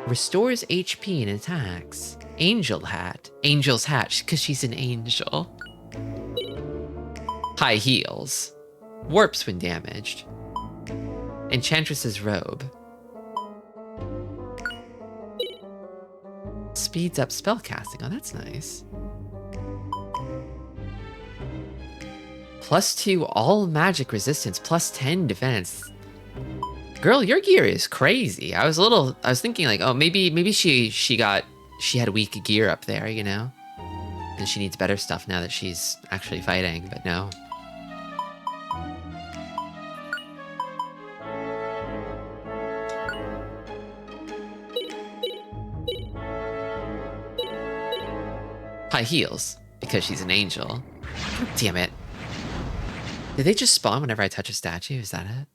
Restores HP and attacks. Angel hat. Angel's hat, because she's an angel. High heals. Warps when damaged. Enchantress's robe. Speeds up spellcasting. Oh, that's nice. +2 all magic resistance, +10 defense. Girl, your gear is crazy. I was thinking like, oh, maybe she had weak gear up there, you know? And she needs better stuff now that she's actually fighting, but no. high heels because she's an angel. Damn it. Did they just spawn whenever I touch a statue? Is that it?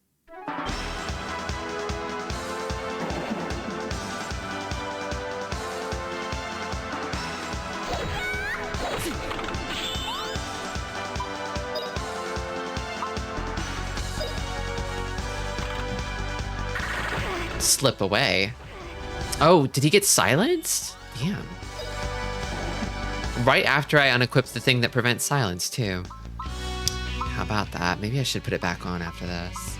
Slip away. Oh, did he get silenced? Damn. Right after I unequip the thing that prevents silence, too. How about that? Maybe I should put it back on after this.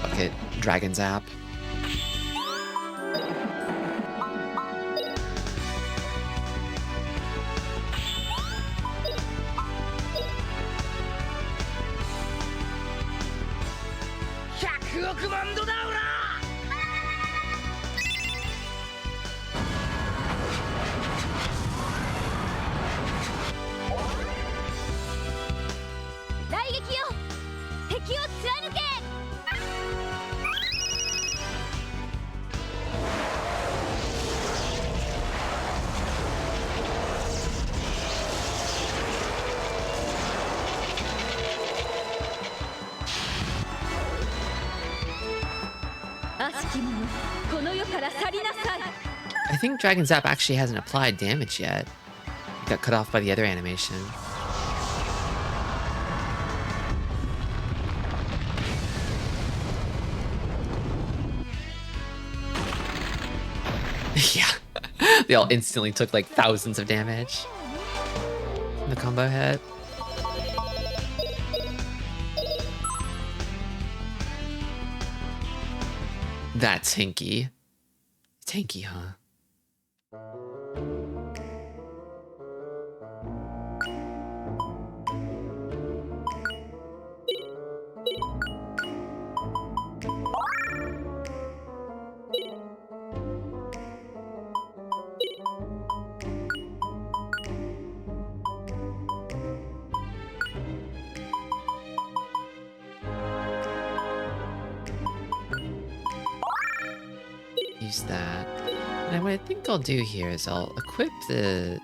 Okay, Dragon Zap. I think Dragon Zap actually hasn't applied damage yet. It got cut off by the other animation. Yeah. They all instantly took like thousands of damage. The combo hit. That's hinky. It's hinky, huh? Use that. And what I think I'll do here is I'll equip the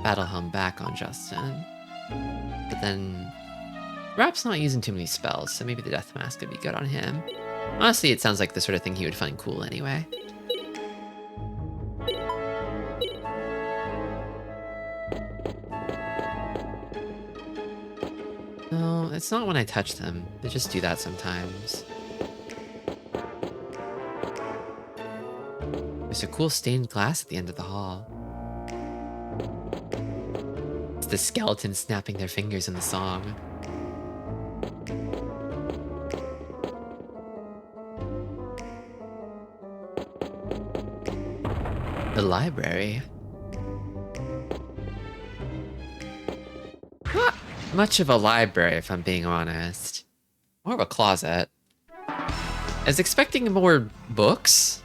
Battle Helm back on Justin. But then Rap's not using too many spells, so maybe the Death Mask could be good on him. Honestly, it sounds like the sort of thing he would find cool anyway. No, it's not when I touch them. They just do that sometimes. There's a cool stained glass at the end of the hall. It's the skeletons snapping their fingers in the song. The library. Not much of a library, if I'm being honest. More of a closet. I was expecting more books.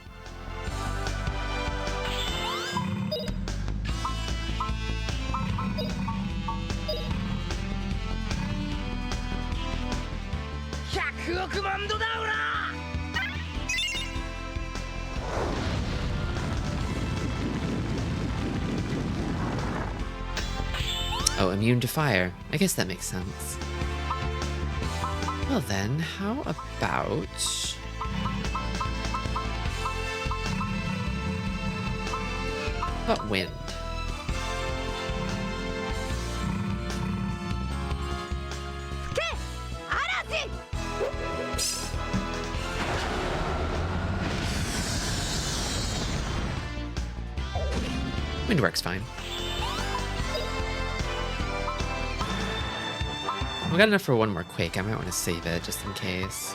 Oh, immune to fire. I guess that makes sense. Well then, how about... wind? Wind works fine. We got enough for one more quake. I might want to save it just in case.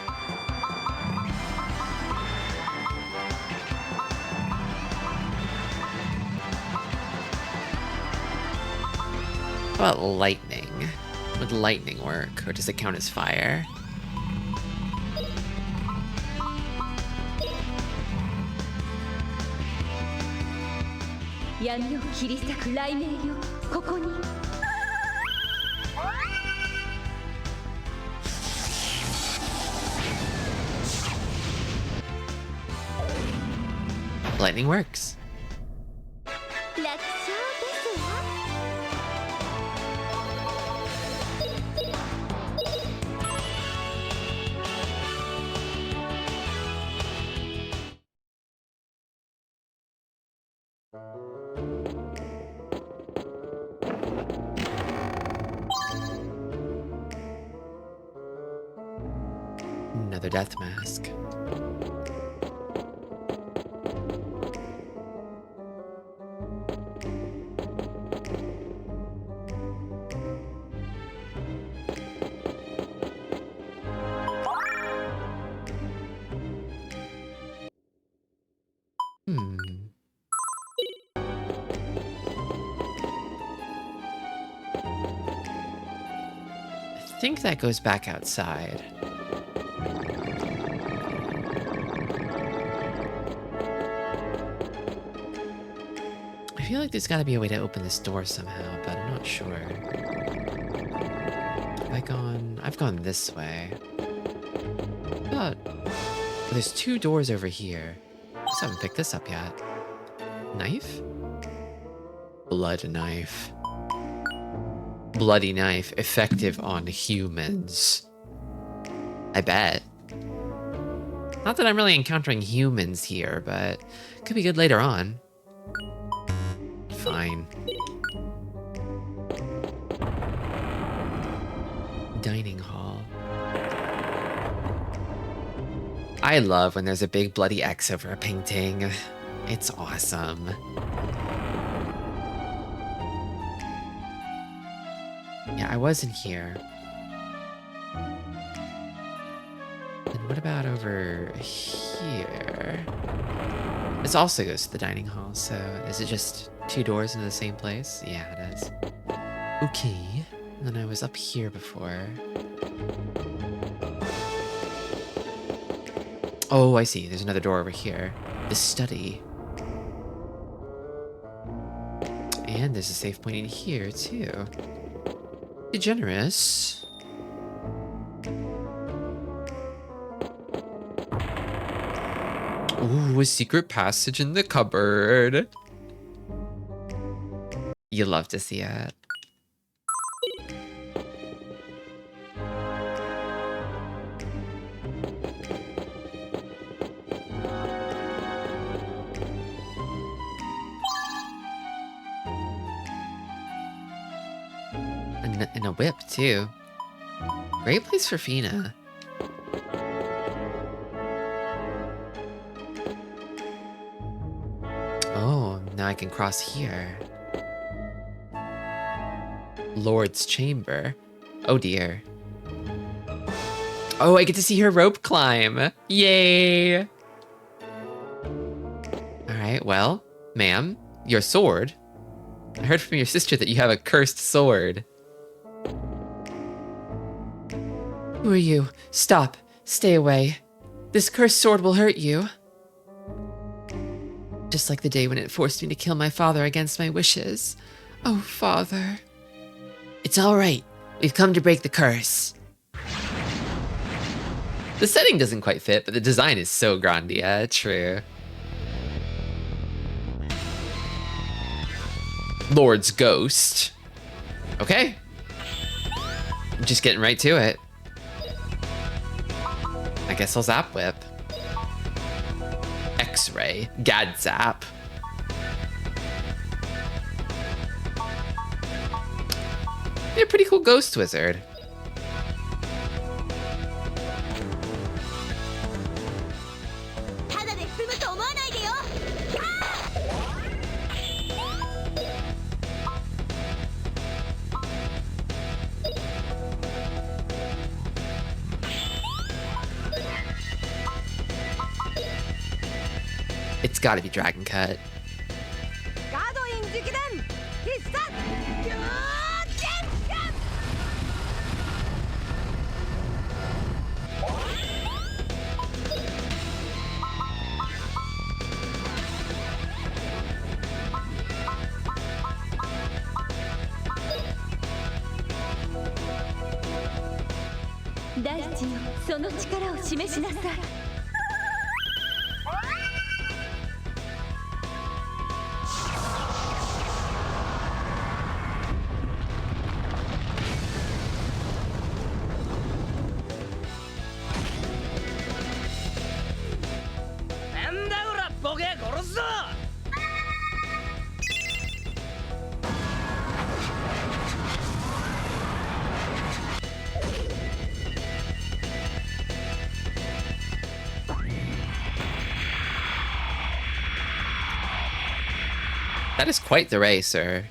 How about lightning? Would lightning work, or does it count as fire? Lightning works. 楽勝ですわ。Another death mask. I think that goes back outside. I feel like there's gotta be a way to open this door somehow, but I'm not sure. I've gone this way. But there's 2 doors over here. I just haven't picked this up yet. Knife? Blood knife. Bloody knife, effective on humans. I bet. Not that I'm really encountering humans here, but could be good later on. Fine. Dining hall. I love when there's a big bloody X over a painting. It's awesome. Yeah, I wasn't here. And what about over here? This also goes to the dining hall, so is it just 2 doors into the same place? Yeah, it is. Okay. And then I was up here before. Oh, I see. There's another door over here. The study. And there's a save point in here, too. Generous. Ooh, a secret passage in the cupboard. You love to see it. And a whip, too. Great place for Fina. Oh, now I can cross here. Lord's chamber. Oh dear. Oh, I get to see her rope climb. Yay! Alright, well, ma'am, your sword. I heard from your sister that you have a cursed sword. Who are you? Stop. Stay away. This cursed sword will hurt you. Just like the day when it forced me to kill my father against my wishes. Oh, father. It's all right. We've come to break the curse. The setting doesn't quite fit, but the design is so Grandia. True. Lord's ghost. Okay. I'm just getting right to it. I guess I'll zap whip. X-ray. Gad zap. You're a pretty cool ghost wizard. It's gotta be Dragon Cut. ぞ。 That is quite the racer.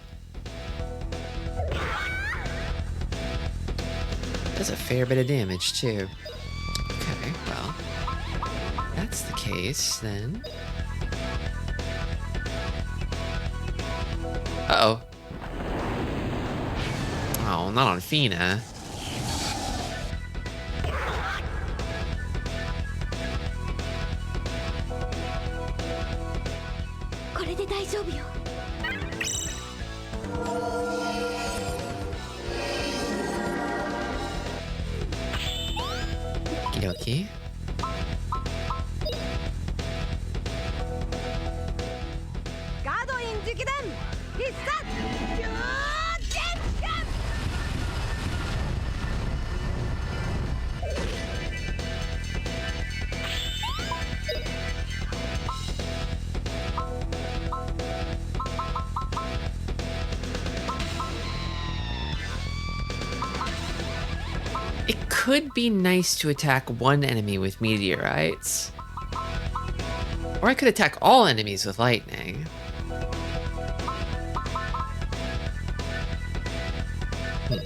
Does a fair bit of damage, too. Okay, well. That's the case, then. Uh-oh. Oh, not on Fina. これで大丈夫よ。 Okie dokie. ガードイン直伝必殺強電ガン。 It could be nice to attack one enemy with meteorites. Or I could attack all enemies with lightning. Hmm.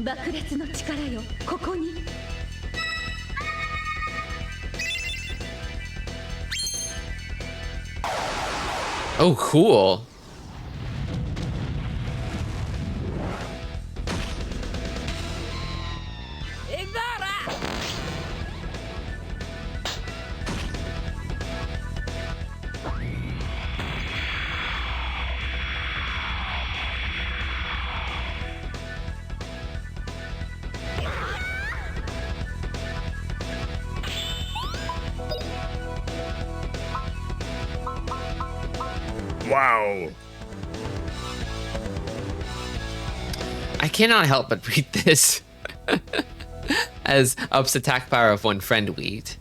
爆裂の力よ、ここに。 Oh, cool. Wow. I cannot help but read this as ups attack power of one friend wheat.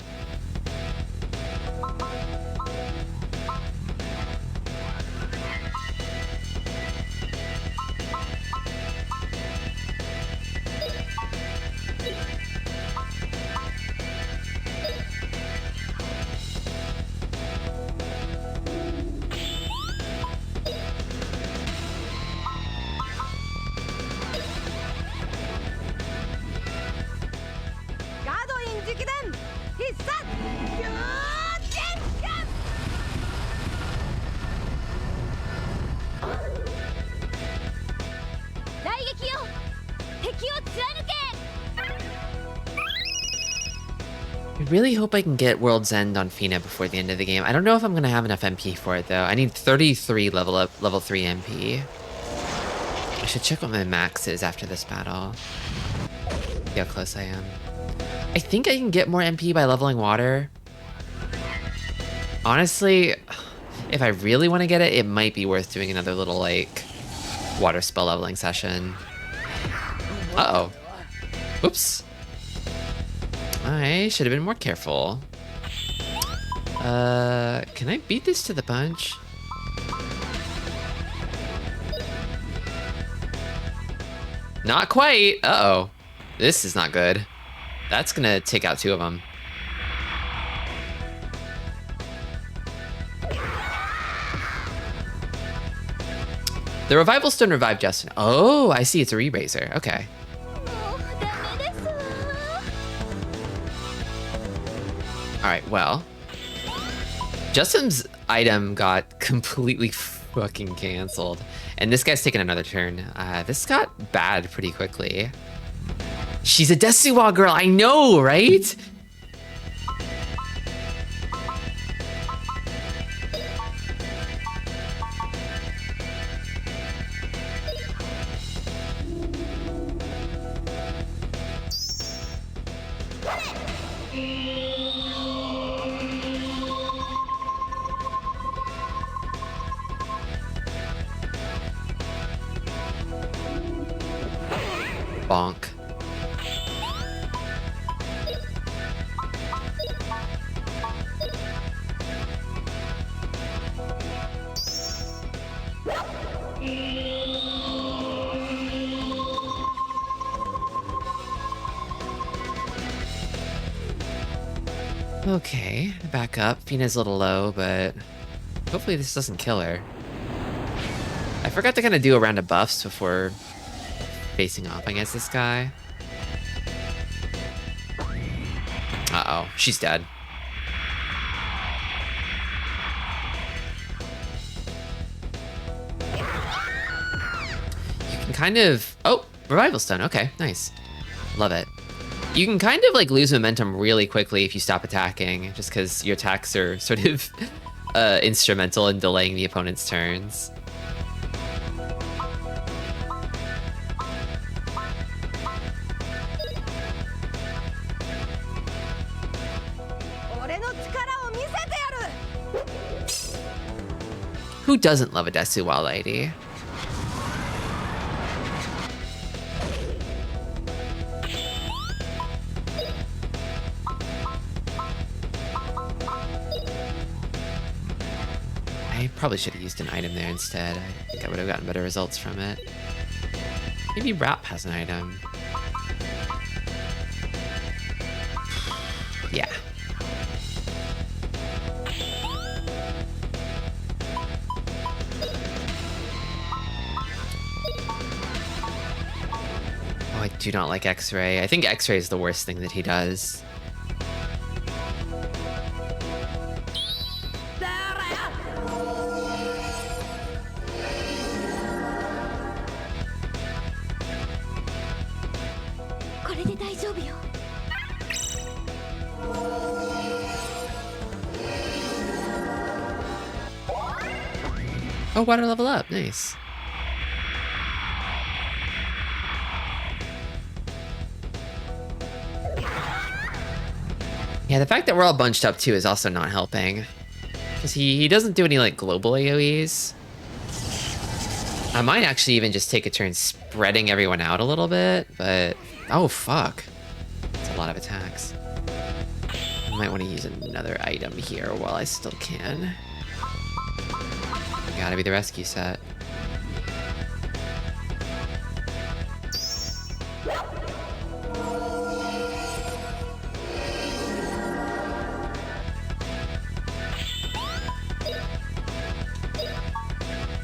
I really hope I can get World's End on Fina before the end of the game. I don't know if I'm gonna have enough MP for it though. I need 33 level 3 MP. I should check what my max is after this battle. See how close I am. I think I can get more MP by leveling water. Honestly, if I really want to get it, it might be worth doing another little like water spell leveling session. Uh-oh. Oops. I should have been more careful. Can I beat this to the punch? Not quite. Uh-oh. This is not good. That's gonna take out 2 of them. The Revival Stone revived Justin. Oh, I see. It's a re-raiser. Okay. Alright, well. Justin's item got completely fucking canceled. And this guy's taking another turn. This got bad pretty quickly. She's a Desuwa girl, I know, right? Okay, back up. Fina's a little low, but hopefully this doesn't kill her. I forgot to kind of do a round of buffs before facing off against this guy. Uh-oh, she's dead. You can kind of... Oh, Revival Stone. Okay, nice. Love it. You can kind of like lose momentum really quickly if you stop attacking, just because your attacks are sort of instrumental in delaying the opponent's turns. Who doesn't love a Desuwa lady? I probably should have used an item there instead. I think I would have gotten better results from it. Maybe Rap has an item. Yeah. Oh, I do not like X-Ray. I think X-Ray is the worst thing that he does. Oh, water level up. Nice. Yeah, the fact that we're all bunched up too is also not helping. Because he doesn't do any like global AoEs. I might actually even just take a turn spreading everyone out a little bit, but... Oh, fuck. That's a lot of attacks. I might want to use another item here while I still can. Gotta be the rescue set.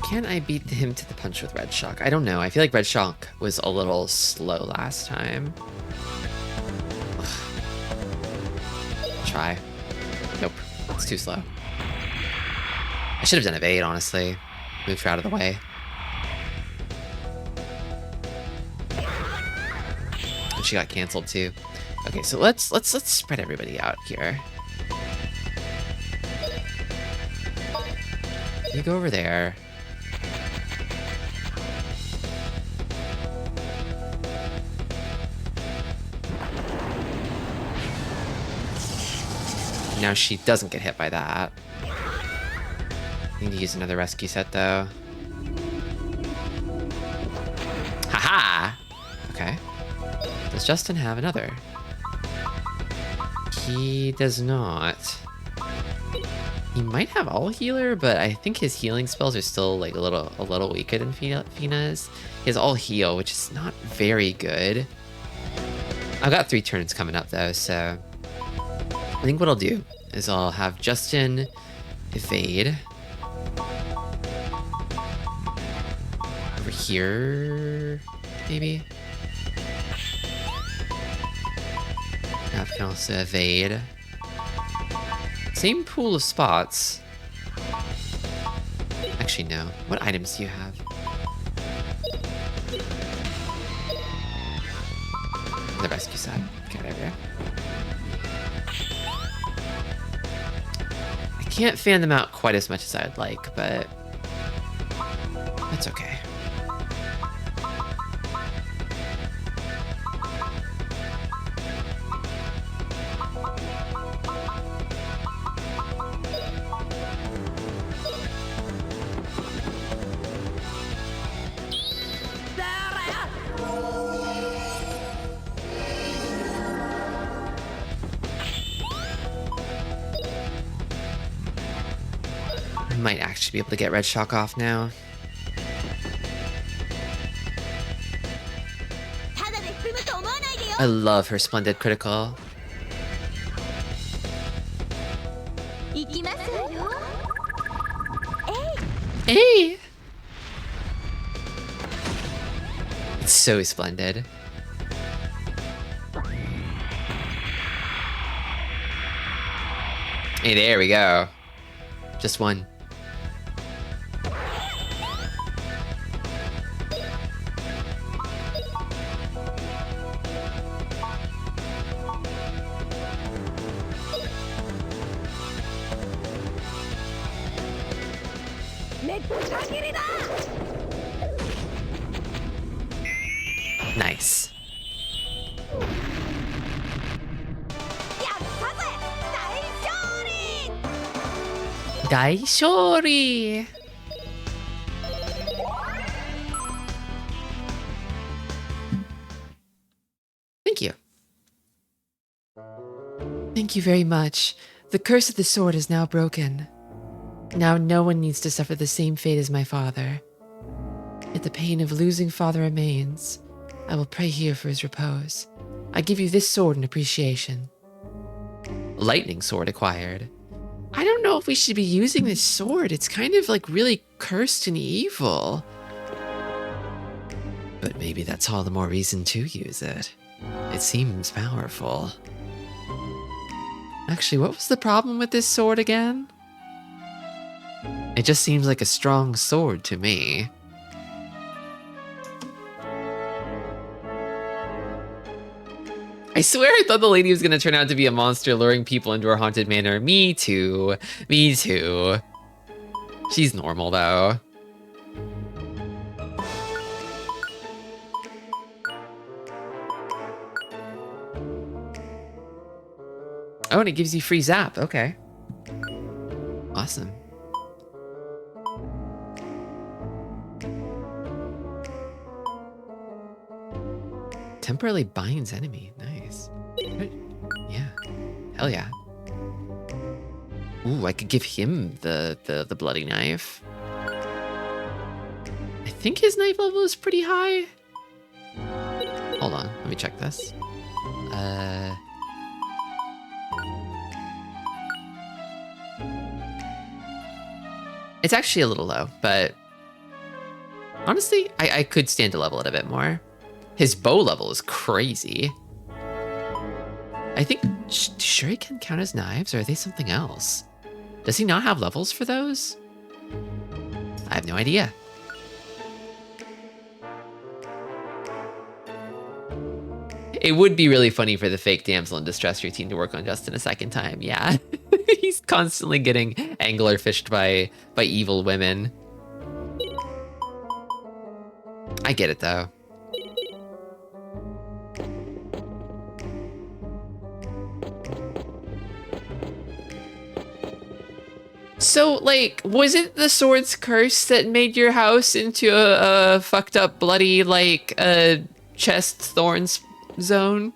Can I beat him to the punch with Red Shock? I don't know. I feel like Red Shock was a little slow last time. Ugh. Try. Nope. It's too slow. I should have done evade, honestly. Moved her out of the way. And she got canceled too. Okay, so let's spread everybody out here. You go over there. Now she doesn't get hit by that. Need to use another rescue set though. Haha! Okay. Does Justin have another? He does not. He might have all healer, but I think his healing spells are still like a little weaker than Fina's. He has all heal, which is not very good. I've got 3 turns coming up though, so I think what I'll do is I'll have Justin evade. Over here, maybe? I can also evade. Same pool of spots. Actually, no. What items do you have? The rescue side. Okay, there we go. I can't fan them out quite as much as I'd like, but that's okay. Might actually be able to get Red Shock off now. I love her splendid critical. Hey! It's so splendid. Hey, there we go. Just one. Nice. Daishori! Thank you. Thank you very much. The curse of the sword is now broken. Now no one needs to suffer the same fate as my father. Yet the pain of losing father remains. I will pray here for his repose. I give you this sword in appreciation. Lightning sword acquired. I don't know if we should be using this sword. It's kind of like really cursed and evil. But maybe that's all the more reason to use it. It seems powerful. Actually, what was the problem with this sword again? It just seems like a strong sword to me. I swear I thought the lady was gonna turn out to be a monster luring people into her haunted manor. Me too. Me too. She's normal though. Oh, and it gives you free zap. Okay. Awesome. Temporarily binds enemy. Nice. Yeah. Hell yeah. Ooh, I could give him the bloody knife. I think his knife level is pretty high. Hold on, let me check this. It's actually a little low, but honestly, I could stand to level it a bit more. His bow level is crazy. I think shuriken count as knives, or are they something else? Does he not have levels for those? I have no idea. It would be really funny for the fake damsel in distress routine to work on Justin a second time, yeah. He's constantly getting angler fished by evil women. I get it though. So, like, was it the sword's curse that made your house into a fucked up, bloody, like, chest thorns zone?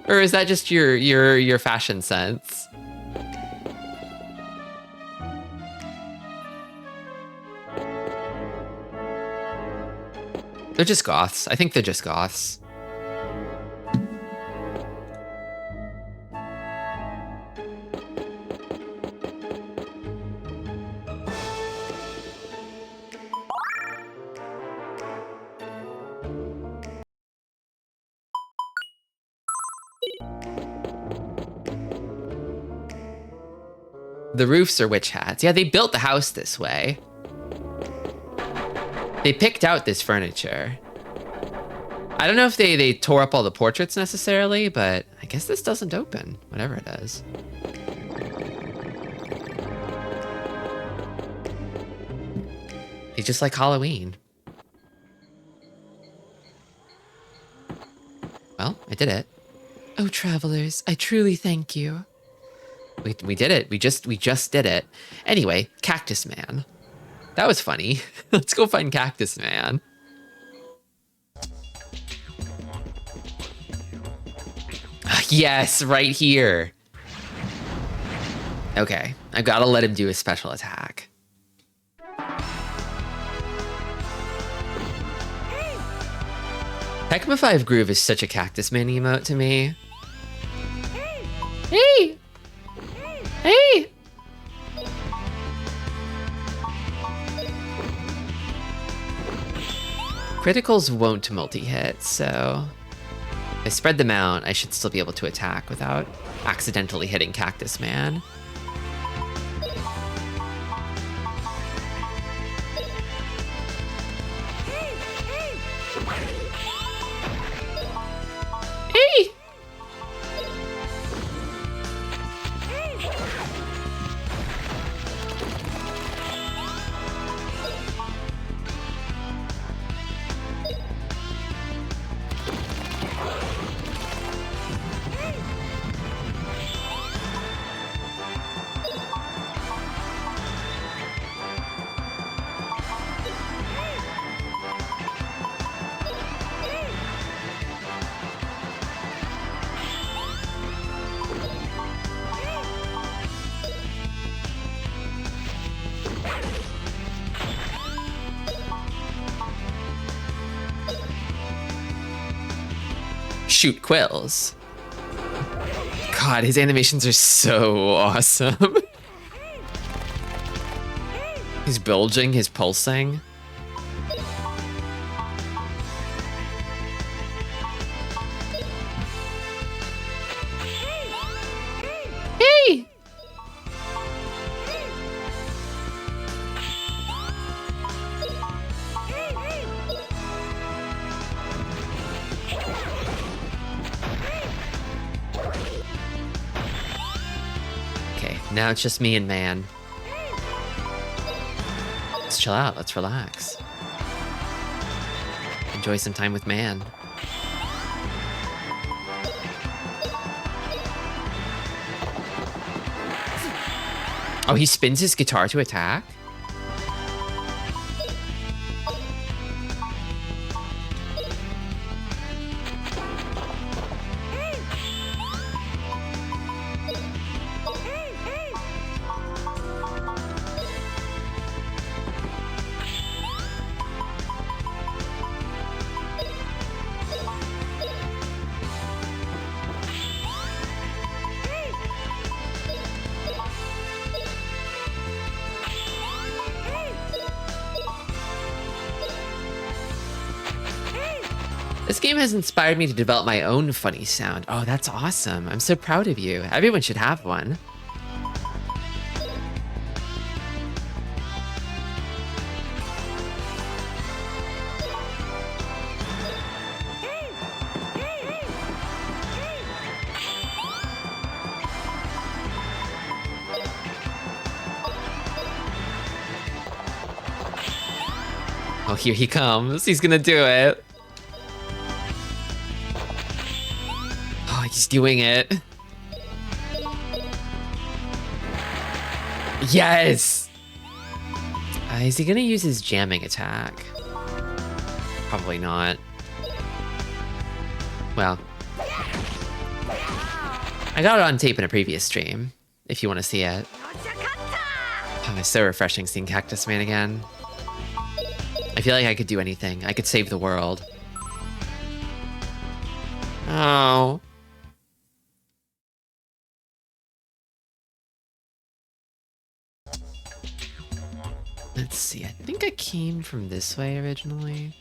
Or is that just your fashion sense? They're just goths. I think they're just goths. The roofs are witch hats. Yeah, they built the house this way. They picked out this furniture. I don't know if they tore up all the portraits necessarily, but I guess this doesn't open, whatever it is. They just like Halloween. Well, I did it. Oh, travelers, I truly thank you. We did it. We just did it. Anyway, Cactus Man. That was funny. Let's go find Cactus Man. Yes, right here. Okay, I've got to let him do a special attack. Heckma 5 Groove is such a Cactus Man emote to me. Hey! Hey! Criticals won't multi-hit, so if I spread them out, I should still be able to attack without accidentally hitting Cactus Man. Hey! Shoot quills. God, his animations are so awesome. He's bulging, he's pulsing. Hey! Okay, now it's just me and man. Let's chill out, let's relax. Enjoy some time with man. Oh, he spins his guitar to attack? This game has inspired me to develop my own funny sound. Oh, that's awesome. I'm so proud of you. Everyone should have one. Oh, here he comes. He's gonna do it. Oh, he's doing it. Yes! Is he gonna use his jamming attack? Probably not. Well. I got it on tape in a previous stream, if you want to see it. Oh, it's so refreshing seeing Cactus Man again. I feel like I could do anything. I could save the world. Oh. Let's see, I think I came from this way originally.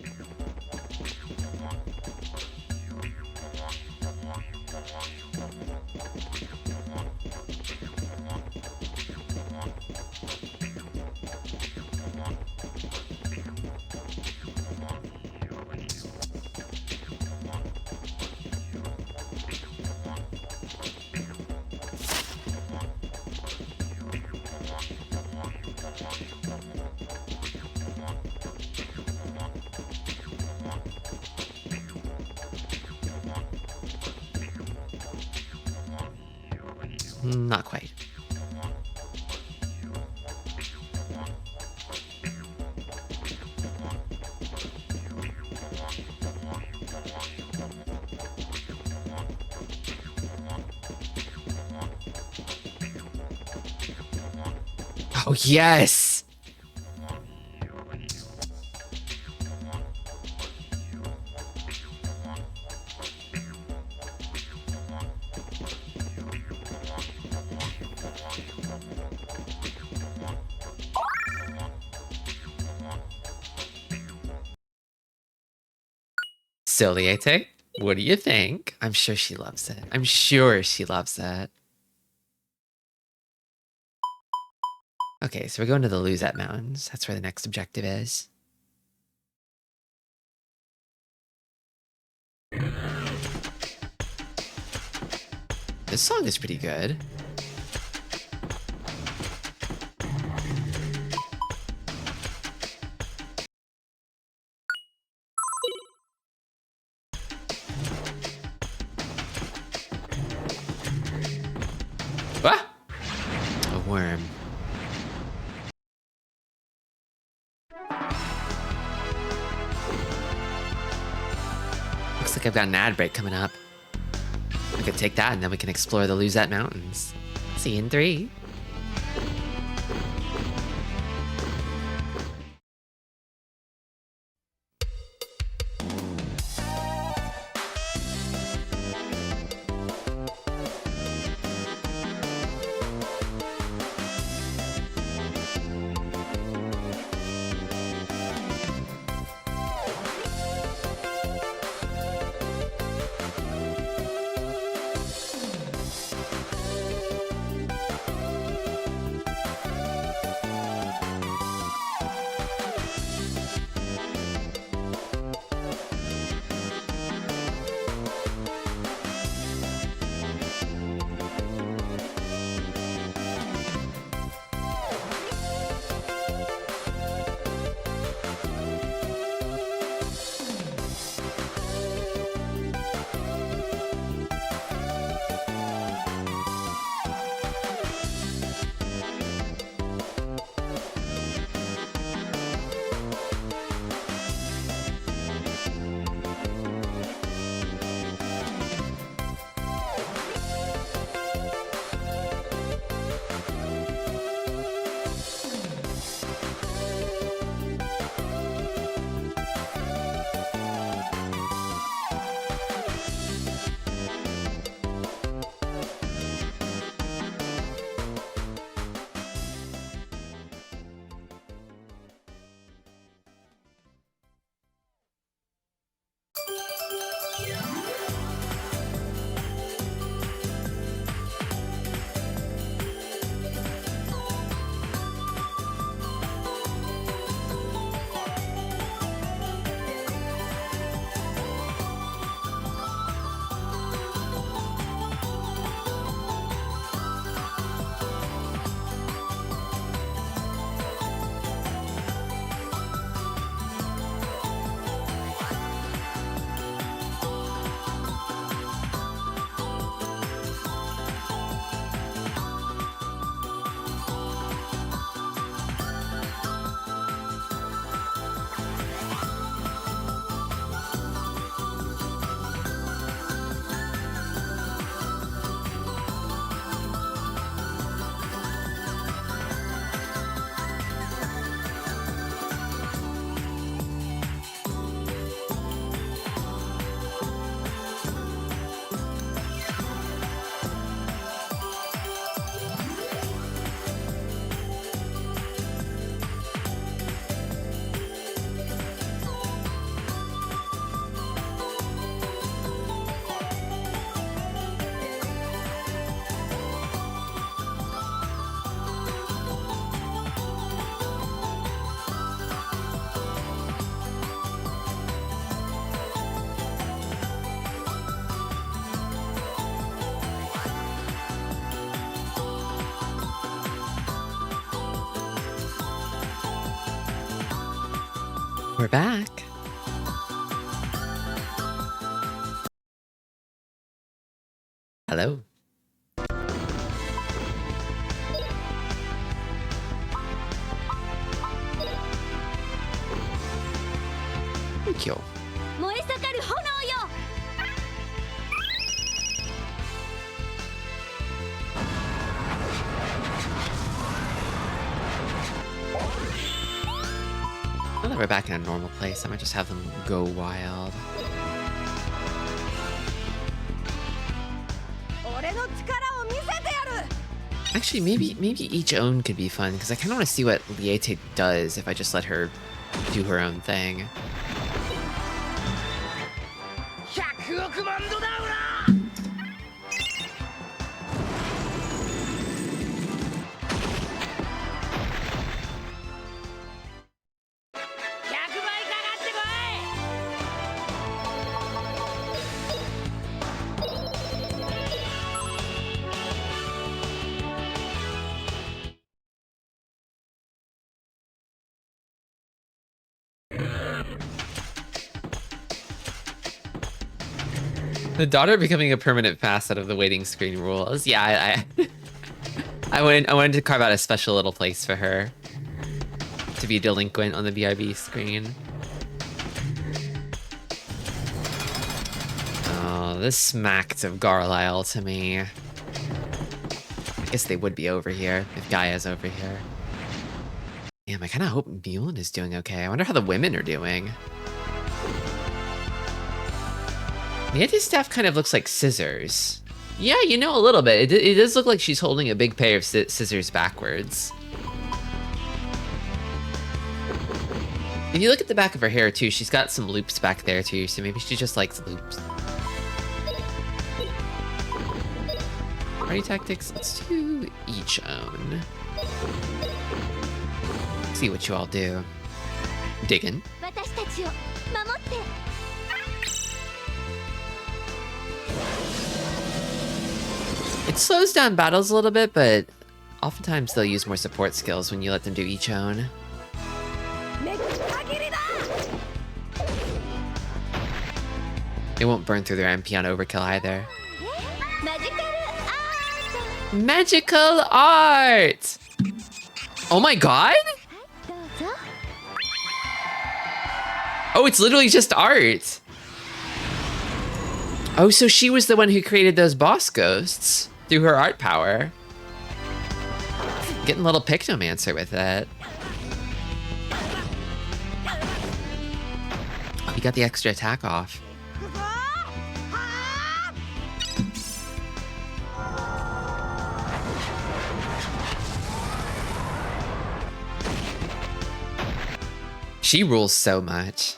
Not quite. Oh, yes! So, Liete, what do you think? I'm sure she loves it. I'm sure she loves it. Okay, so we're going to the Luzette Mountains. That's where the next objective is. This song is pretty good. Ah! A worm. Looks like I've got an ad break coming up. I could take that and then we can explore the Luzette Mountains. See you in 3. We're back. Hello. Thank you. 燃え盛る炎よ Now that we're back in a normal place, I might just have them go wild. 俺の力を見せてやる Actually, maybe each own could be fun, because I kind of want to see what Liete does if I just let her do her own thing. The daughter becoming a permanent facet of the waiting screen rules. Yeah, I wanted to carve out a special little place for her to be delinquent on the BRB screen. Oh, this smacked of Garlisle to me. I guess they would be over here if Gaia's over here. Damn, I kind of hope Mullen is doing okay. I wonder how the women are doing. The anti-staff kind of looks like scissors. Yeah, you know, a little bit. It does look like she's holding a big pair of scissors backwards. If you look at the back of her hair too, she's got some loops back there too, so maybe she just likes loops. Party tactics, let's do each own. See what you all do. Diggin'. It slows down battles a little bit, but oftentimes they'll use more support skills when you let them do each own. They won't burn through their MP on overkill either. Magical art! Oh my god? Oh, it's literally just art. Oh, so she was the one who created those boss ghosts through her art power. Getting a little Pictomancer with it. Oh, you got the extra attack off. She rules so much.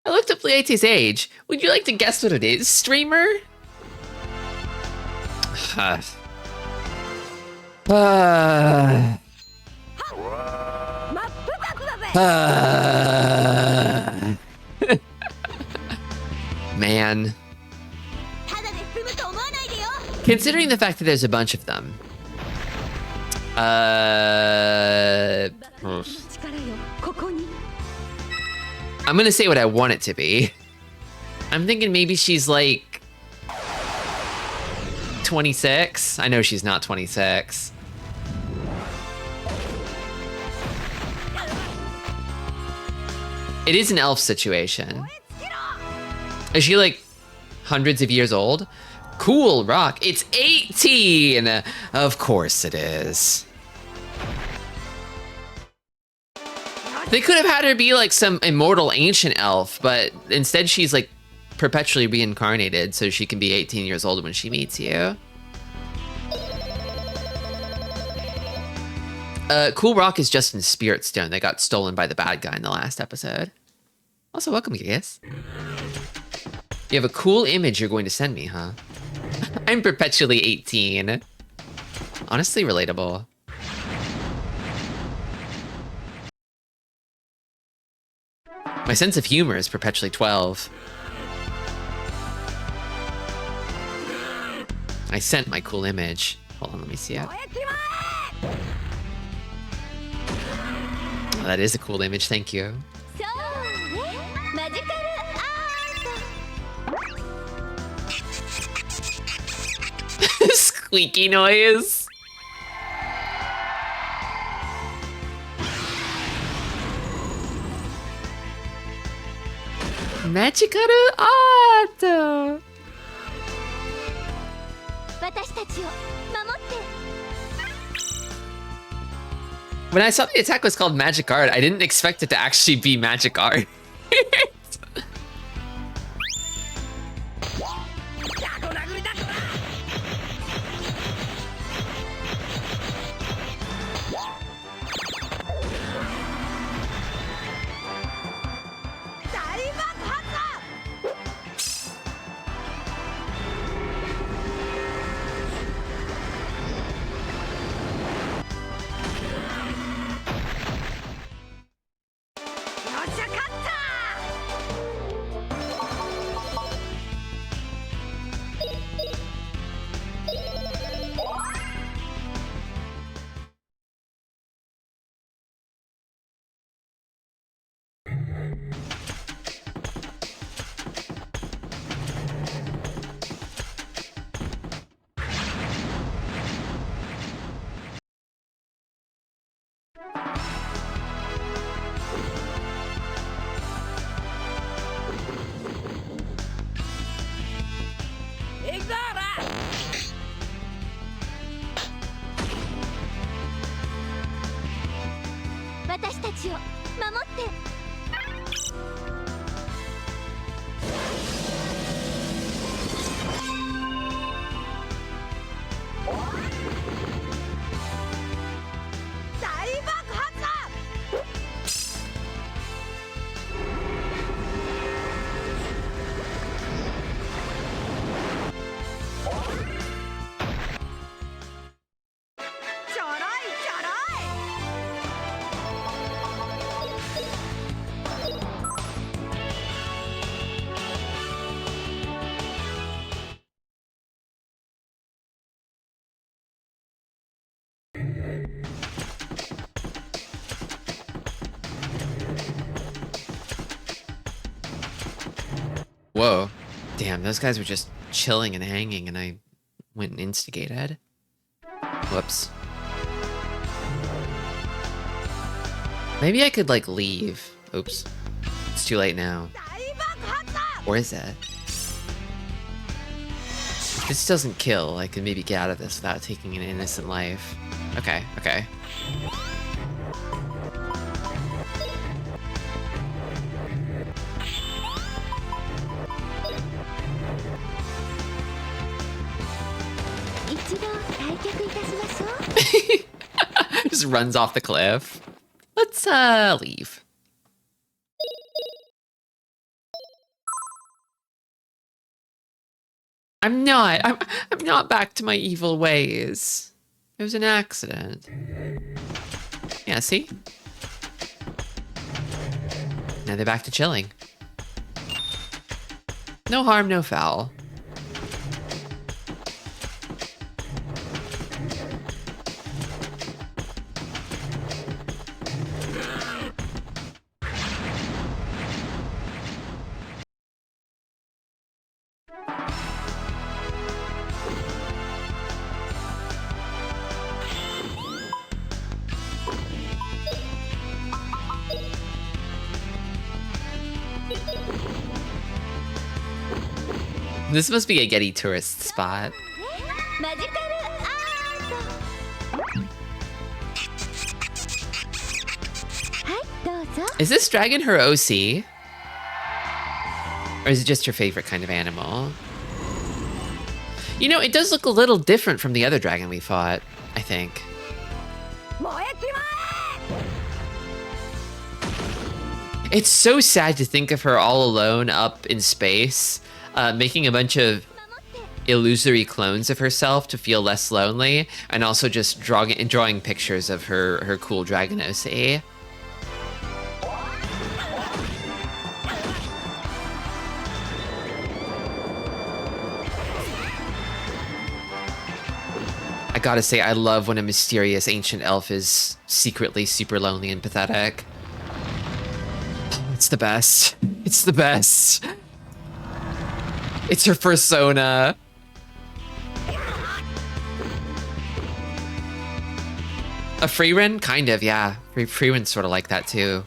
I looked up Leate's age. Would you like to guess what it is, streamer? Man. Considering the fact that there's a bunch of them. I'm gonna say what I want it to be. I'm thinking maybe she's like 26. I know she's not 26. It is an elf situation. Is she like hundreds of years old? Cool, Rock. It's 18! Of course it is. They could have had her be like some immortal ancient elf, but instead she's like perpetually reincarnated so she can be 18 years old when she meets you. Cool Rock is just in Spirit Stone that got stolen by the bad guy in the last episode. Also, welcome, guys. You have a cool image you're going to send me, huh? I'm perpetually 18. Honestly, relatable. My sense of humor is perpetually 12. I sent my cool image. Hold on, let me see it. Oh, that is a cool image, thank you. Squeaky noise. Magical art. When I saw the attack was called Magic Art, I didn't expect it to actually be Magic Art. しゃかった。 私たちを守って。 Whoa. Damn, those guys were just chilling and hanging, and I went and instigated. Whoops. Maybe I could, like, leave. Oops. It's too late now. Or is it? If this doesn't kill, I can maybe get out of this without taking an innocent life. Okay, okay. Just runs off the cliff. Let's leave. I'm not back to my evil ways. It was an accident. Yeah, see? Now they're back to chilling. No harm, no foul. This must be a Getty tourist spot. Is this dragon her OC? Or is it just her favorite kind of animal? You know, it does look a little different from the other dragon we fought, I think. It's so sad to think of her all alone up in space, making a bunch of illusory clones of herself to feel less lonely, and also just drawing pictures of her cool dragon OC. I gotta say, I love when a mysterious ancient elf is secretly super lonely and pathetic. It's the best. It's the best. It's her persona. A Freerin? Kind of, yeah. Freerin's sort of like that too.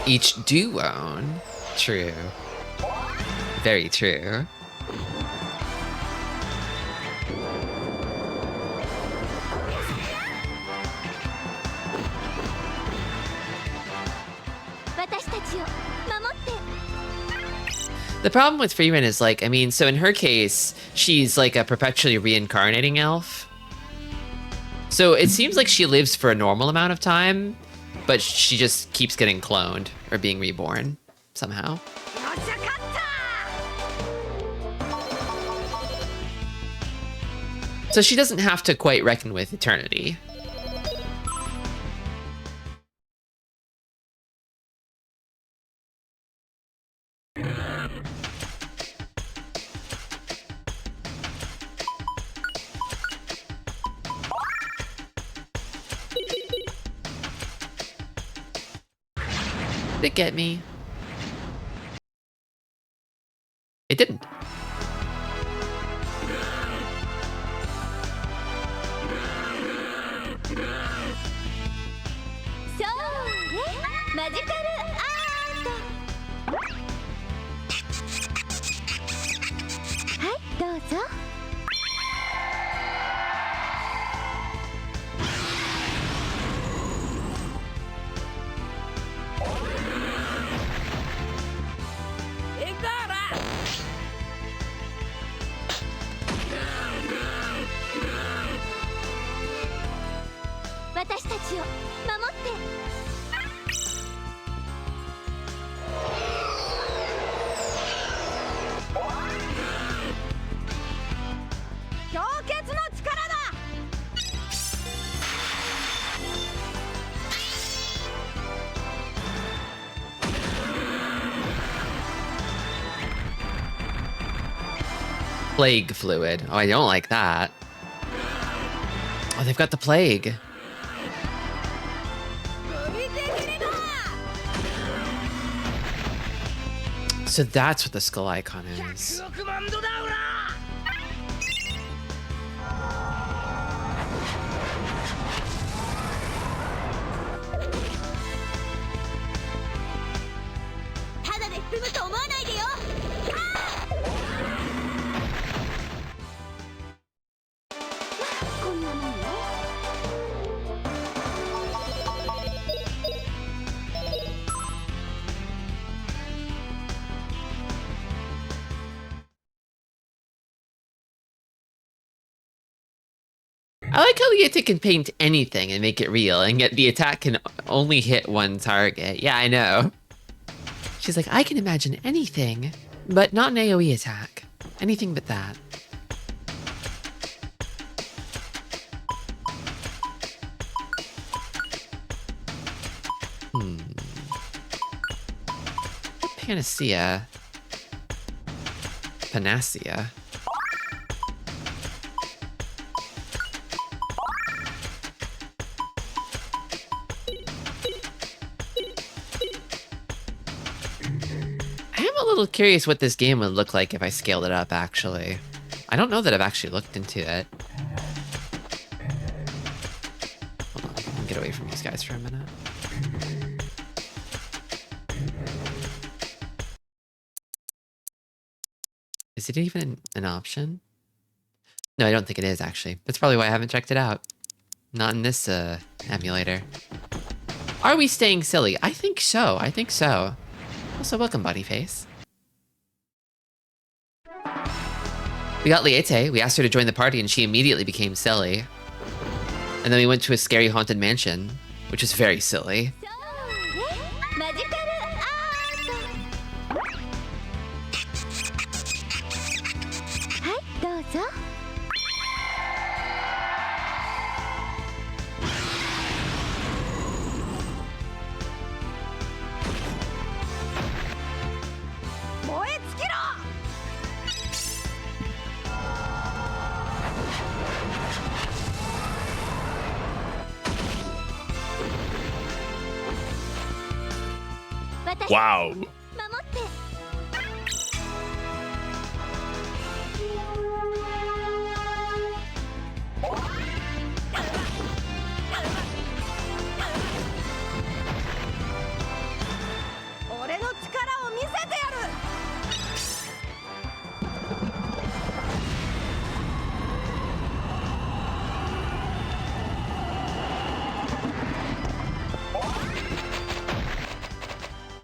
Each do own. True. Very true. 私たちを守って The problem with Freeman is like, I mean, so in her case, she's like a perpetually reincarnating elf. So it seems like she lives for a normal amount of time, but she just keeps getting cloned or being reborn somehow. So she doesn't have to quite reckon with eternity. Did it get me? It didn't. So, マジカルアートはいどうぞ 私たちを守って 氷結の力だ Plague fluid. Oh, I don't like that. Oh, they've got the plague. So that's what the skull icon is. 100万度だオラ ただで踏むと思わないでよ こんなもんよ I like how the attack can paint anything and make it real, and yet the attack can only hit one target. Yeah, I know. She's like, I can imagine anything, but not an AoE attack. Anything but that. Panacea. Panacea. I'm a little curious what this game would look like if I scaled it up, actually. I don't know that I've actually looked into it. Hold on, I'll get away from these guys for a minute. Is it even an option? No, I don't think it is, actually. That's probably why I haven't checked it out. Not in this emulator. Are we staying silly? I think so. I think so. Also, welcome, Buddyface. We got Liete. We asked her to join the party, and she immediately became silly. And then we went to a scary haunted mansion, which is very silly. マジカルアートはいどうぞ 燃え尽きろ Wow. 守って 俺の力を見せてやる I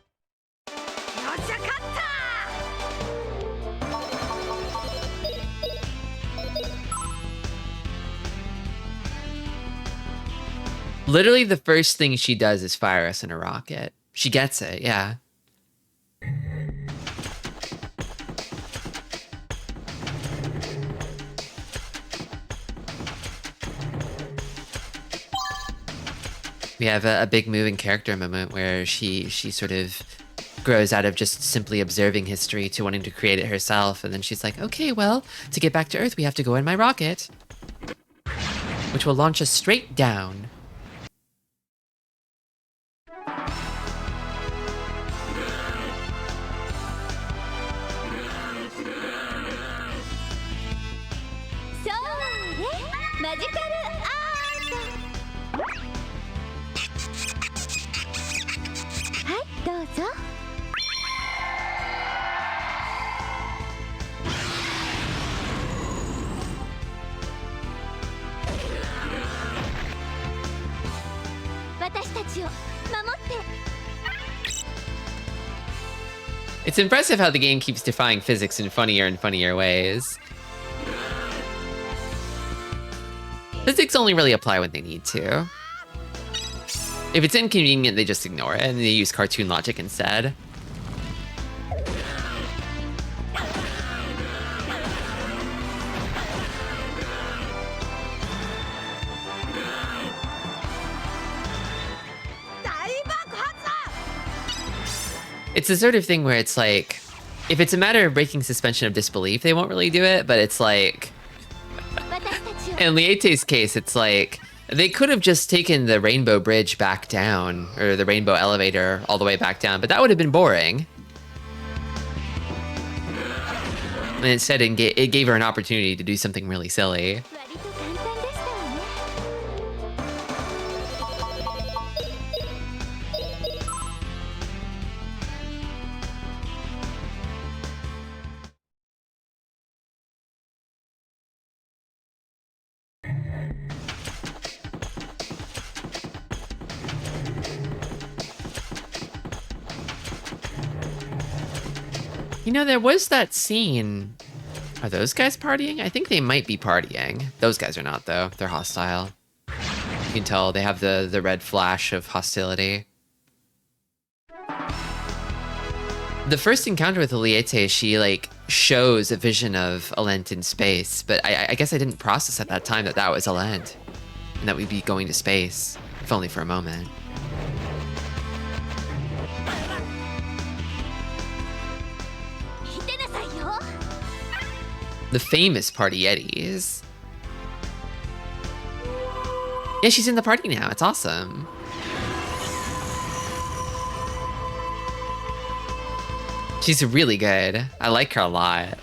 Literally the first thing she does is fire us in a rocket. She gets it, yeah. We have a big moving character moment where she sort of grows out of just simply observing history to wanting to create it herself, and then she's like, okay, well, to get back to Earth, we have to go in my rocket, which will launch us straight down. It's impressive how the game keeps defying physics in funnier and funnier ways. Physics only really apply when they need to. If it's inconvenient, they just ignore it and they use cartoon logic instead. It's the sort of thing where it's like, if it's a matter of breaking suspension of disbelief, they won't really do it, but it's like, in Liete's case, it's like, they could have just taken the Rainbow Bridge back down, or the Rainbow Elevator all the way back down, but that would have been boring. And instead, it gave her an opportunity to do something really silly. You know, there was that scene. Are those guys partying? I think they might be partying. Those guys are not, though. They're hostile. You can tell they have the red flash of hostility. The first encounter with Liete, she, like, shows a vision of Alent in space, but I guess I didn't process at that time that that was Alent, and that we'd be going to space, if only for a moment. The famous Party Yetis. Yeah, she's in the party now. It's awesome. She's really good. I like her a lot.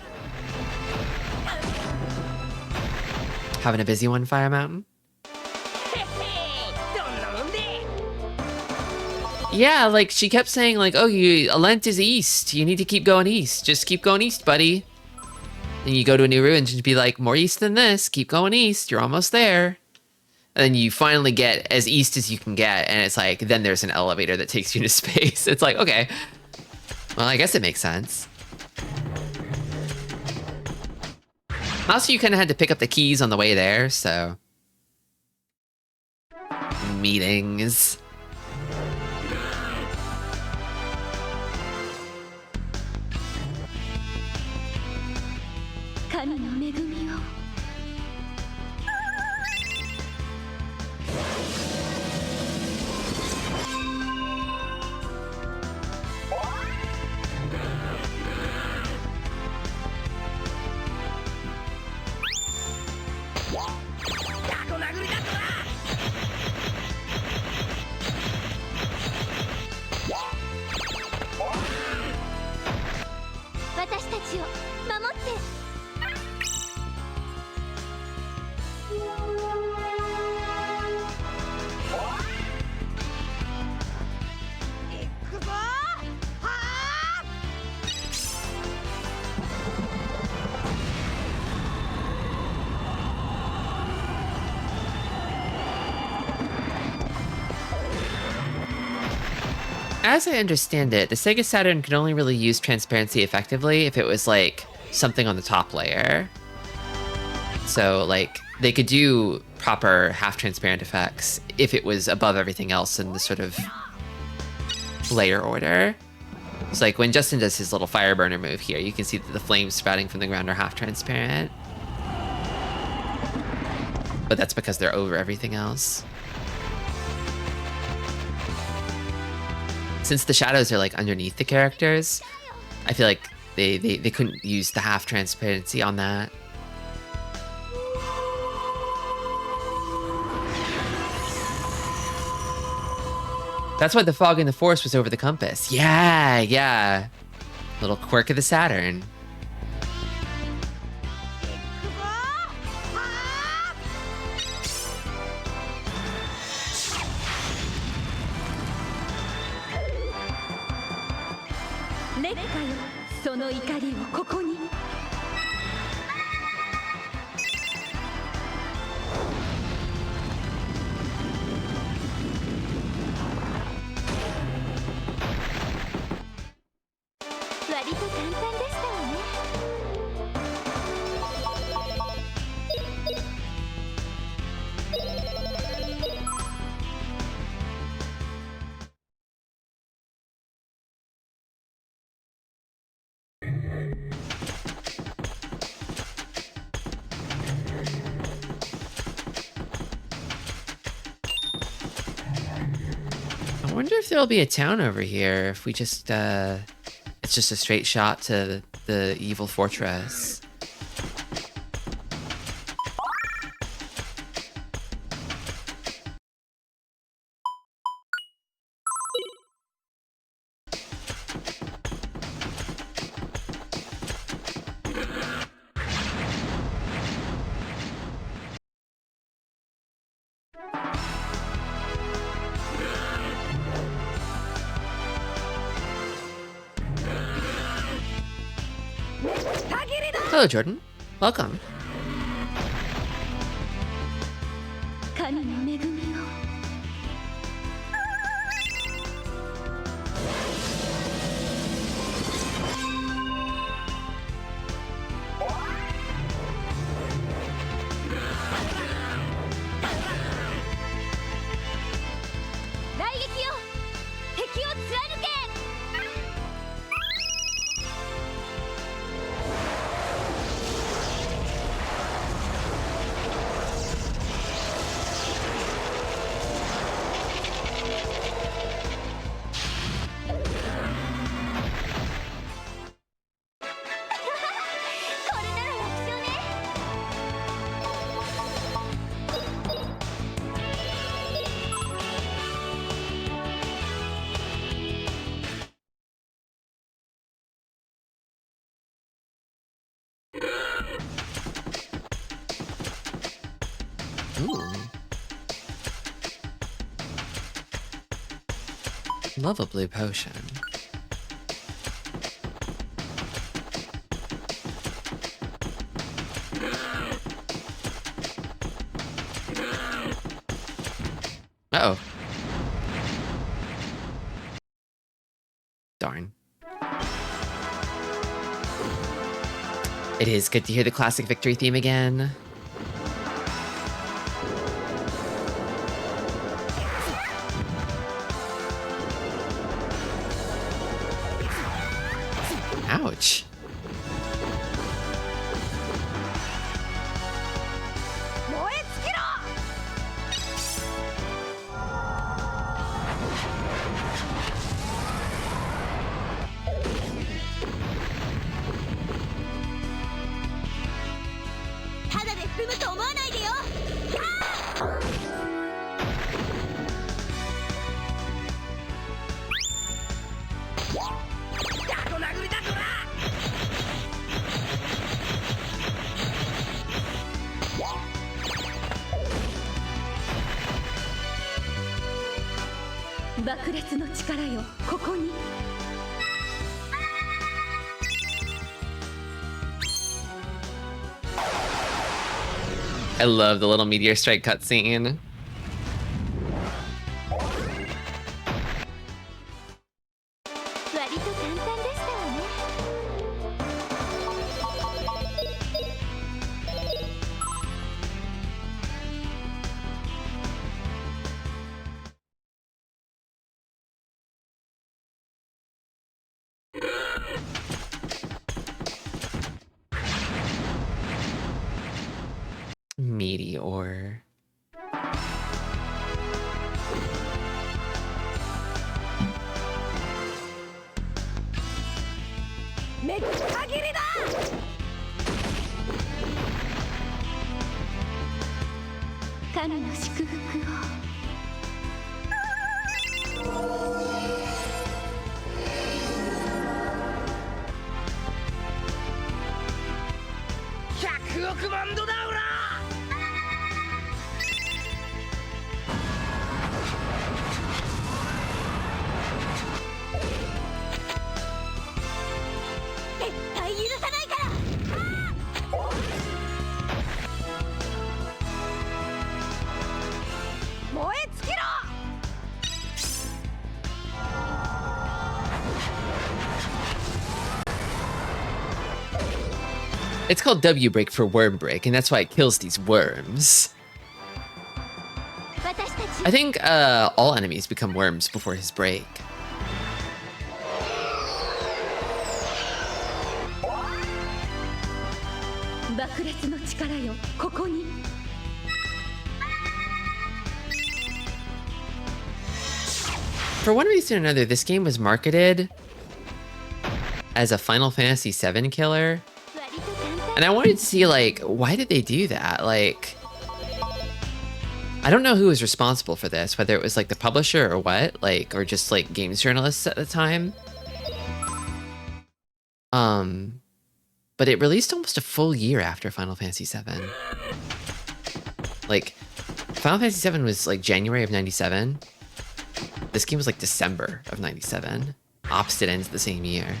Having a busy one, Fire Mountain? Yeah, like, she kept saying, like, oh, Alent is east. You need to keep going east. Just keep going east, buddy. And you go to a new ruin and just be like, more east than this. Keep going east. You're almost there. And then you finally get as east as you can get. And it's like, then there's an elevator that takes you to space. It's like, okay. Well, I guess it makes sense. Also, you kind of had to pick up the keys on the way there, so. Meetings. As I understand it, the Sega Saturn could only really use transparency effectively if it was like something on the top layer. So like they could do proper half-transparent effects if it was above everything else in the sort of layer order. It's like when Justin does his little fire burner move here, you can see that the flames sprouting from the ground are half-transparent. But that's because they're over everything else. Since the shadows are like underneath the characters, I feel like they couldn't use the half-transparency on that. That's why the fog in the forest was over the compass. Yeah, yeah. Little quirk of the Saturn. I wonder if there'll be a town over here if we just, it's just a straight shot to the evil fortress. Hello, Jordan. Welcome. Ooh. Love a blue potion. Uh-oh. Darn. It is good to hear the classic victory theme again. Ouch. I love the little meteor strike cutscene. Meteor. It's called W break for worm break, and that's why it kills these worms. I think all enemies become worms before his break. For one reason or another, this game was marketed as a Final Fantasy VII killer. And I wanted to see, like, why did they do that? Like, I don't know who was responsible for this, whether it was, like, the publisher or what, like, or just, like, games journalists at the time. But it released almost a full year after Final Fantasy VII. Like, Final Fantasy VII was, like, January of 97. This game was, like, December of 97. Opposite ends of the same year.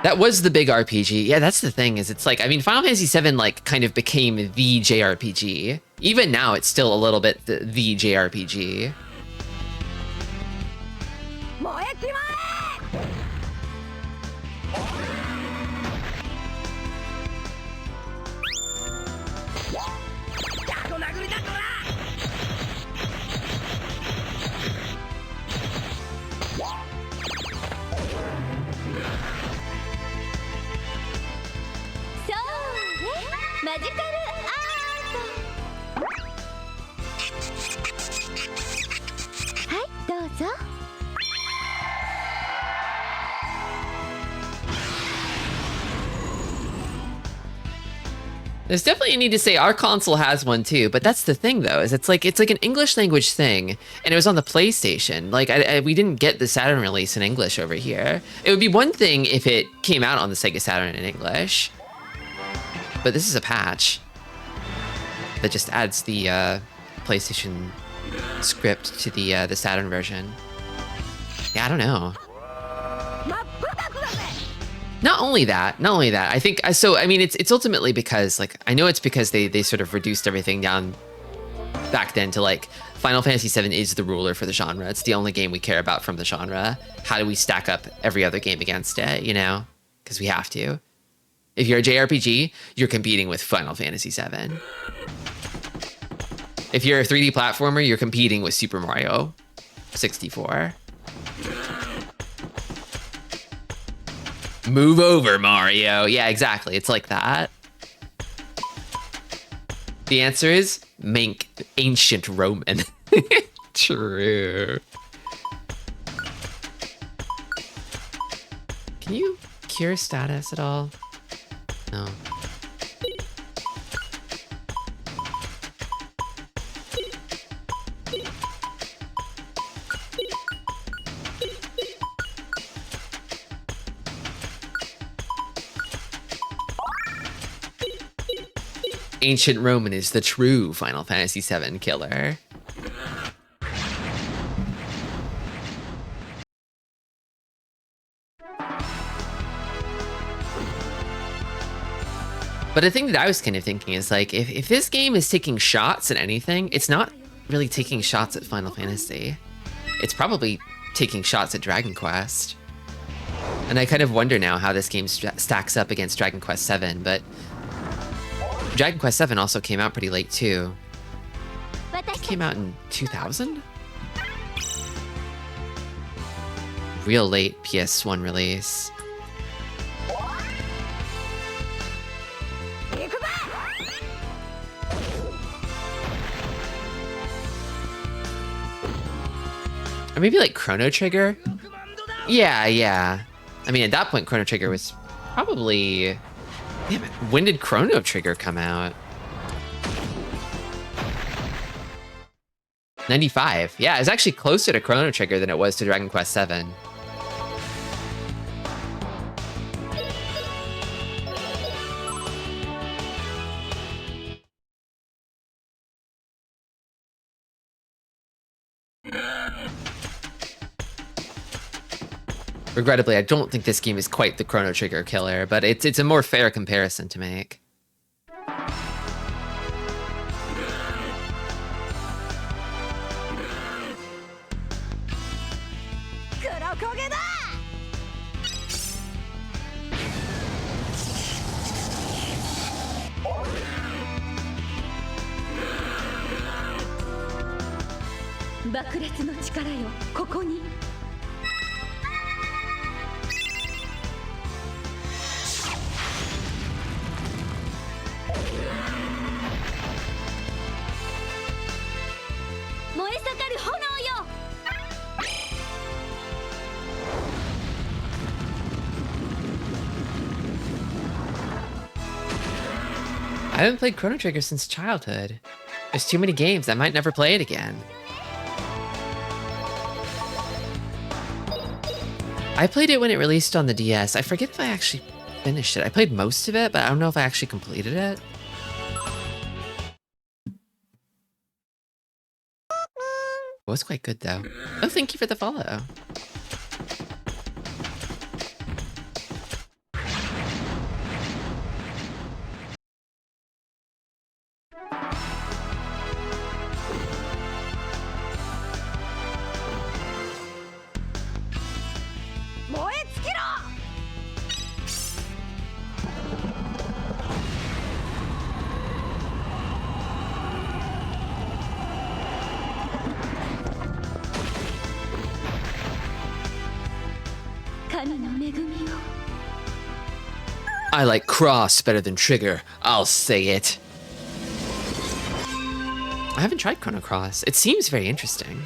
That was the big RPG. Yeah, that's the thing, is it's like, I mean, Final Fantasy VII, like, kind of became the JRPG. Even now, it's still a little bit the JRPG. There's definitely a need to say our console has one too, but that's the thing though, is it's like an English language thing, and it was on the PlayStation. Like we didn't get the Saturn release in English over here. It would be one thing if it came out on the Sega Saturn in English, but this is a patch that just adds the PlayStation script to the Saturn version. Yeah, I don't know. Not only that, I think, so, I mean, it's ultimately because, like, I know it's because they sort of reduced everything down back then to, like, Final Fantasy VII is the ruler for the genre. It's the only game we care about from the genre. How do we stack up every other game against it, you know? Because we have to. If you're a JRPG, you're competing with Final Fantasy VII. If you're a 3D platformer, you're competing with Super Mario 64. Move over, Mario. Yeah, exactly. It's like that. The answer is ancient Roman. True. Can you cure status at all? No. Ancient Roman is the true Final Fantasy VII killer. But the thing that I was kind of thinking is, like, if this game is taking shots at anything, it's not really taking shots at Final Fantasy. It's probably taking shots at Dragon Quest. And I kind of wonder now how this game stacks up against Dragon Quest VII, but Dragon Quest VII also came out pretty late too. It came out in 2000? real late PS1 release. Or maybe like Chrono Trigger? Yeah. I mean, at that point, Chrono Trigger was probably... Damn it, when did Chrono Trigger come out? 95. Yeah, it's actually closer to Chrono Trigger than it was to Dragon Quest VII. Regrettably, I don't think this game is quite the Chrono Trigger killer, but it's a more fair comparison to make. I haven't played Chrono Trigger since childhood. There's too many games, I might never play it again. I played it when it released on the DS. I forget if I actually finished it. I played most of it, but I don't know if I actually completed it. It was quite good though. Oh, thank you for the follow. I like Cross better than Trigger. I'll say it. I haven't tried Chrono Cross. It seems very interesting.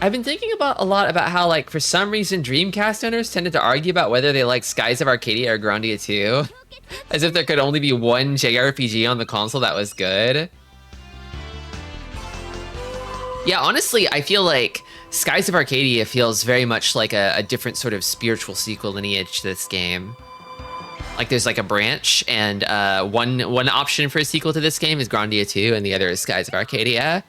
I've been thinking a lot about how, like, for some reason, Dreamcast owners tended to argue about whether they like Skies of Arcadia or Grandia 2. As if there could only be one JRPG on the console that was good. Yeah, honestly, I feel like Skies of Arcadia feels very much like a different sort of spiritual sequel lineage to this game. Like there's like a branch, and one option for a sequel to this game is Grandia 2, and the other is Skies of Arcadia.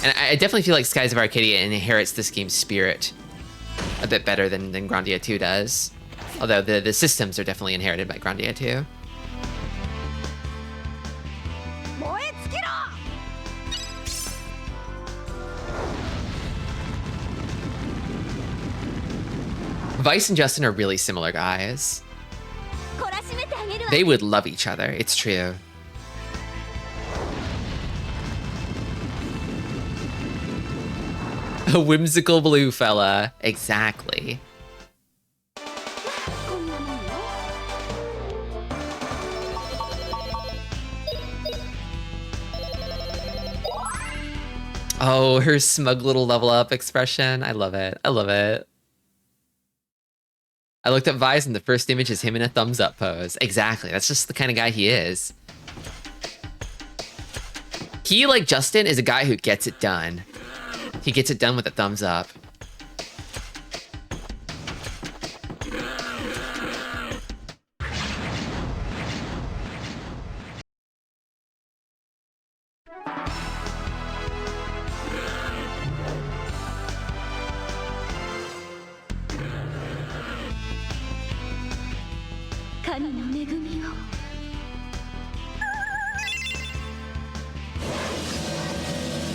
And I definitely feel like Skies of Arcadia inherits this game's spirit a bit better than Grandia 2 does. Although the systems are definitely inherited by Grandia 2. Vice and Justin are really similar guys. They would love each other, it's true. A whimsical blue fella, exactly. Oh, her smug little level up expression. I love it. I love it. I looked up Vice and the first image is him in a thumbs up pose. Exactly. That's just the kind of guy he is. He, like Justin, is a guy who gets it done. He gets it done with a thumbs up.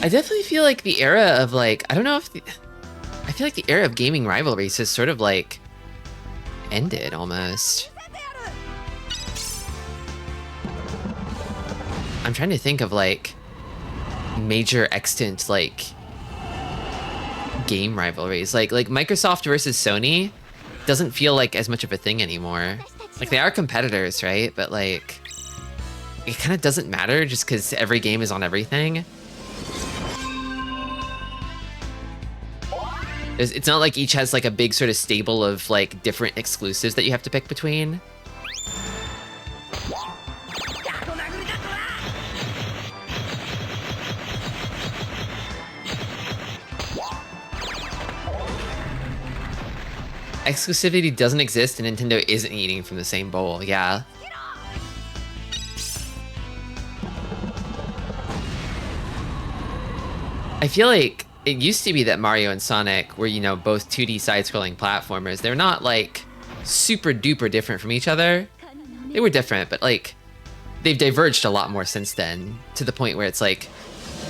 I definitely feel like the era of like, I don't know if I feel like the era of gaming rivalries has sort of like ended almost. I'm trying to think of like major extant like game rivalries. Like Microsoft versus Sony doesn't feel like as much of a thing anymore. Like they are competitors, right? But like it kind of doesn't matter just because every game is on everything. It's not like each has like a big sort of stable of like different exclusives that you have to pick between. Exclusivity doesn't exist and Nintendo isn't eating from the same bowl, yeah. I feel like it used to be that Mario and Sonic were, you know, both 2D side-scrolling platformers. They're not like super duper different from each other. They were different, but like they've diverged a lot more since then, to the point where it's like,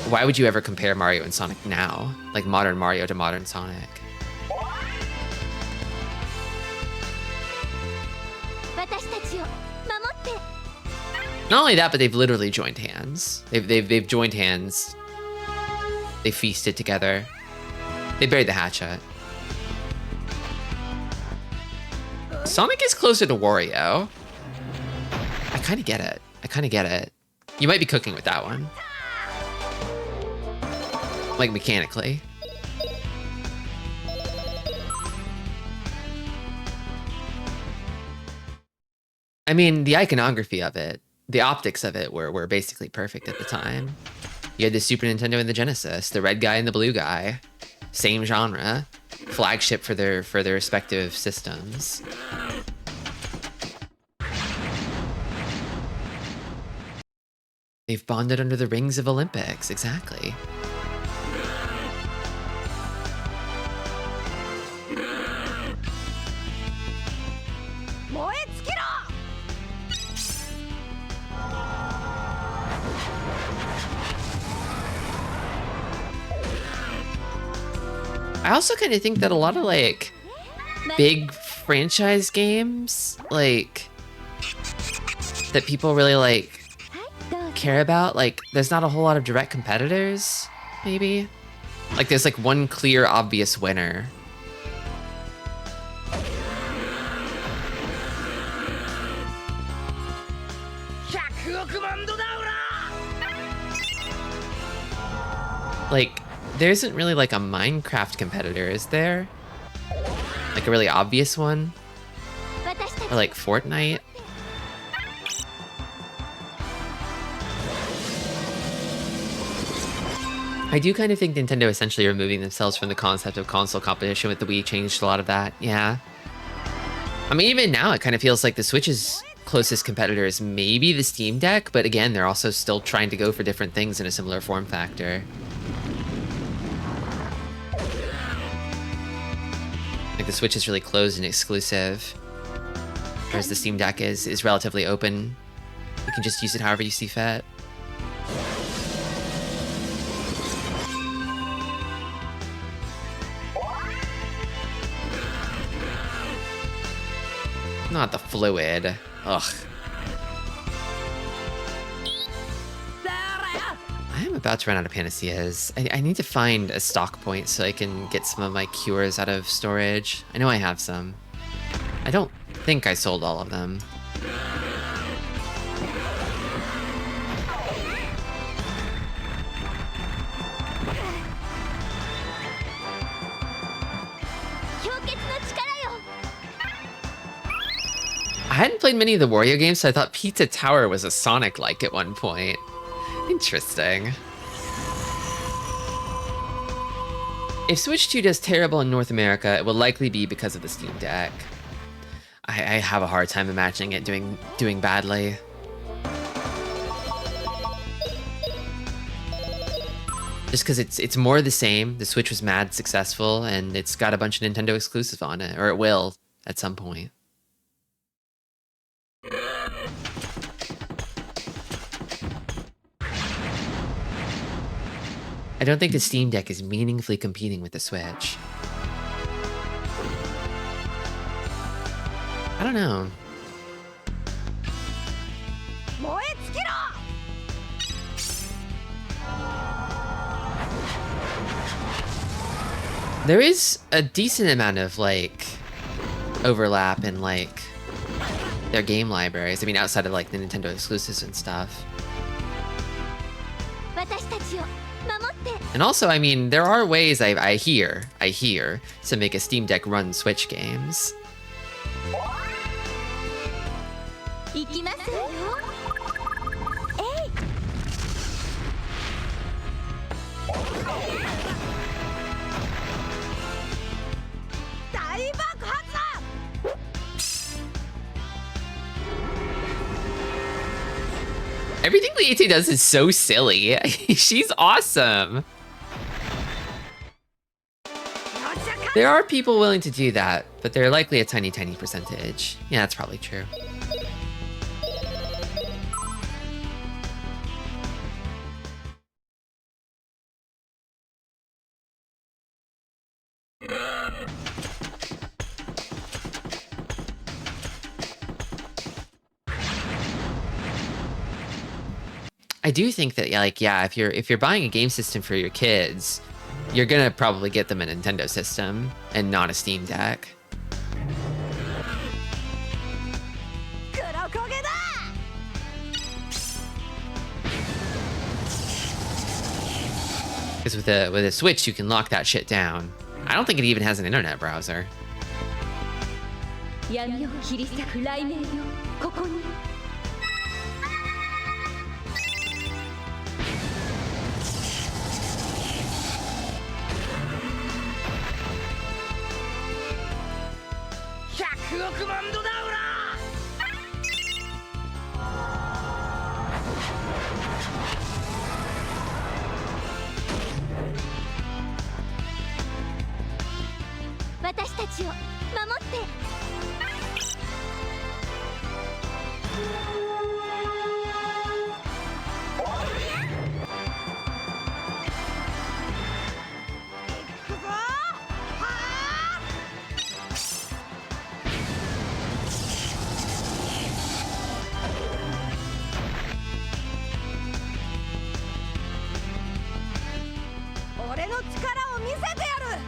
why would you ever compare Mario and Sonic now? Like modern Mario to modern Sonic. Not only that, but they've literally joined hands. They've joined hands. They feasted together. They buried the hatchet. Sonic is closer to Wario. I kind of get it. I kind of get it. You might be cooking with that one. Like mechanically. I mean, the iconography of it, the optics of it were basically perfect at the time. You had the Super Nintendo and the Genesis, the red guy and the blue guy, same genre, flagship for their respective systems. They've bonded under the rings of Olympics, exactly. I also kind of think that a lot of like big franchise games, like that people really like care about, like there's not a whole lot of direct competitors, maybe. Like there's like one clear, obvious winner. Like, there isn't really like a Minecraft competitor, is there? Like a really obvious one? Or like Fortnite? I do kind of think Nintendo essentially removing themselves from the concept of console competition with the Wii changed a lot of that, yeah. I mean, even now it kind of feels like the Switch's closest competitor is maybe the Steam Deck, but again, they're also still trying to go for different things in a similar form factor. Like the Switch is really closed and exclusive, whereas the Steam Deck is relatively open. You can just use it however you see fit. Not the fluid. Ugh. I'm about to run out of panaceas. I need to find a stock point so I can get some of my cures out of storage. I know I have some. I don't think I sold all of them. I hadn't played many of the Wario games, so I thought Pizza Tower was a Sonic-like at one point. Interesting. If Switch 2 does terrible in North America, it will likely be because of the Steam Deck. I have a hard time imagining it doing badly. Just because it's more the same. The Switch was mad successful, and it's got a bunch of Nintendo exclusives on it, or it will at some point. I don't think the Steam Deck is meaningfully competing with the Switch. I don't know. There is a decent amount of like overlap in like their game libraries. I mean, outside of like the Nintendo exclusives and stuff. 私たちを守って And also, I mean, there are ways I hear to make a Steam Deck run Switch games. 行きますよえい 大爆発だ Everything Liete does is so silly. She's awesome. There are people willing to do that, but they're likely a tiny percentage. Yeah, that's probably true. I do think that, like, yeah, if you're buying a game system for your kids, you're gonna probably get them a Nintendo system and not a Steam Deck. 黒焦げだ Because with a Switch, you can lock that shit down. I don't think it even has an internet browser. 闇を切り裂く雷鳴よここに 100億万ドだオラ 私たちを守って行くぞはあ 俺の力を見せてやる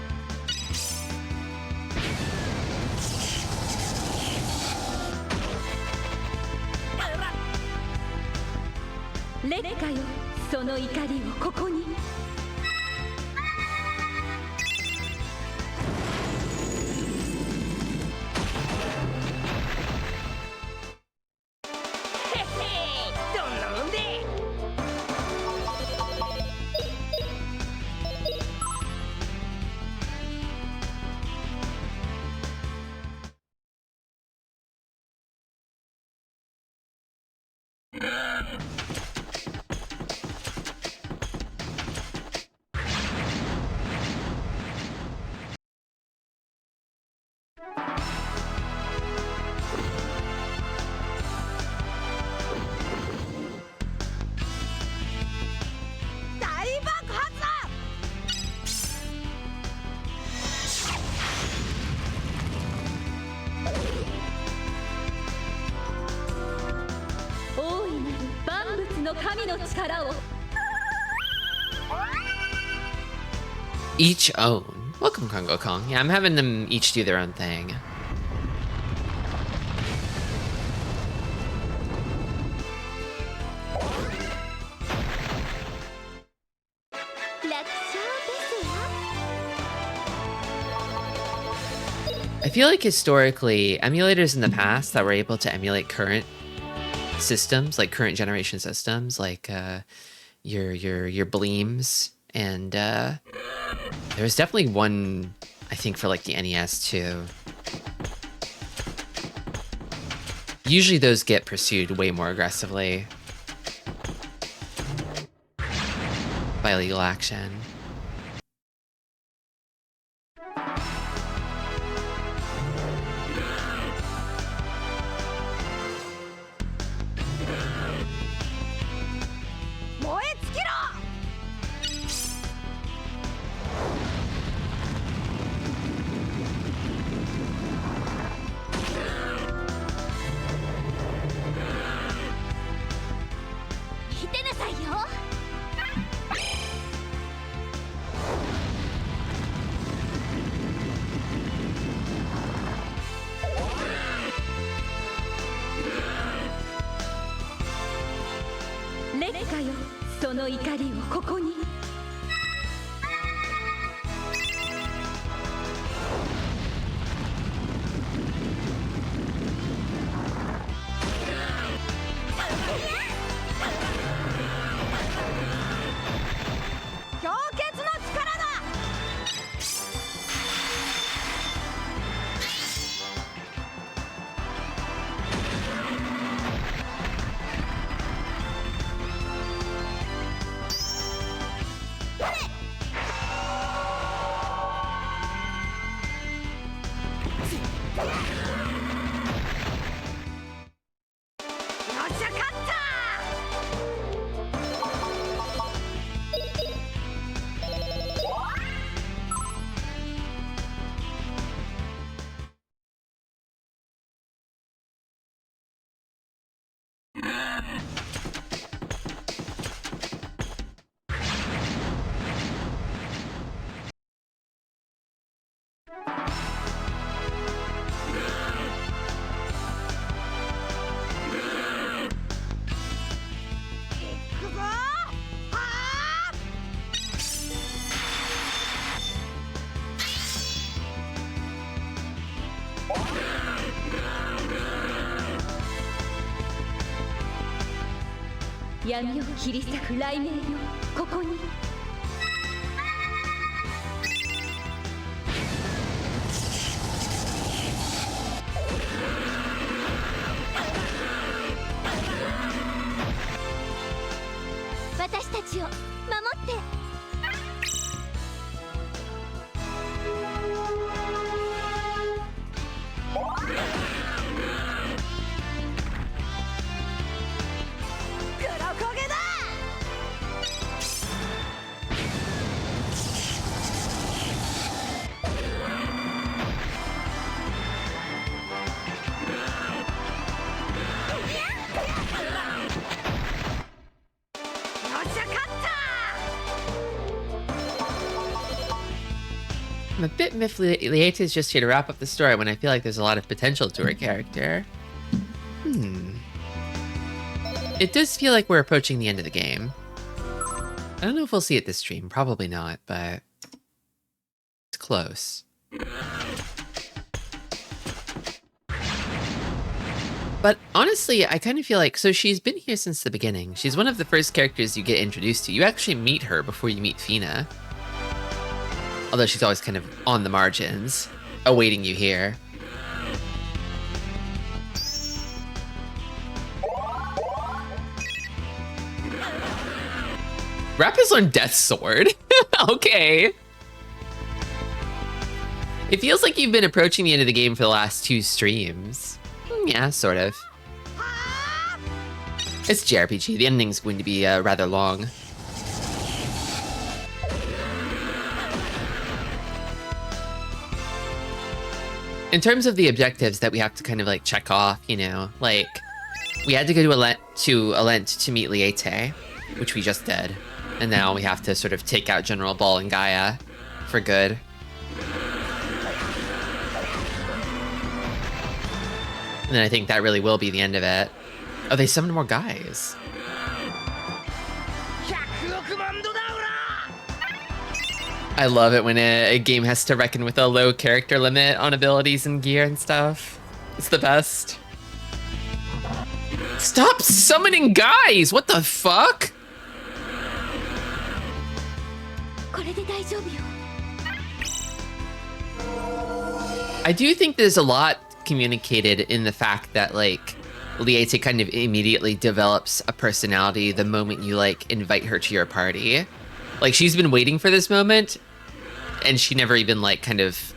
烈火よその怒りをここに どんなもんで 大爆発だ 大いなる万物の神の力を Each own. Welcome, Kongo Kong. Yeah, I'm having them each do their own thing. I feel like historically, emulators in the past that were able to emulate current systems, like current generation systems, like your Bleems, and there was definitely one, I think, for like the NES too. Usually those get pursued way more aggressively by legal action. その怒りをここに。氷結の力だ。よっしゃ勝った。行くぞ。はあ。闇を切り裂く雷鳴よ、ここに。私たちを守って。黒焦げだ。よっしゃ勝った。I'm a bit miffed Lieta is just here to wrap up the story when I feel like there's a lot of potential to her character. It does feel like we're approaching the end of the game. I don't know if we'll see it this stream, probably not, but it's close. But honestly, I kind of feel like, so she's been here since the beginning. She's one of the first characters you get introduced to. You actually meet her before you meet Fina. Although she's always kind of on the margins, awaiting you here. Rapper's learned Death Sword. Okay. It feels like you've been approaching the end of the game for the last 2 streams. Yeah, sort of. It's JRPG. The ending's going to be rather long. In terms of the objectives that we have to kind of like check off, you know, like we had to go to Alent to meet Liete, which we just did. And now we have to sort of take out General Ball and Gaia for good. And then I think that really will be the end of it. Oh, they summoned more guys. I love it when a game has to reckon with a low character limit on abilities and gear and stuff. It's the best. Stop summoning guys! What the fuck? I do think there's a lot communicated in the fact that, like, Liete kind of immediately develops a personality the moment you, like, invite her to your party. Like, she's been waiting for this moment, and she never even, like, kind of...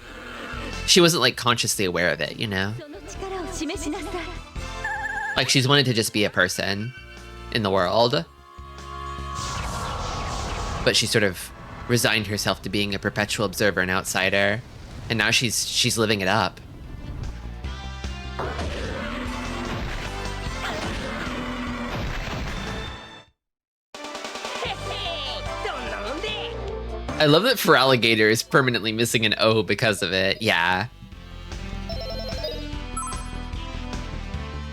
She wasn't, like, consciously aware of it, you know? Like, she's wanted to just be a person in the world. But she sort of resigned herself to being a perpetual observer and outsider. And now she's living it up. I love that Feraligatr is permanently missing an O because of it. Yeah.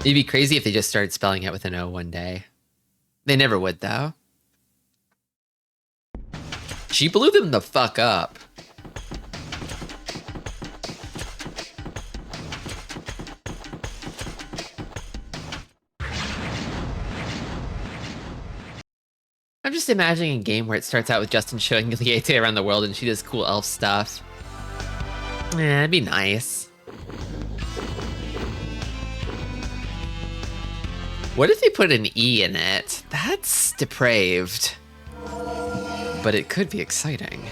It'd be crazy if they just started spelling it with an O one day. They never would, though. She blew them the fuck up. I'm just imagining a game where it starts out with Justin showing Liete around the world and she does cool elf stuff. Yeah, it'd be nice. What if they put an E in it? That's depraved. But it could be exciting.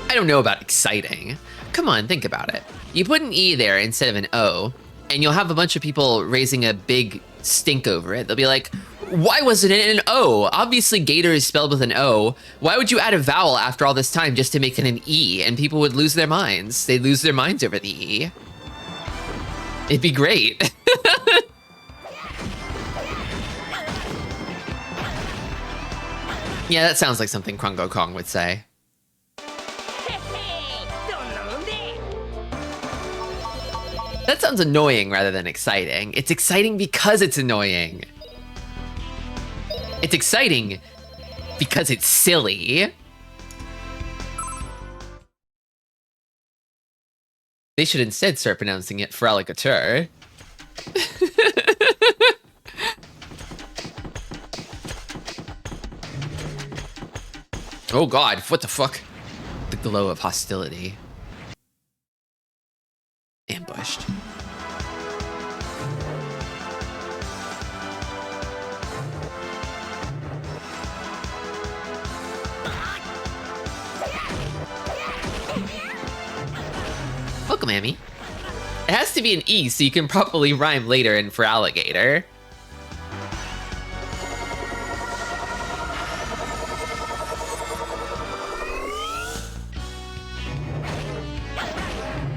I don't know about exciting. Come on, think about it. You put an E there instead of an O, and you'll have a bunch of people raising a big stink over it. They'll be like, why wasn't it an O? Obviously gator is spelled with an O. Why would you add a vowel after all this time just to make it an E? And people would lose their minds. They'd lose their minds over the E. It'd be great. Yeah, that sounds like something Krungo Kong would say. That sounds annoying rather than exciting. It's exciting because it's annoying. It's exciting because it's silly. They should instead start pronouncing it Fralicateur. Oh god, what the fuck? The glow of hostility. Ambushed. Welcome, Amy. It has to be an E so you can properly rhyme later in for alligator.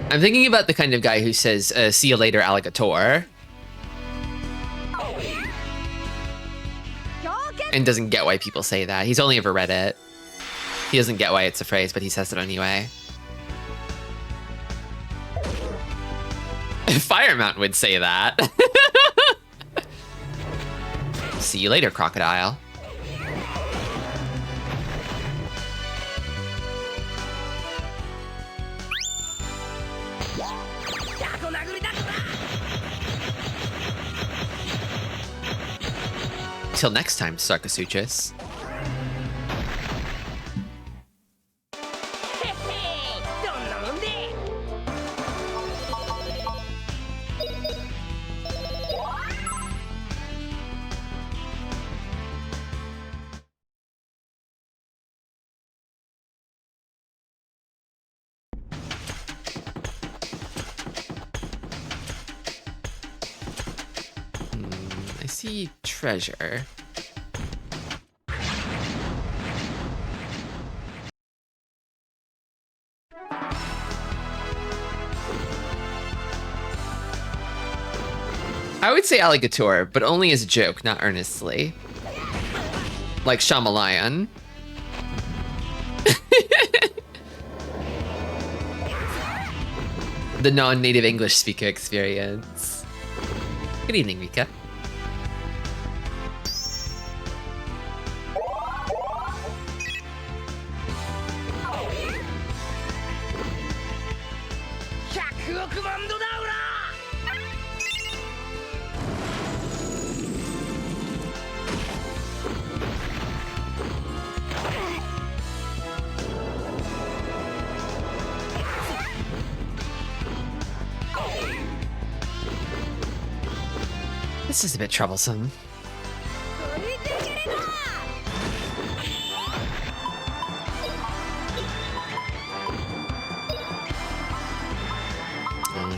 I'm thinking about the kind of guy who says, see you later, alligator. And doesn't get why people say that. He's only ever read it. He doesn't get why it's a phrase, but he says it anyway. Firemount would say that. See you later, crocodile. Till next time, Sarcosuchus. I see treasure. I would say alligator, but only as a joke, not earnestly. Like Shyamalan. The non-native English speaker experience. Good evening, Rika. This is a bit troublesome.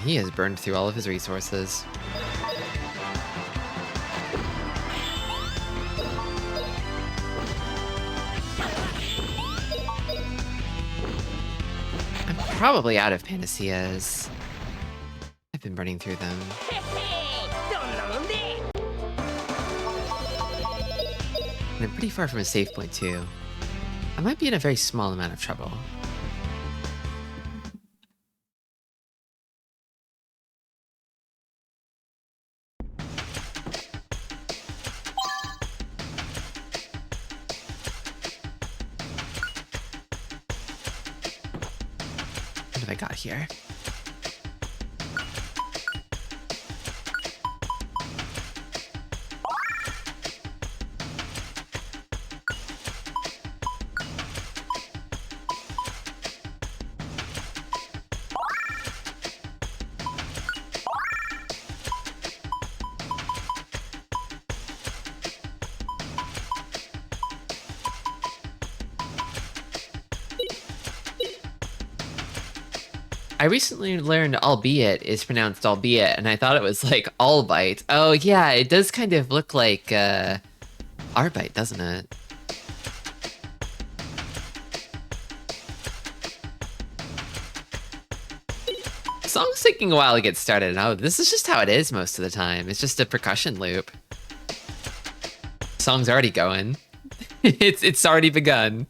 He has burned through all of his resources. I'm probably out of panaceas. I've been burning through them. And I'm pretty far from a save point, too. I might be in a very small amount of trouble. What have I got here? I recently learned albeit is pronounced albeit, and I thought it was like albite. Oh yeah, it does kind of look like arbite, doesn't it? The song's taking a while to get started. Oh, this is just how it is most of the time. It's just a percussion loop. Song's already going. It's already begun.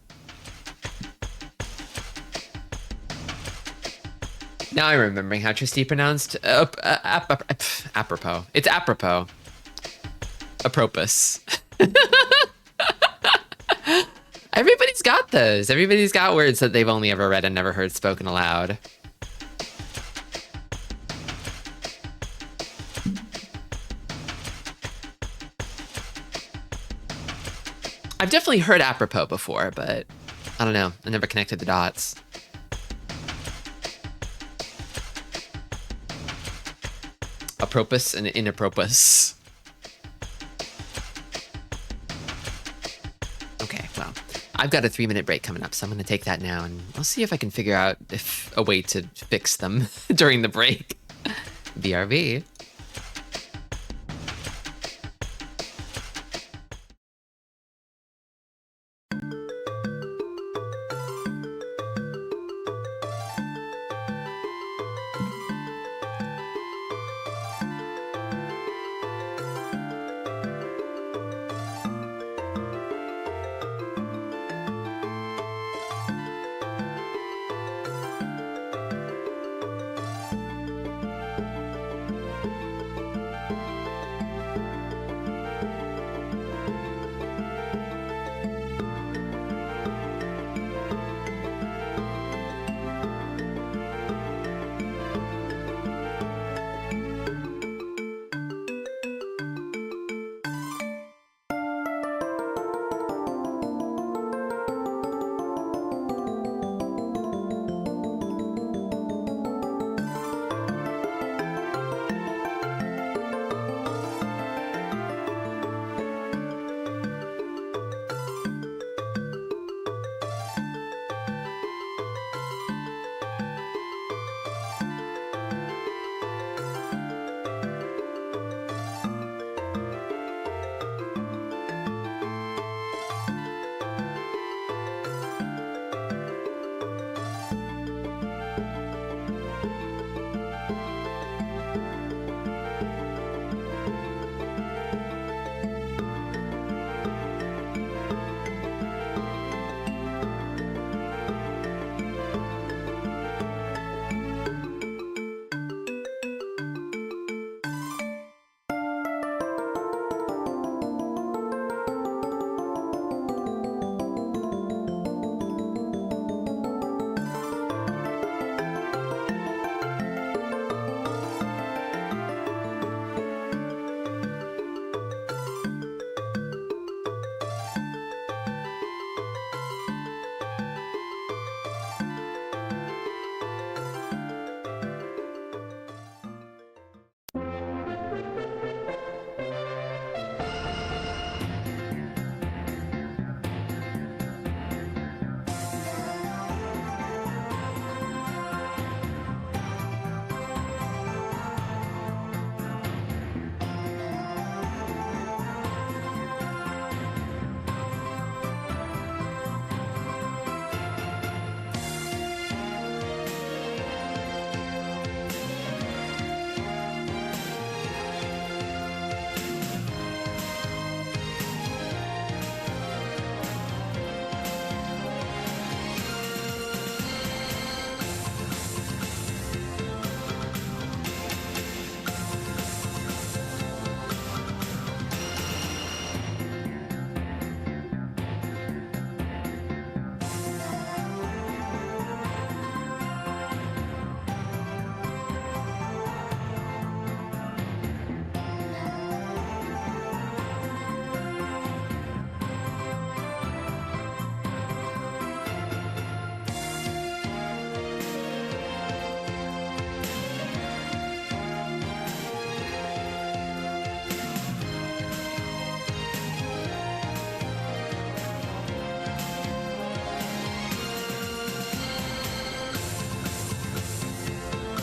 Now I'm remembering how Tristy pronounced apropos. It's apropos. Apropos. Everybody's got those. Everybody's got words that they've only ever read and never heard spoken aloud. I've definitely heard apropos before, but I don't know. I never connected the dots. Apropos and inapropos. Okay, well, I've got a 3-minute break coming up, so I'm going to take that now, and I'll see if I can figure out a way to fix them during the break. BRB.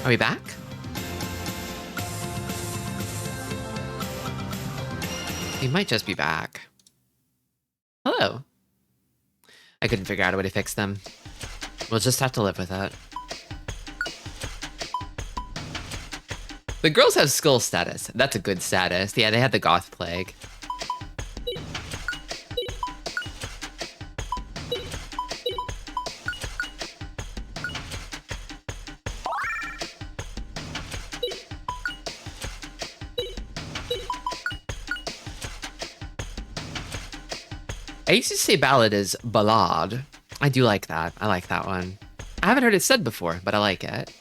Are we back? We might just be back. Hello. I couldn't figure out a way to fix them. We'll just have to live with it. The girls have skull status. That's a good status. Yeah, they had the goth plague. I used to say ballad as ballad. I do like that. I like that one. I haven't heard it said before, but I like it.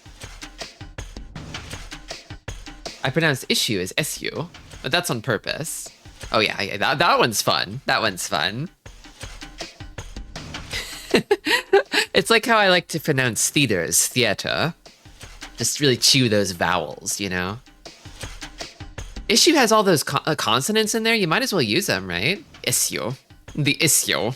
I pronounce issue as SU, but that's on purpose. Oh yeah, that one's fun. That one's fun. It's like how I like to pronounce theater as theater. Just really chew those vowels, you know? Issue has all those consonants in there. You might as well use them, right? Issue. The issue.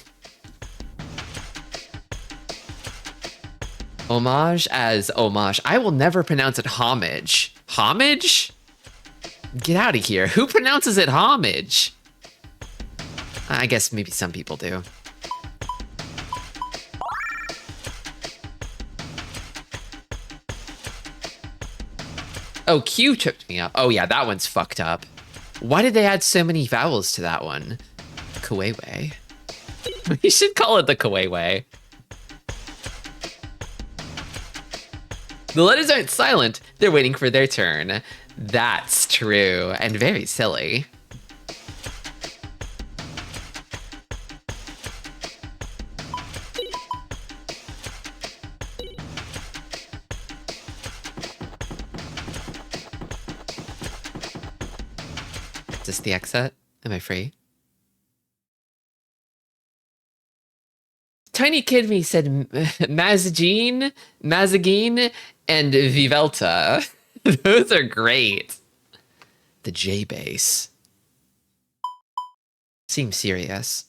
Homage as homage. I will never pronounce it homage. Homage? Get out of here. Who pronounces it homage? I guess maybe some people do. Oh, Q tripped me up. Oh yeah, that one's fucked up. Why did they add so many vowels to that one? Kawewe. We should call it the Kawewe. The letters aren't silent. They're waiting for their turn. That's true and very silly. Is this the exit? Am I free? Tiny Kid Me said Mazagine, and Vivelta. Those are great. The J bass. Seems serious.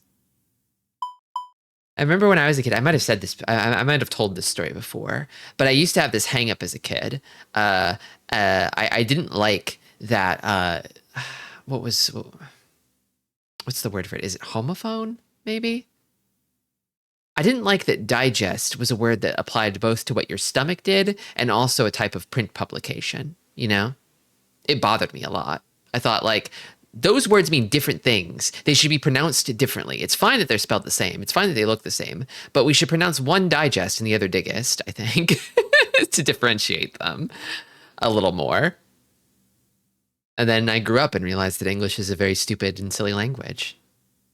I remember when I was a kid, I might have said this, I might have told this story before, but I used to have this hang up as a kid. I didn't like that, what's the word for it? Is it homophone, maybe? I didn't like that digest was a word that applied both to what your stomach did and also a type of print publication, you know? It bothered me a lot. I thought, like, those words mean different things. They should be pronounced differently. It's fine that they're spelled the same. It's fine that they look the same. But we should pronounce one digest and the other digest, I think, to differentiate them a little more. And then I grew up and realized that English is a very stupid and silly language.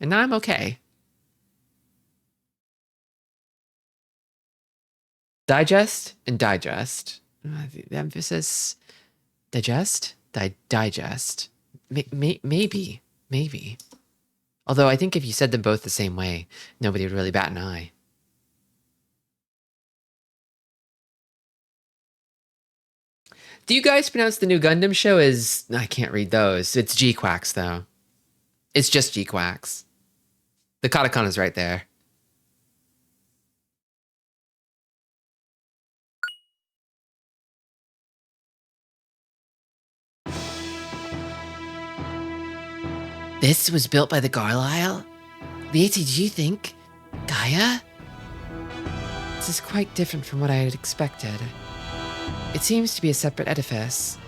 And now I'm okay. Digest and digest. The emphasis, digest, digest. Maybe. Although I think if you said them both the same way, nobody would really bat an eye. Do you guys pronounce the new Gundam show as... I can't read those. It's G-Quacks, though. It's just G-Quacks. The katakana's right there. This was built by the Garlisle? The ATG think? Gaia? This is quite different from what I had expected. It seems to be a separate edifice,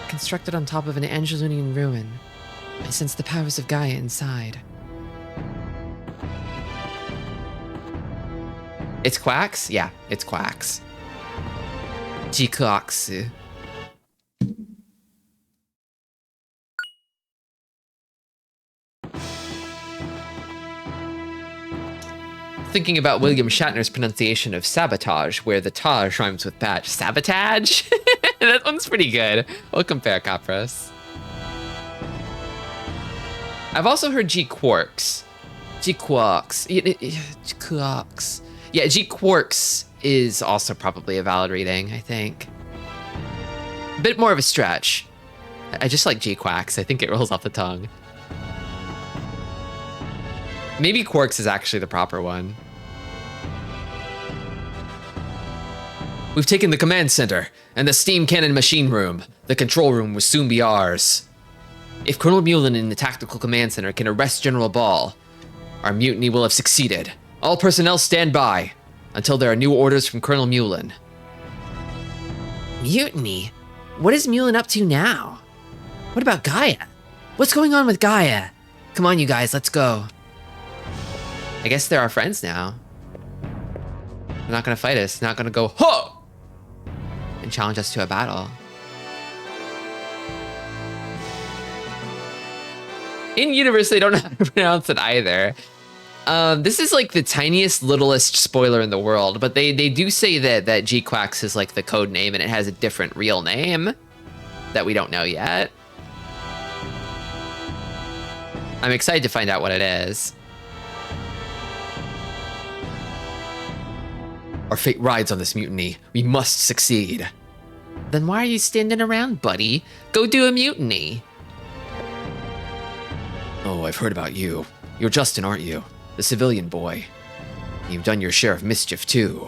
constructed on top of an Angelunian ruin. I sense the powers of Gaia inside. It's Quacks? Yeah, it's Quacks. G-Quacks. Thinking about William Shatner's pronunciation of sabotage, where the taj rhymes with patch. Sabotage? That one's pretty good. We'll compare Capras. I've also heard G-Quarks. G-Quarks. G-Quarks. Yeah, G-Quarks is also probably a valid reading, I think. A bit more of a stretch. I just like G-Quacks. I think it rolls off the tongue. Maybe Quarks is actually the proper one. We've taken the command center and the steam cannon machine room. The control room will soon be ours. If Colonel Mullen in the tactical command center can arrest General Ball, our mutiny will have succeeded. All personnel stand by until there are new orders from Colonel Mullen. Mutiny? What is Mullen up to now? What about Gaia? What's going on with Gaia? Come on, you guys, let's go. I guess they're our friends now. They're not gonna fight us. They're not gonna go, ho! And challenge us to a battle. In universe, they don't know how to pronounce it either. This is like the tiniest, littlest spoiler in the world, but they do say that G-Quax is like the code name and it has a different real name that we don't know yet. I'm excited to find out what it is. Our fate rides on this mutiny. We must succeed. Then why are you standing around, buddy? Go do a mutiny. Oh, I've heard about you. You're Justin, aren't you? The civilian boy. You've done your share of mischief, too.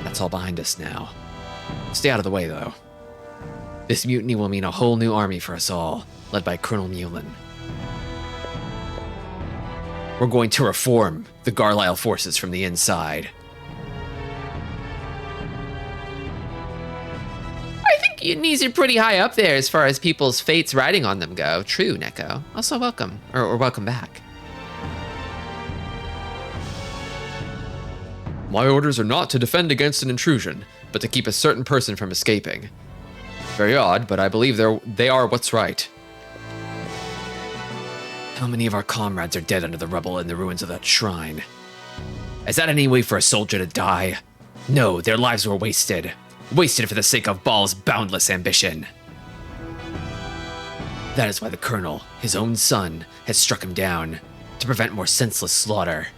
That's all behind us now. Stay out of the way, though. This mutiny will mean a whole new army for us all, led by Colonel Mullen. We're going to reform the Garlisle forces from the inside. Mutinies are pretty high up there as far as people's fates riding on them go. True, Neko. Also welcome, or welcome back. My orders are not to defend against an intrusion, but to keep a certain person from escaping. Very odd, but I believe they are what's right. How many of our comrades are dead under the rubble in the ruins of that shrine? Is that any way for a soldier to die? No, their lives were wasted. Wasted for the sake of Ball's boundless ambition. That is why the Colonel, his own son, has struck him down, to prevent more senseless slaughter.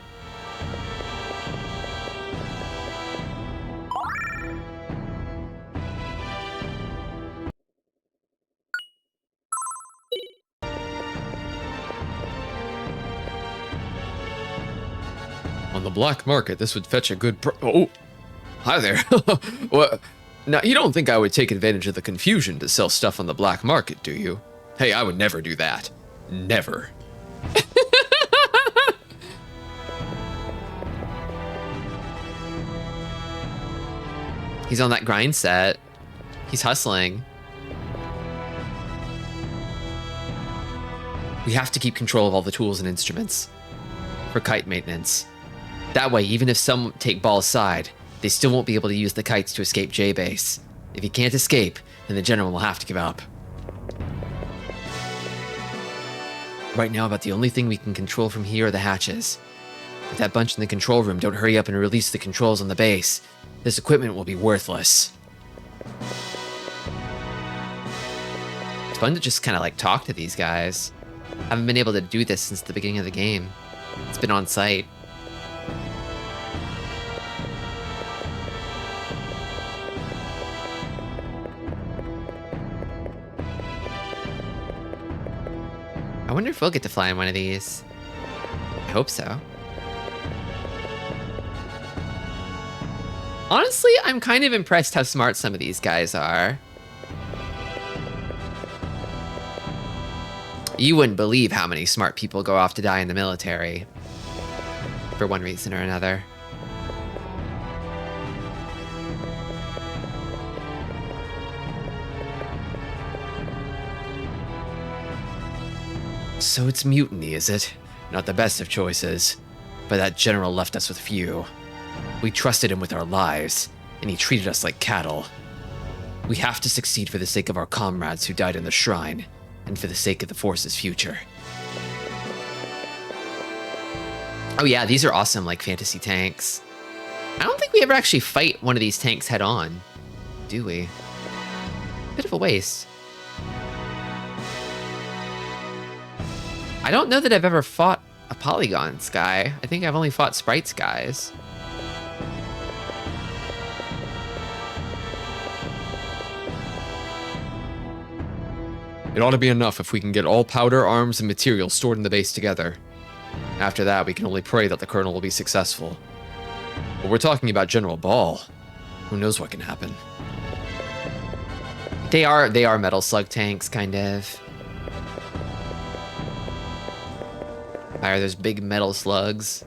On the black market, this would fetch a good oh, hi there. What? Now, you don't think I would take advantage of the confusion to sell stuff on the black market, do you? Hey, I would never do that. Never. He's on that grind set. He's hustling. We have to keep control of all the tools and instruments. For kite maintenance. That way, even if some take Ball's side, they still won't be able to use the kites to escape J-Base. If he can't escape, then the general will have to give up. Right now, about the only thing we can control from here are the hatches. If that bunch in the control room don't hurry up and release the controls on the base, this equipment will be worthless. It's fun to just kind of like talk to these guys. I haven't been able to do this since the beginning of the game. It's been on site. I wonder if we'll get to fly in one of these. I hope so. Honestly, I'm kind of impressed how smart some of these guys are. You wouldn't believe how many smart people go off to die in the military. For one reason or another. So it's mutiny, is it? Not the best of choices. But that general left us with few. We trusted him with our lives, and he treated us like cattle. We have to succeed for the sake of our comrades who died in the shrine, and for the sake of the Force's future. Oh yeah, these are awesome, like, fantasy tanks. I don't think we ever actually fight one of these tanks head on, do we? Bit of a waste. I don't know that I've ever fought a Polygon Sky. I think I've only fought Sprite Skies. It ought to be enough if we can get all powder, arms, and materials stored in the base together. After that, we can only pray that the Colonel will be successful. But we're talking about General Ball. Who knows what can happen? They are metal slug tanks, kind of. Fire those big metal slugs.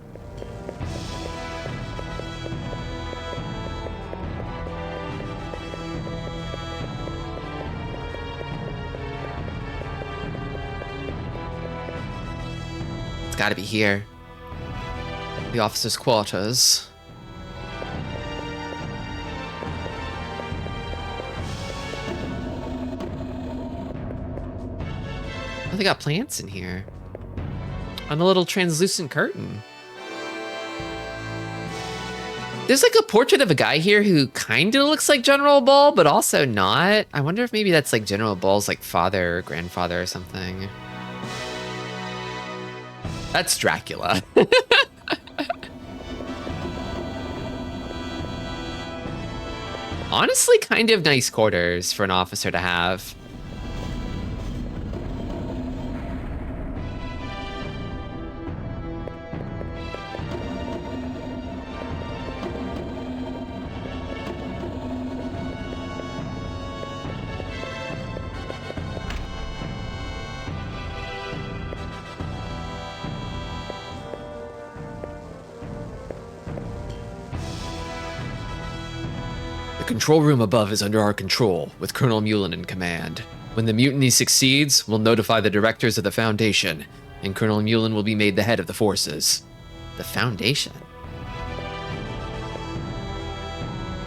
It's gotta be here. The officer's quarters. Oh, they got plants in here. On the little translucent curtain. There's like a portrait of a guy here who kind of looks like General Ball, but also not. I wonder if maybe that's like General Ball's like father or grandfather or something. That's Dracula. Honestly, kind of nice quarters for an officer to have. The control room above is under our control, with Colonel Mullen in command. When the mutiny succeeds, we'll notify the directors of the Foundation, and Colonel Mullen will be made the head of the forces. The Foundation?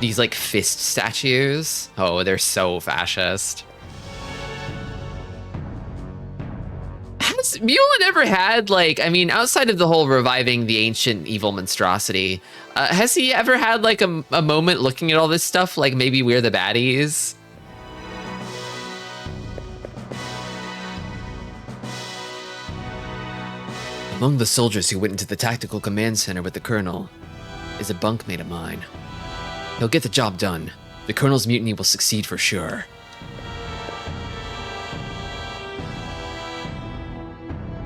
These like fist statues? Oh, they're so fascist. Has Mullen ever had like, I mean, outside of the whole reviving the ancient evil monstrosity, has he ever had like a moment looking at all this stuff like maybe we're the baddies? Among the soldiers who went into the tactical command center with the colonel is a bunkmate of mine. He'll get the job done. The colonel's mutiny will succeed for sure.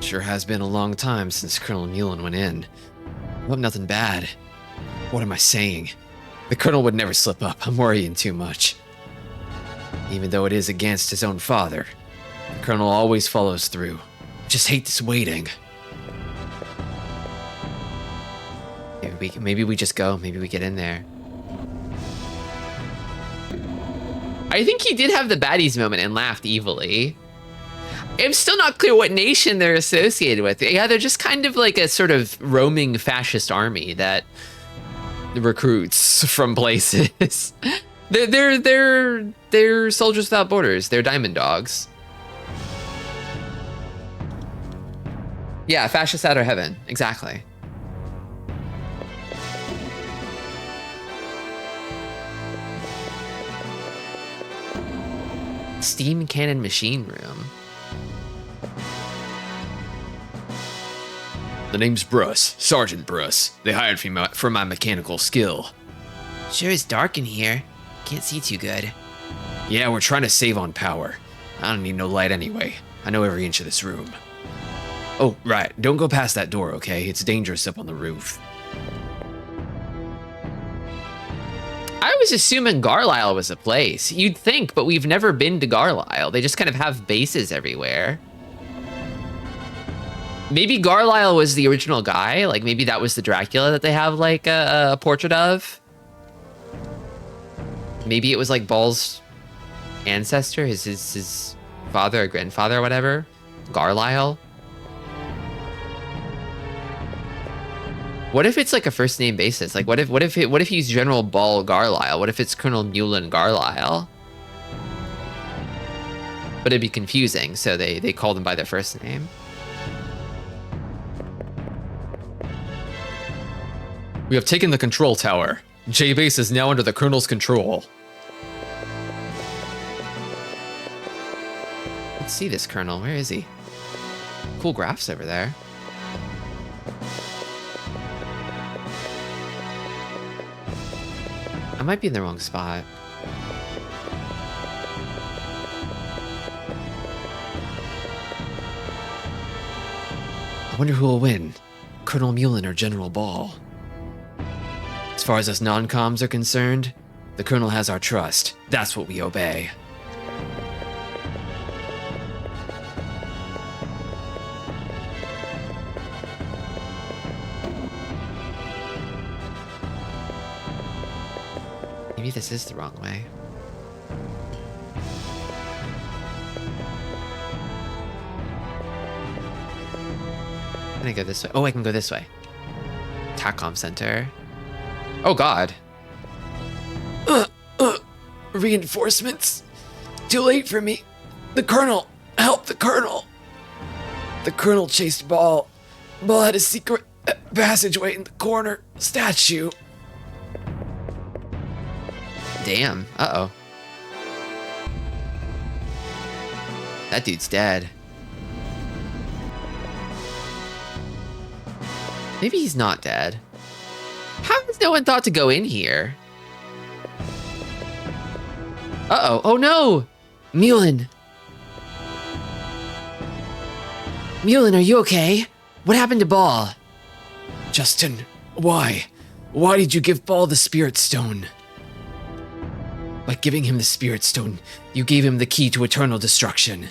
Sure has been a long time since Colonel Mullen went in. I hope nothing bad. What am I saying? The colonel would never slip up. I'm worrying too much. Even though it is against his own father, the colonel always follows through. I just hate this waiting. Maybe we just go. Maybe we get in there. I think he did have the baddies moment and laughed evilly. I'm still not clear what nation they're associated with. Yeah, they're just kind of like a sort of roaming fascist army that recruits from places. They're Soldiers Without Borders. They're Diamond Dogs. Yeah, fascist out of heaven. Exactly. Steam cannon machine room. The name's Bruss, Sergeant Bruss. They hired me for my mechanical skill. Sure is dark in here. Can't see too good. Yeah, we're trying to save on power. I don't need no light anyway. I know every inch of this room. Oh, right. Don't go past that door, okay? It's dangerous up on the roof. I was assuming Garlisle was a place. You'd think, but we've never been to Garlisle. They just kind of have bases everywhere. Maybe Garlisle was the original guy. Like maybe that was the Dracula that they have like a portrait of. Maybe it was like Ball's ancestor, his father or grandfather or whatever. Garlisle. What if it's like a first name basis? Like what if he's General Ball Garlisle? What if it's Colonel Mullen Garlisle? But it'd be confusing, so they called him by their first name. We have taken the control tower. J-Base is now under the Colonel's control. Let's see this Colonel. Where is he? Cool graphs over there. I might be in the wrong spot. I wonder who will win, Colonel Mullen or General Ball. As far as us non-coms are concerned, The Colonel has our trust. That's what we obey. Maybe this is the wrong way. Can I go this way? Oh, I can go this way. TACOM Center. Oh, God. Reinforcements? Too late for me. The Colonel! Help the Colonel! The Colonel chased Ball. Ball had a secret passageway in the corner statue. Damn. Uh-oh. That dude's dead. Maybe he's not dead. How has no one thought to go in here? Uh-oh. Oh, no! Mullen! Mullen, are you okay? What happened to Ball? Justin, why? Why did you give Ball the Spirit Stone? By giving him the Spirit Stone, you gave him the key to eternal destruction.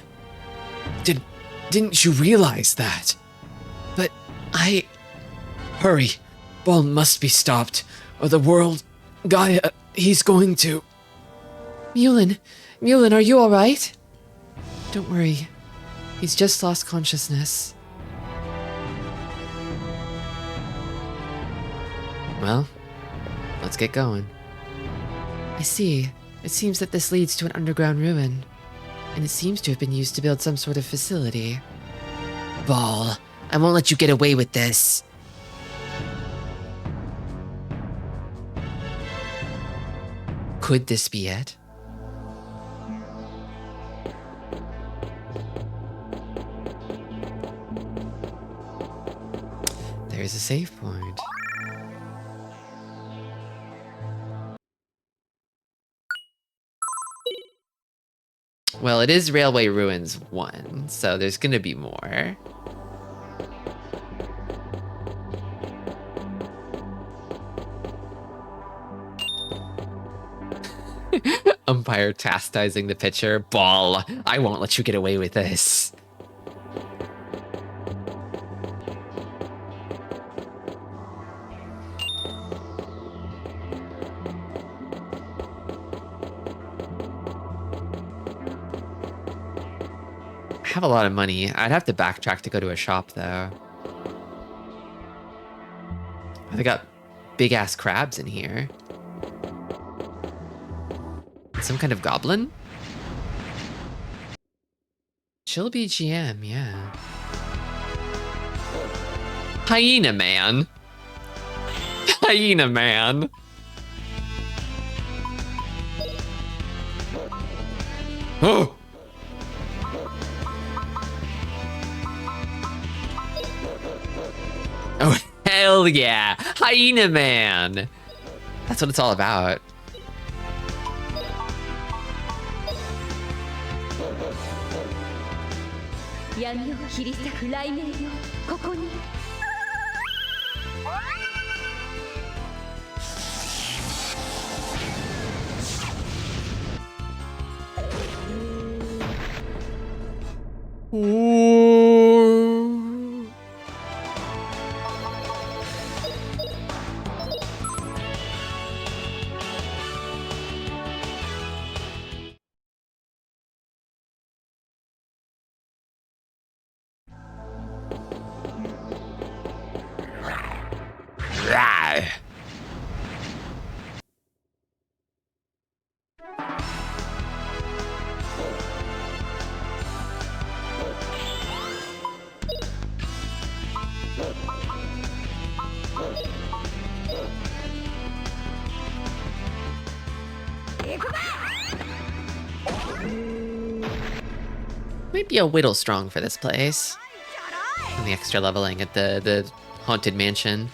Didn't you realize that? But Hurry. Ball must be stopped, or the world... Gaia, he's going to... Mullen, are you alright? Don't worry. He's just lost consciousness. Well, let's get going. I see. It seems that this leads to an underground ruin. And it seems to have been used to build some sort of facility. Ball, I won't let you get away with this. Could this be it? There's a save point. Well, it is Railway Ruins 1, so there's gonna be more. Umpire chastising the pitcher. Ball, I won't let you get away with this. I have a lot of money. I'd have to backtrack to go to a shop, though. They got big-ass crabs in here. Some kind of goblin? Chill BGM, yeah. Hyena Man. Hyena Man. Oh! Oh, hell yeah. Hyena Man. That's what it's all about. Rawr. Might be a whittle strong for this place. And the extra leveling at the haunted mansion.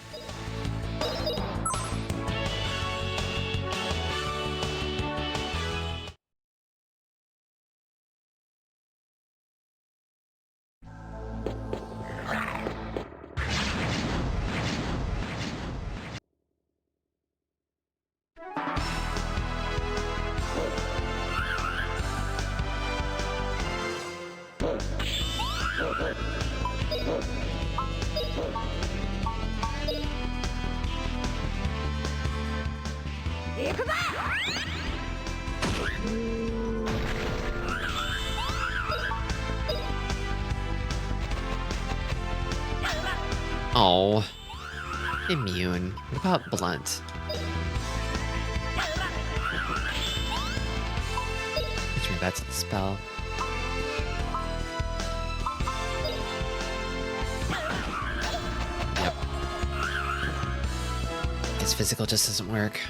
Oh, immune. What about blunt? Which means that's the spell. Yep. His physical just doesn't work.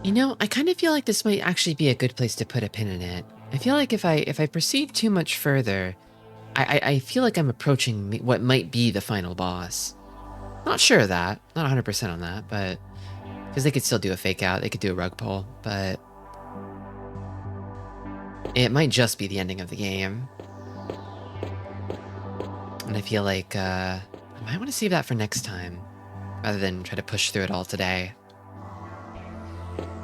You know, I kind of feel like this might actually be a good place to put a pin in it. I feel like if I proceed too much further, I feel like I'm approaching what might be the final boss. Not sure of that. Not 100% on that, but... Because they could still do a fake out. They could do a rug pull, but... It might just be the ending of the game. And I feel like, I might want to save that for next time, rather than try to push through it all today.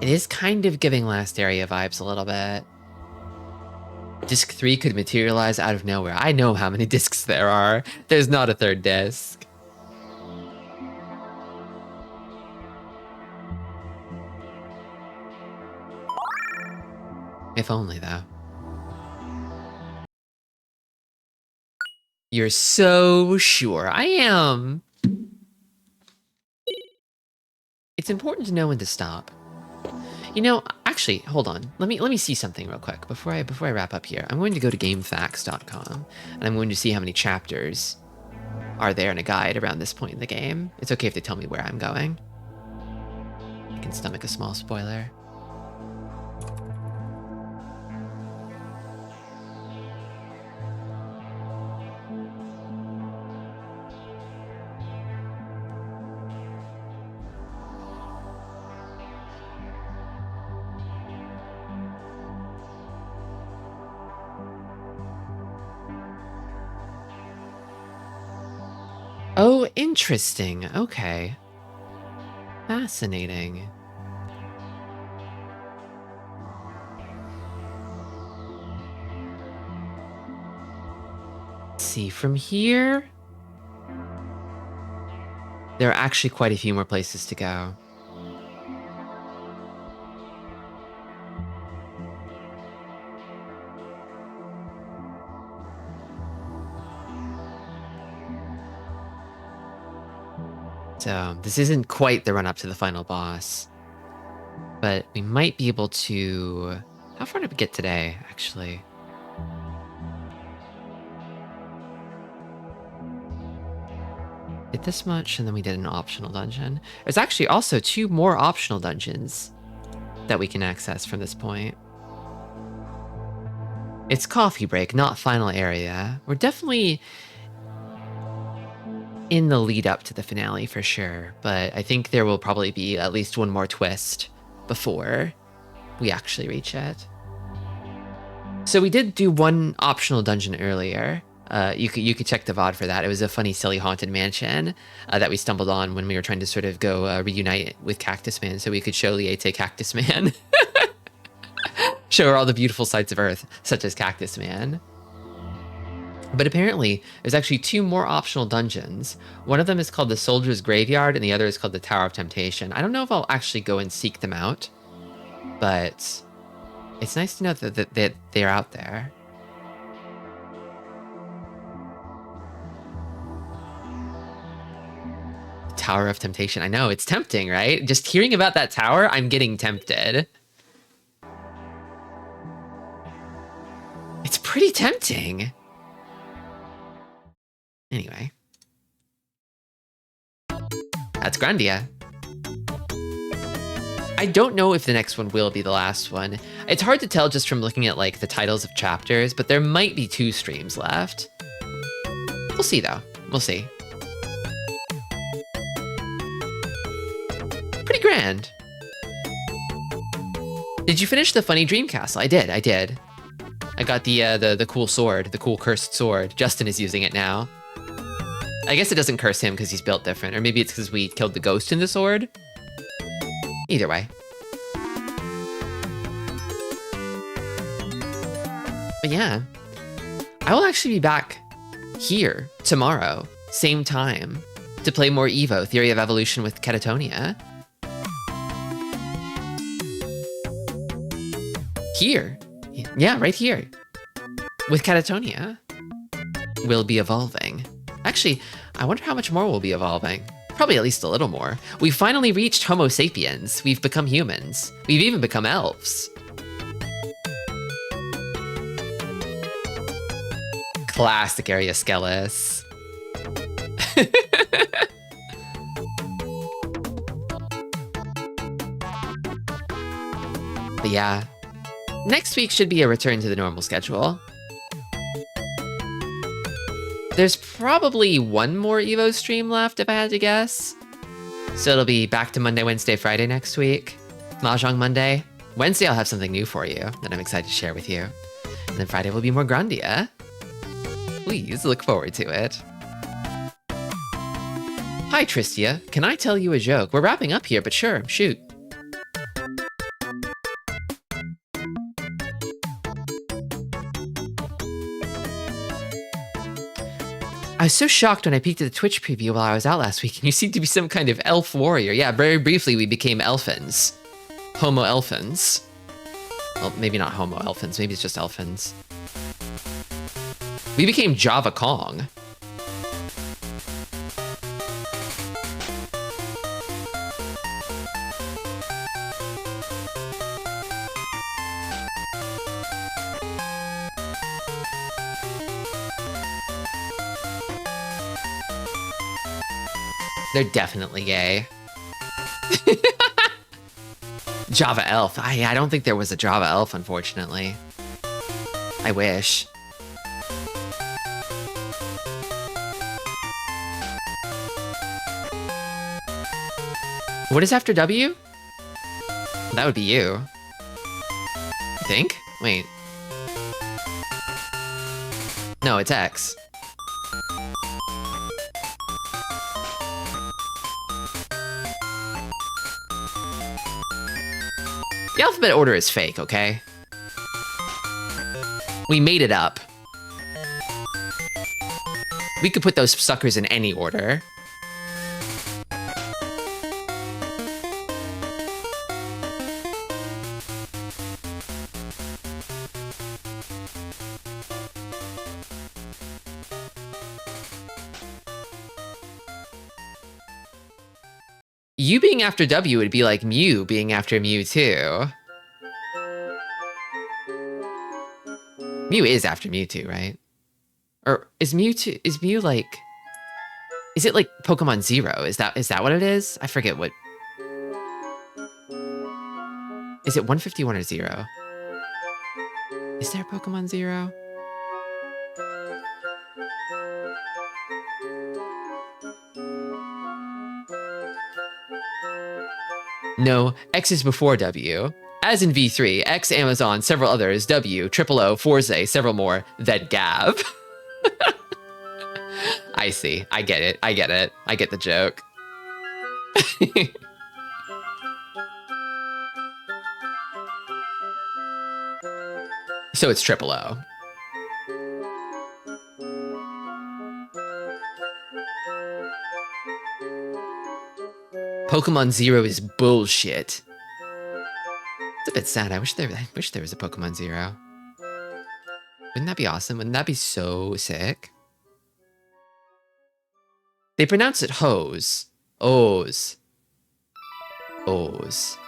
It is kind of giving last area vibes a little bit. Disc 3 could materialize out of nowhere. I know how many discs there are. There's not a third disc. If only, though. You're so sure. I am. It's important to know when to stop. You know, actually, hold on. Let me see something real quick before I wrap up here. I'm going to go to GameFAQs.com and I'm going to see how many chapters are there in a guide around this point in the game. It's okay if they tell me where I'm going. I can stomach a small spoiler. Oh, interesting. Okay. Fascinating. Let's see, from here, there are actually quite a few more places to go. So this isn't quite the run up to the final boss, but we might be able to... How far did we get today, actually? Did this much, and then we did an optional dungeon. There's actually also 2 more optional dungeons that we can access from this point. It's coffee break, not final area. We're definitely in the lead up to the finale for sure, but I think there will probably be at least 1 more twist before we actually reach it. So we did do 1 optional dungeon earlier. You could check the VOD for that. It was a funny, silly haunted mansion that we stumbled on when we were trying to sort of go reunite with Cactus Man, so we could show Liete Cactus Man. Show her all the beautiful sights of Earth, such as Cactus Man. But apparently, there's actually 2 more optional dungeons. One of them is called the Soldier's Graveyard, and the other is called the Tower of Temptation. I don't know if I'll actually go and seek them out, but it's nice to know that they're out there. Tower of Temptation. I know, it's tempting, right? Just hearing about that tower, I'm getting tempted. It's pretty tempting. Anyway. That's Grandia. I don't know if the next one will be the last one. It's hard to tell just from looking at like the titles of chapters, but there might be 2 streams left. We'll see though. We'll see. Pretty grand. Did you finish the funny dream castle? I did. I got the cool sword, the cool cursed sword. Justin is using it now. I guess it doesn't curse him because he's built different, or maybe it's because we killed the ghost in the sword. Either way. But yeah, I will actually be back here tomorrow, same time, to play more Evo, Theory of Evolution with Catatonia. Here. Yeah, right here. With Catatonia. We'll be evolving. Actually, I wonder how much more we'll be evolving. Probably at least a little more. We finally reached Homo sapiens. We've become humans. We've even become elves. Classic area Skelis. But yeah, next week should be a return to the normal schedule. There's probably one more Evo stream left if I had to guess. So it'll be back to Monday, Wednesday, Friday next week. Mahjong Monday. Wednesday I'll have something new for you that I'm excited to share with you. And then Friday will be more Grandia. Please look forward to it. Hi Tristia, can I tell you a joke? We're wrapping up here, but sure, shoot. I was so shocked when I peeked at the Twitch preview while I was out last week, and you seemed to be some kind of elf warrior. Yeah, very briefly we became elfins. Homo elfins. Well, maybe not homo elfins, maybe it's just elfins. We became Java Kong. They're definitely gay. Java elf. I don't think there was a Java elf, unfortunately. I wish. What is after W? That would be you. I think? Wait. No, it's X. The alphabet order is fake, okay? We made it up. We could put those suckers in any order. You being after W would be like Mew being after Mewtwo. Mew is after Mewtwo, right? Or is Mew like... Is it like Pokemon Zero? Is that what it is? I forget what... Is it 151 or 0? Is there Pokemon Zero? No, X is before W. As in V3, X, Amazon, several others, W, Triple O, Forze, several more, then Gav. I see. I get it. I get the joke. So it's Triple O. Pokemon Zero is bullshit. It's a bit sad. I wish there was a Pokemon Zero. Wouldn't that be awesome? Wouldn't that be so sick? They pronounce it hose. O's. O's.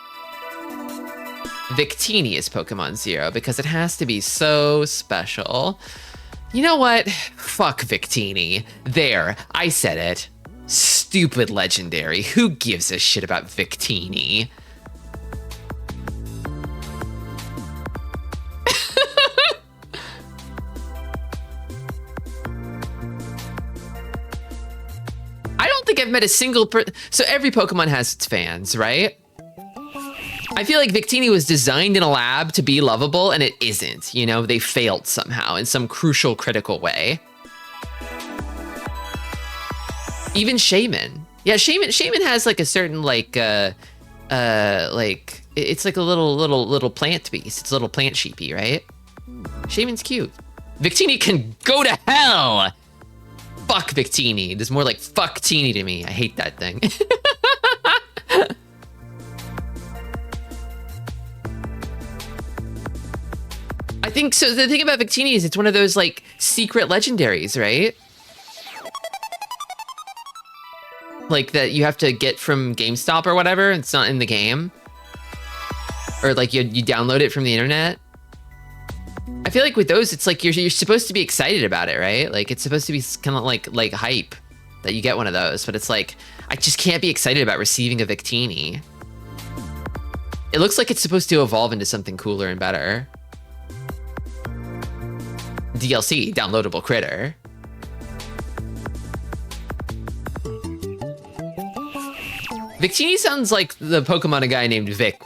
Victini is Pokemon Zero because it has to be so special. You know what? Fuck Victini. There, I said it. stupid legendary. Who gives a shit about Victini? I don't think I've met a single so every Pokemon has its fans, right? I feel like Victini was designed in a lab to be lovable, and it isn't. You know, they failed somehow in some crucial, critical way. Even Shaman. Yeah, Shaman has like a certain like it's like a little plant beast. It's a little plant sheepy, right? Shaman's cute. Victini can go to hell. Fuck Victini. There's more like fuck teeny to me. I hate that thing. I think so. The thing about Victini is it's one of those like secret legendaries, right? Like that you have to get from GameStop or whatever. It's not in the game. Or like you download it from the internet. I feel like with those, it's like you're supposed to be excited about it, right? Like it's supposed to be kind of like hype that you get one of those, but it's like, I just can't be excited about receiving a Victini. It looks like it's supposed to evolve into something cooler and better. DLC, downloadable critter. Victini sounds like the Pokemon a guy named Vic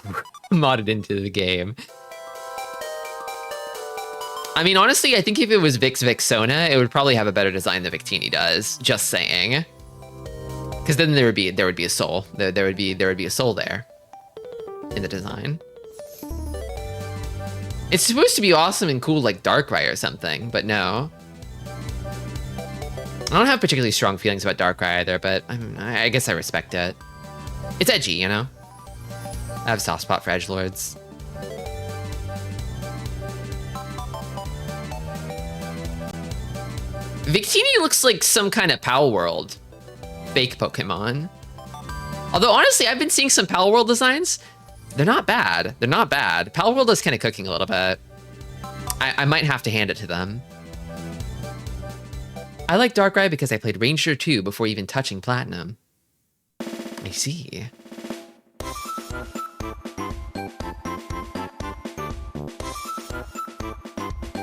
modded into the game. I mean, honestly, I think if it was Vic's Vixona, it would probably have a better design than Victini does. Just saying, because then there would be a soul. There would be a soul there in the design. It's supposed to be awesome and cool like Darkrai or something, but no. I don't have particularly strong feelings about Darkrai either, but I guess I respect it. It's edgy, you know? I have a soft spot for edgelords. Victini looks like some kind of Pal World fake Pokemon. Although honestly, I've been seeing some Pal World designs. They're not bad. They're not bad. Pal World is kind of cooking a little bit. I might have to hand it to them. I like Darkrai because I played Ranger 2 before even touching Platinum. I see.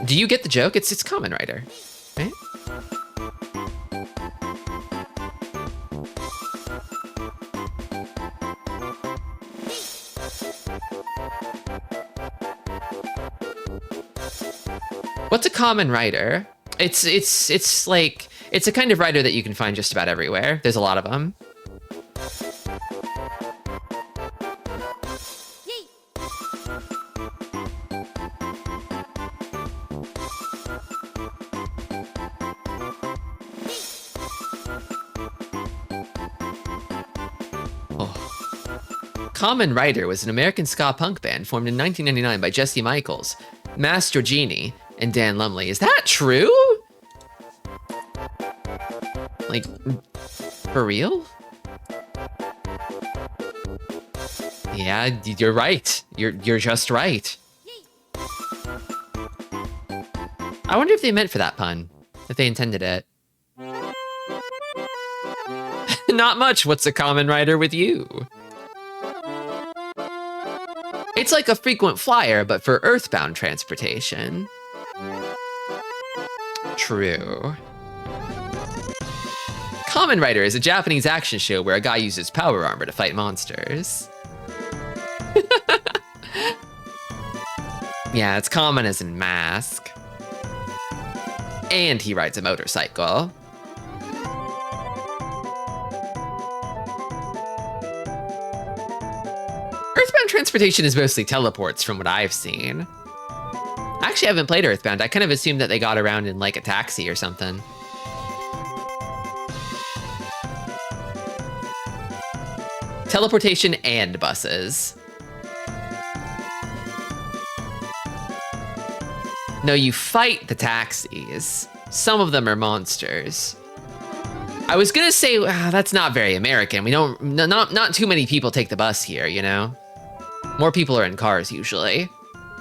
Do you get the joke? It's Kamen Rider, right? What's a Kamen Rider? It's like, it's a kind of rider that you can find just about everywhere. There's a lot of them. Kamen Rider was an American ska punk band formed in 1999 by Jesse Michaels, Mastrogini, and Dan Lumley. Is that true? Like, for real? Yeah, you're right. You're just right. I wonder if they meant for that pun, if they intended it. Not much. What's a Kamen Rider with you? It's like a frequent flyer, but for earthbound transportation. True. Kamen Rider is a Japanese action show where a guy uses power armor to fight monsters. Yeah, it's common as in mask. And he rides a motorcycle. Earthbound transportation is mostly teleports from what I've seen. I actually haven't played Earthbound. I kind of assumed that they got around in like a taxi or something. Teleportation and buses. No, you fight the taxis. Some of them are monsters. I was gonna say, that's not very American. We don't, not too many people take the bus here, you know? More people are in cars usually.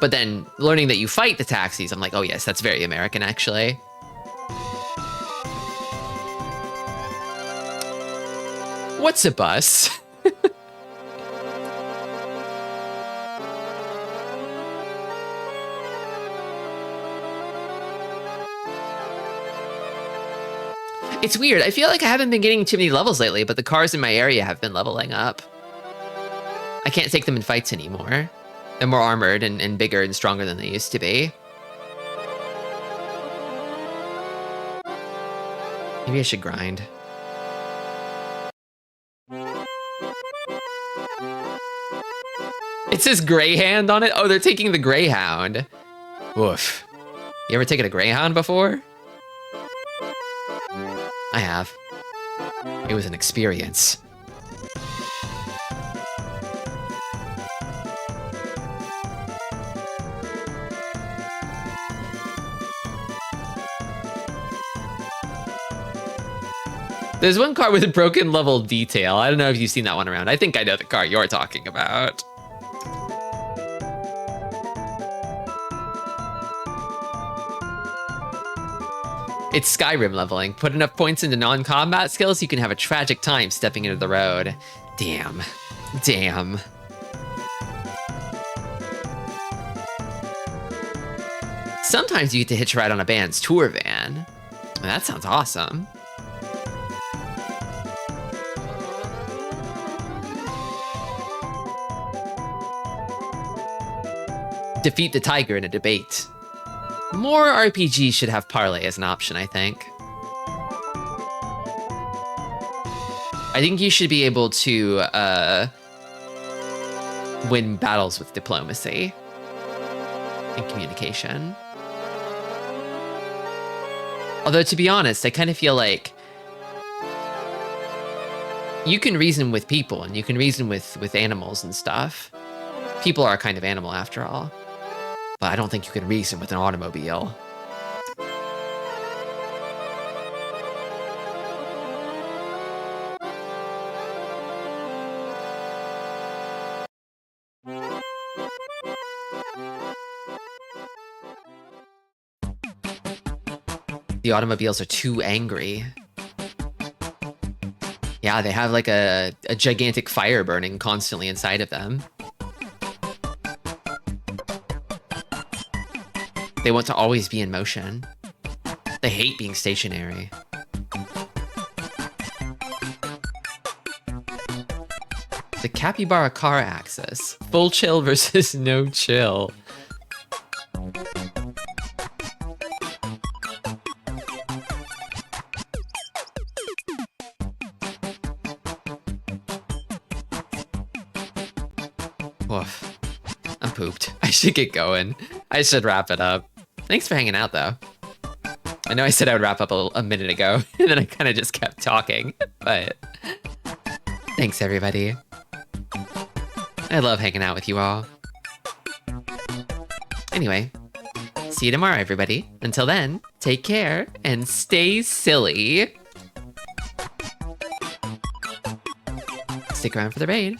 But then learning that you fight the taxis, I'm like, oh yes, that's very American actually. What's a bus? It's weird. I feel like I haven't been getting too many levels lately, but the cars in my area have been leveling up. I can't take them in fights anymore. They're more armored and bigger and stronger than they used to be. Maybe I should grind. It says Greyhound on it? Oh, they're taking the Greyhound. Woof. You ever taken a Greyhound before? I have. It was an experience. There's one car with a broken level detail. I don't know if you've seen that one around. I think I know the car you're talking about. It's Skyrim leveling. Put enough points into non-combat skills, you can have a tragic time stepping into the road. Damn. Damn. Sometimes you get to hitch a ride on a band's tour van. That sounds awesome. Defeat the tiger in a debate. More RPGs should have parlay as an option, I think. I think you should be able to win battles with diplomacy and communication. Although, to be honest, I kind of feel like you can reason with people and you can reason with animals and stuff. People are a kind of animal after all. But I don't think you can reason with an automobile. The automobiles are too angry. Yeah, they have like a gigantic fire burning constantly inside of them. They want to always be in motion. They hate being stationary. The capybara car axis. Full chill versus no chill. Woof. I'm pooped. I should get going. I should wrap it up. Thanks for hanging out, though. I know I said I would wrap up a minute ago, and then I kind of just kept talking, but thanks, everybody. I love hanging out with you all. Anyway, see you tomorrow, everybody. Until then, take care and stay silly. Stick around for the raid.